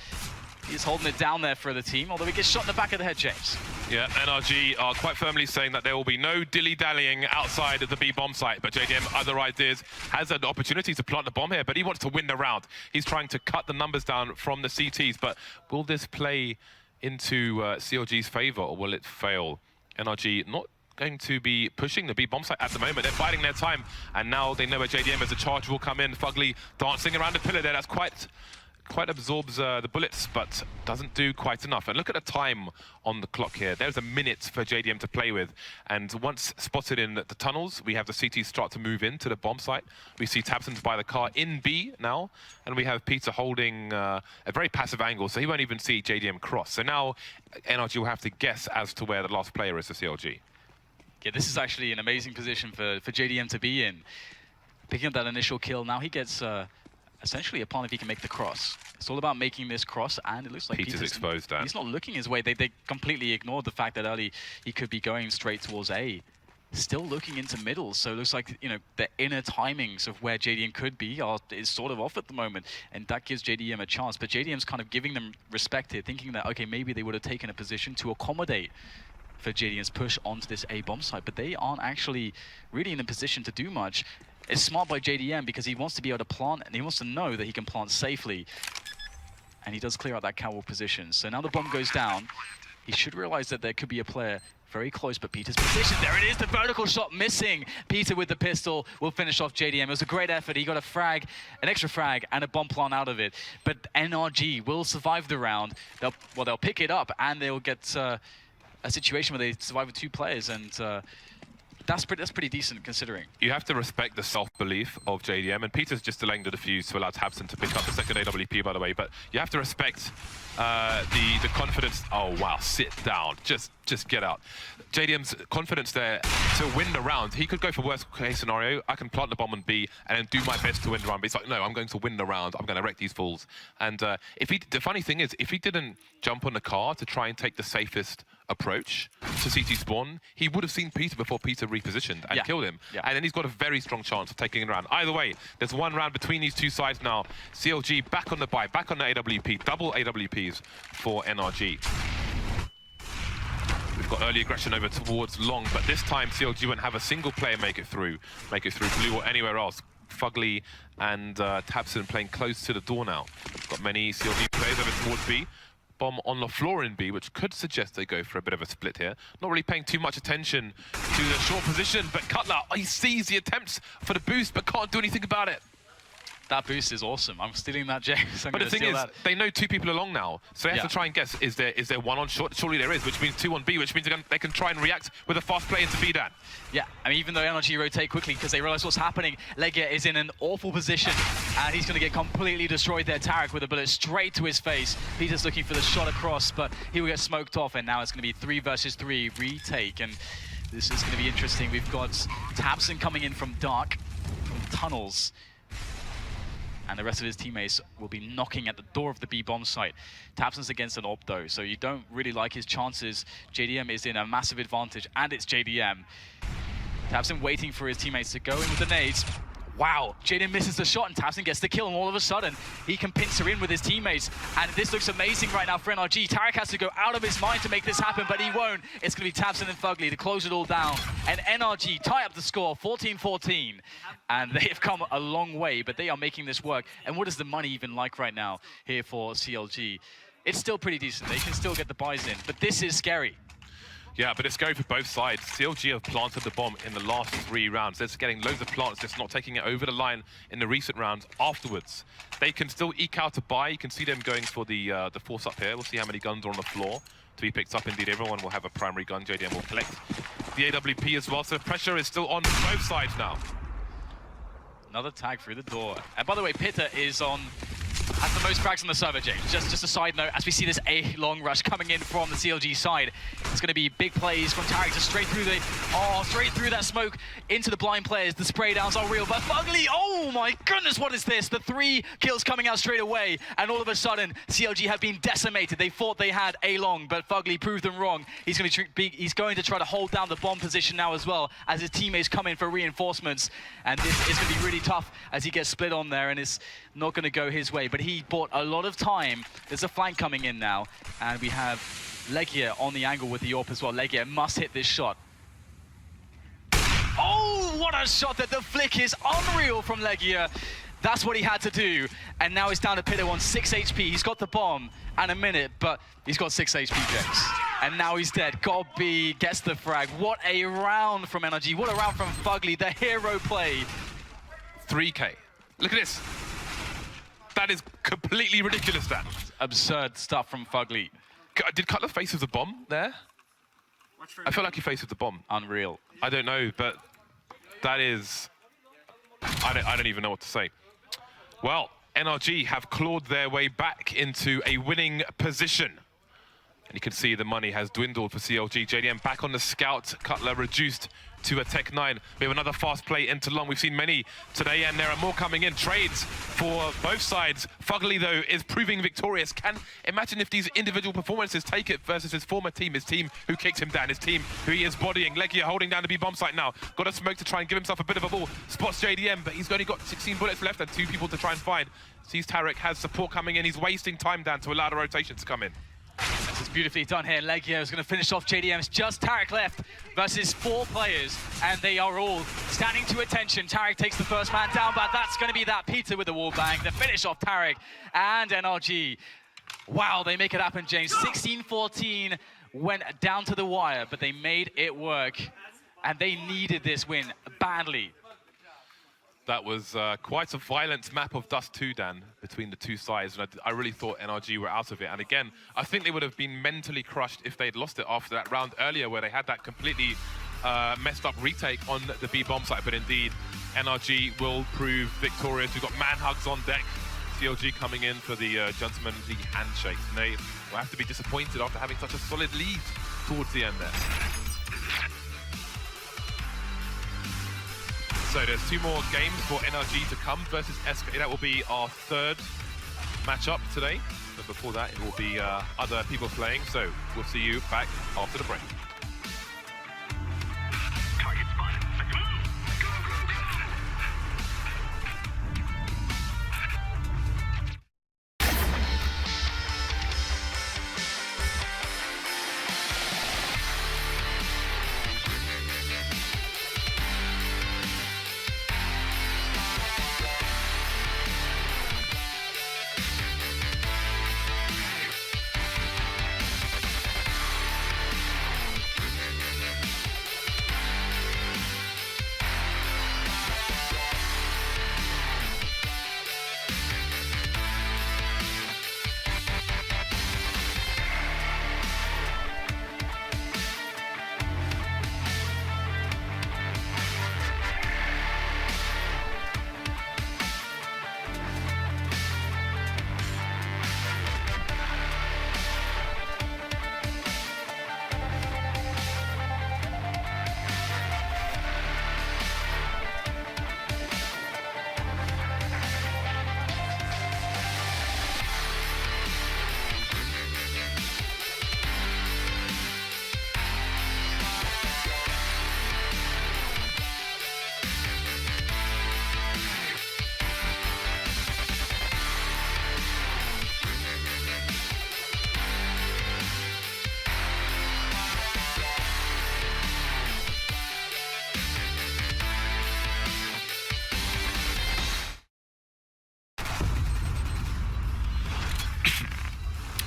he's holding it down there for the team, although he gets shot in the back of the head, James. Yeah, NRG are quite firmly saying that there will be no dilly-dallying outside of the B bomb site, but JDM, other ideas, has an opportunity to plant the bomb here, but he wants to win the round. He's trying to cut the numbers down from the CTs, but will this play into CLG's favor, or will it fail? NRG not going to be pushing the B bomb site at the moment. They're biding their time, and now they know where JDM as a charge will come in. Fugly dancing around the pillar there. That's quite absorbs the bullets, but doesn't do quite enough. And look at the time on the clock here. There's a minute for JDM to play with. And once spotted in the tunnels, we have the CTs start to move into the bomb site. We see Tabson's by the car in B now, and we have Peter holding a very passive angle, so he won't even see JDM cross. So now NRG will have to guess as to where the last player is for CLG. Yeah, this is actually an amazing position for JDM to be in. Picking up that initial kill, now he gets essentially a plan if he can make the cross. It's all about making this cross, and it looks like Peter's exposed, Dan. He's not looking his way. They completely ignored the fact that early he could be going straight towards A. Still looking into middle, so it looks like, you know, the inner timings of where JDM could be is sort of off at the moment, and that gives JDM a chance. But JDM's kind of giving them respect here, thinking that, okay, maybe they would have taken a position to accommodate for JDM's push onto this A bomb site, but they aren't actually really in a position to do much. It's smart by JDM because he wants to be able to plant, and he wants to know that he can plant safely. And he does clear out that catwalk position. So now the bomb goes down. He should realize that there could be a player very close, but Peter's position, there it is, the vertical shot missing. Peter with the pistol will finish off JDM. It was a great effort. He got a frag, an extra frag, and a bomb plant out of it. But NRG will survive the round. They'll pick it up, and they'll get a situation where they survive with 2 players, and that's pretty decent considering. You have to respect the self-belief of JDM, and Peter's just delaying the defuse to allow Tabson to pick up the second AWP, by the way, but you have to respect the confidence. Oh wow, sit down, just get out. JDM's confidence there to win the round. He could go for worst case scenario. I can plant the bomb on B and then do my best to win the round. But he's like, no, I'm going to win the round. I'm going to wreck these fools. And the funny thing is, if he didn't jump on the car to try and take the safest approach to CT spawn, he would have seen Peter before Peter repositioned and killed him. Yeah. And then he's got a very strong chance of taking it around. Either way, there's 1 round between these 2 sides now. CLG back on the buy, back on the AWP, double AWPs for NRG. We've got early aggression over towards long, but this time CLG won't have a single player make it through blue or anywhere else. Fugly and Tabson playing close to the door now. Got many CLG players over towards B. Bomb on the floor in B, which could suggest they go for a bit of a split here. Not really paying too much attention to the short position, but Cutler, he sees the attempts for the boost, but can't do anything about it. That boost is awesome. I'm stealing that, James. But the thing is, they know 2 people along now, so they have to try and guess, is there 1 on short? Surely there is, which means 2 on B, which means they can try and react with a fast play into B, Dan. Yeah, I mean, even though NRG rotate quickly because they realize what's happening, Eleague is in an awful position, and he's going to get completely destroyed there. Tarek with a bullet straight to his face. Peter's looking for the shot across, but he will get smoked off, and now it's going to be 3 versus 3 retake, and this is going to be interesting. We've got Tabson coming in from dark, from tunnels, and the rest of his teammates will be knocking at the door of the B bomb site. Tabson's against an AWP though, so you don't really like his chances. JDM is in a massive advantage, and it's JDM. Tabson waiting for his teammates to go in with the nades. Wow, JDM misses the shot and Tabson gets the kill, and all of a sudden he can pincer in with his teammates, and this looks amazing right now for NRG. Tarek has to go out of his mind to make this happen, but he won't. It's going to be Tabson and Fugly to close it all down, and NRG tie up the score 14-14, and they have come a long way, but they are making this work. And what is the money even like right now here for CLG? It's still pretty decent. They can still get the buys in, but this is scary. Yeah, but it's scary for both sides. CLG have planted the bomb in the last 3 rounds. They're just getting loads of plants, just not taking it over the line in the recent rounds afterwards. They can still eke out a buy. You can see them going for the force up here. We'll see how many guns are on the floor to be picked up. Indeed, everyone will have a primary gun. JDM will collect the AWP as well. So the pressure is still on both sides now. Another tag through the door. And by the way, Peter is on has the most frags on the server, James. Just a side note, as we see this A-long rush coming in from the CLG side, it's going to be big plays from Tarek just straight through that smoke into the blind players. The spray downs are real, but Fugly, oh my goodness, what is this? The 3 kills coming out straight away, and all of a sudden, CLG have been decimated. They thought they had A-long, but Fugly proved them wrong. He's going to try to hold down the bomb position now as well, as his teammates come in for reinforcements, and this is going to be really tough as he gets split on there, and it's not going to go his way, but he bought a lot of time. There's a flank coming in now, and we have Eleague on the angle with the AWP as well. Eleague must hit this shot. Oh, what a shot! That the flick is unreal from Eleague. That's what he had to do, and now he's down to Pitto on 6 HP. He's got the bomb and a minute, but he's got 6 HP, James. And now he's dead. Godby gets the frag. What a round from NRG. What a round from Fugly, the hero play. 3K. Look at this. That is completely ridiculous, Dan. Absurd stuff from Fugly. Did Cutler face with the bomb there? I feel like he faced with the bomb. Unreal. I don't know, but that is... I don't even know what to say. Well, NRG have clawed their way back into a winning position. And you can see the money has dwindled for CLG. JDM back on the scout. Cutler reduced to a Tech 9. We have another fast play into long. We've seen many today, and there are more coming in. Trades for both sides. Fugly, though, is proving victorious. Imagine if these individual performances take it versus his former team, his team who kicked him down, his team who he is bodying. Eleague holding down the B bomb site now. Got a smoke to try and give himself a bit of a ball. Spots JDM, but he's only got 16 bullets left and 2 people to try and find. Sees Tarek has support coming in. He's wasting time down to allow the rotation to come in. This is beautifully done here. Eleague is going to finish off JDM. It's just Tarek left versus 4 players, and they are all standing to attention. Tarek takes the first man down, but that's going to be that Peter with the wall bang. The finish off Tarek and NRG. Wow, they make it happen, James. 16-14 went down to the wire, but they made it work, and they needed this win badly. That was quite a violent map of Dust 2, Dan, between the two sides. And I really thought NRG were out of it. And again, I think they would have been mentally crushed if they'd lost it after that round earlier where they had that completely messed up retake on the B bomb site. But indeed, NRG will prove victorious. We've got man hugs on deck. CLG coming in for the Gentleman League handshake. And they will have to be disappointed after having such a solid lead towards the end there. So there's 2 more games for NRG to come versus SK. That will be our 3rd matchup today. But before that, it will be other people playing. So we'll see you back after the break.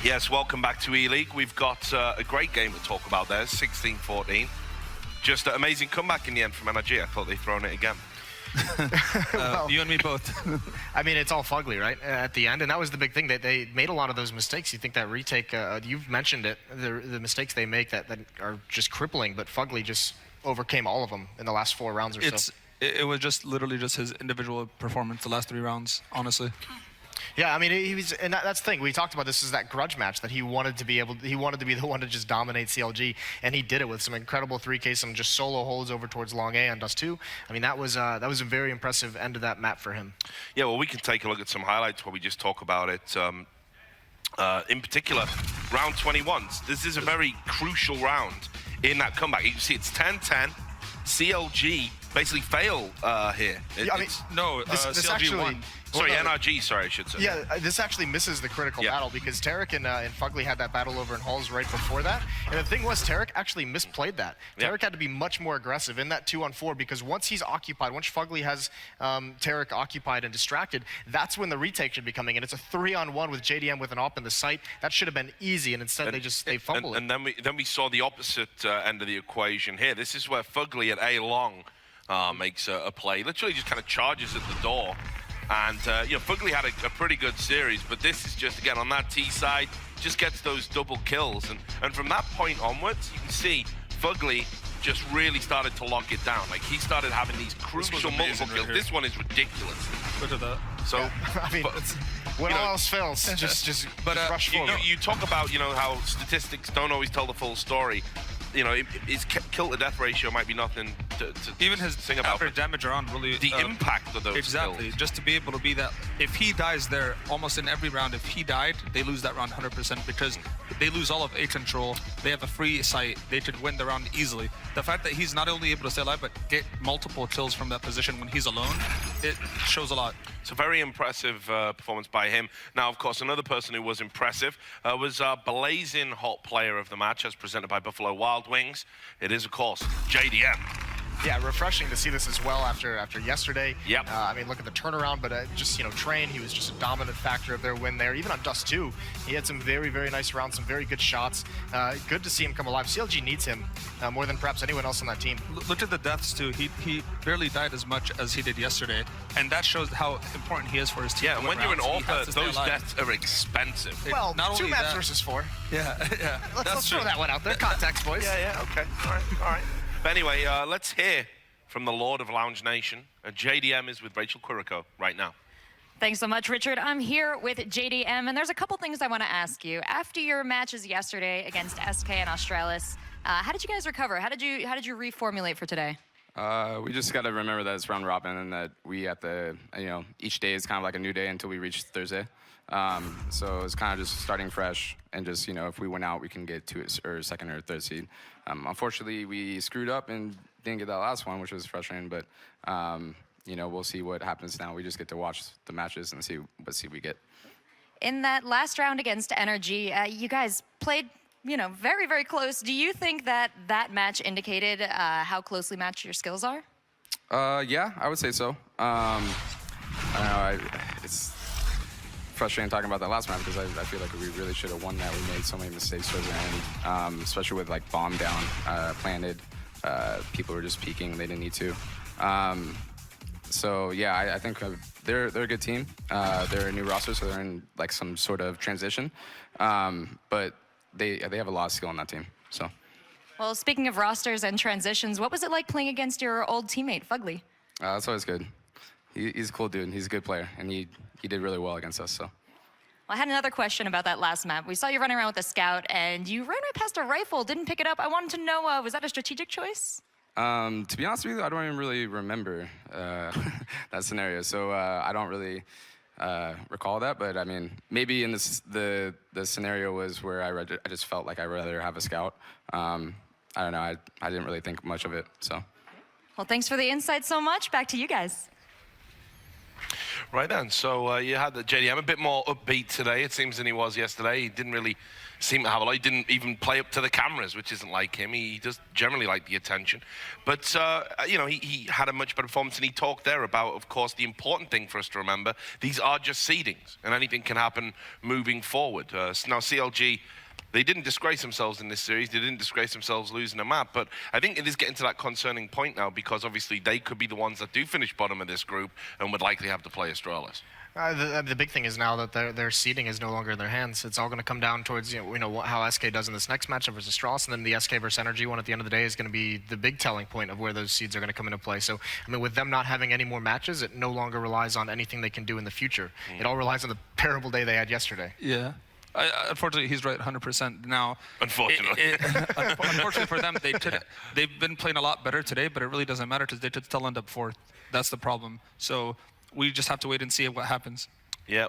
Yes, welcome back to Eleague. We've got a great game to talk about there, 16-14. Just an amazing comeback in the end from NRG. I thought they'd thrown it again. Well, you and me both. I mean, it's all Fugly, right? At the end, and that was the big thing. They made a lot of those mistakes. You think that retake, you've mentioned it, the mistakes they make that are just crippling, but Fugly just overcame all of them in the last 4 rounds or so. It was just literally just his individual performance the last 3 rounds, honestly. Yeah, I mean, he was, and that's the thing. We talked about this is that grudge match that he wanted to be he wanted to be the one to just dominate CLG, and he did it with some incredible 3K, some just solo holds over towards Long A on Dust 2. I mean, that was a very impressive end of that map for him. Yeah, well, we can take a look at some highlights while we just talk about it. In particular, round 21. This is a very crucial round in that comeback. You can see it's 10-10. CLG basically fail here. Yeah, I mean, No, this CLG actually won. Sorry, NRG, sorry, I should say. Yeah, this actually misses the critical battle because Tarek and Fugly had that battle over in Halls right before that. And the thing was, Tarek actually misplayed that. Tarek had to be much more aggressive in that 2-on-4 because once he's occupied, once Fugly has Tarek occupied and distracted, that's when the retake should be coming in. It's a 3-on-1 with JDM with an op in the site. That should have been easy, and instead they fumble it. And then we saw the opposite end of the equation here. This is where Fugly at A long makes a play. Literally just kind of charges at the door. And, you know, Fugly had a pretty good series, but this is just, again, on that T side, just gets those double kills. And from that point onwards, you can see Fugly just really started to lock it down. Like, he started having these crucial multiple kills. This one is ridiculous. Look at that. So, I mean, when all else fails, just rush forward. You talk about, you know, how statistics don't always tell the full story. You know, his kill to death ratio might be nothing to even his sing about. average damage around really The impact of those exactly kills. just to be able to be that. If he dies there, almost in every round, if he died, they lose that round 100% because they lose all of A control. They have a free site. They should win the round easily. The fact that he's not only able to stay alive but get multiple kills from that position when he's alone, it shows a lot. It's a very impressive performance by him. Now, of course, another person who was impressive was blazing hot player of the match, as presented by Buffalo Wild Wings. It is, of course, JDM. Yeah, refreshing to see this as well after yesterday. Yep. I mean, look at the turnaround, but just, you know, Train, he was just a dominant factor of their win there. Even on Dust 2, he had some very, very nice rounds, some very good shots. Good to see him come alive. CLG needs him more than perhaps anyone else on that team. Look at the deaths, too. He barely died as much as he did yesterday, and that shows how important he is for his team. Yeah, and when you're an author, those alive. deaths are expensive. Well, not 2 only maps that- versus 4. Yeah, yeah. Let's throw that one out there. Context, boys. Yeah, okay. All right. But anyway, let's hear from the Lord of Lounge Nation. JDM is with Rachel Quirico right now. Thanks so much, Richard. I'm here with JDM, and there's a couple things I want to ask you. After your matches yesterday against SK and Astralis, how did you guys recover? How did you reformulate for today? We just got to remember that it's round robin and that we each day is kind of like a new day until we reach Thursday. So it's kind of just starting fresh and just, you know, if we win out, we can get to it or second or third seed. Unfortunately, we screwed up and didn't get that last one, which was frustrating, but, you know, we'll see what happens now. We just get to watch the matches and see what seed we get. In that last round against NRG, you guys played, you know, very, very close. Do you think that match indicated how closely matched your skills are? Yeah, I would say so. I don't know, it's frustrating talking about that last match because I feel like we really should have won that. We made so many mistakes towards the end, especially with like bomb down, planted. People were just peeking, they didn't need to. So yeah, I think they're a good team. They're a new roster, so they're in like some sort of transition. But they have a lot of skill on that team. So. Well, speaking of rosters and transitions, what was it like playing against your old teammate, Fugly? That's always good. He's a cool dude, and he's a good player, and he did really well against us. So. Well, I had another question about that last map. We saw you running around with a scout, and you ran right past a rifle, didn't pick it up. I wanted to know, was that a strategic choice? To be honest with you, I don't even really remember that scenario, so I don't really recall that. But I mean, maybe in the scenario was where I just felt like I'd rather have a scout. I don't know. I didn't really think much of it. So. Well, thanks for the insight so much. Back to you guys. Right then, so you had the JDM a bit more upbeat today, it seems, than he was yesterday. He didn't really seem to have a lot. He didn't even play up to the cameras, which isn't like him. He does generally like the attention. But, you know, he had a much better performance, and he talked there about, of course, the important thing for us to remember. These are just seedings, and anything can happen moving forward. Now, CLG They didn't disgrace themselves in this series. They didn't disgrace themselves losing a map. But I think it is getting to that concerning point now because obviously they could be the ones that do finish bottom of this group and would likely have to play Astralis. The big thing is now that their seeding is no longer in their hands. It's all going to come down towards how SK does in this next matchup versus Astralis, and then the SK versus NRG one at the end of the day is going to be the big telling point of where those seeds are going to come into play. So, I mean, with them not having any more matches, it no longer relies on anything they can do in the future. It all relies on the terrible day they had yesterday. Yeah. Unfortunately, he's right 100%. Now, unfortunately, unfortunately for them, they've been playing a lot better today, but it really doesn't matter because they still end up fourth. That's the problem. So we just have to wait and see what happens. Yeah.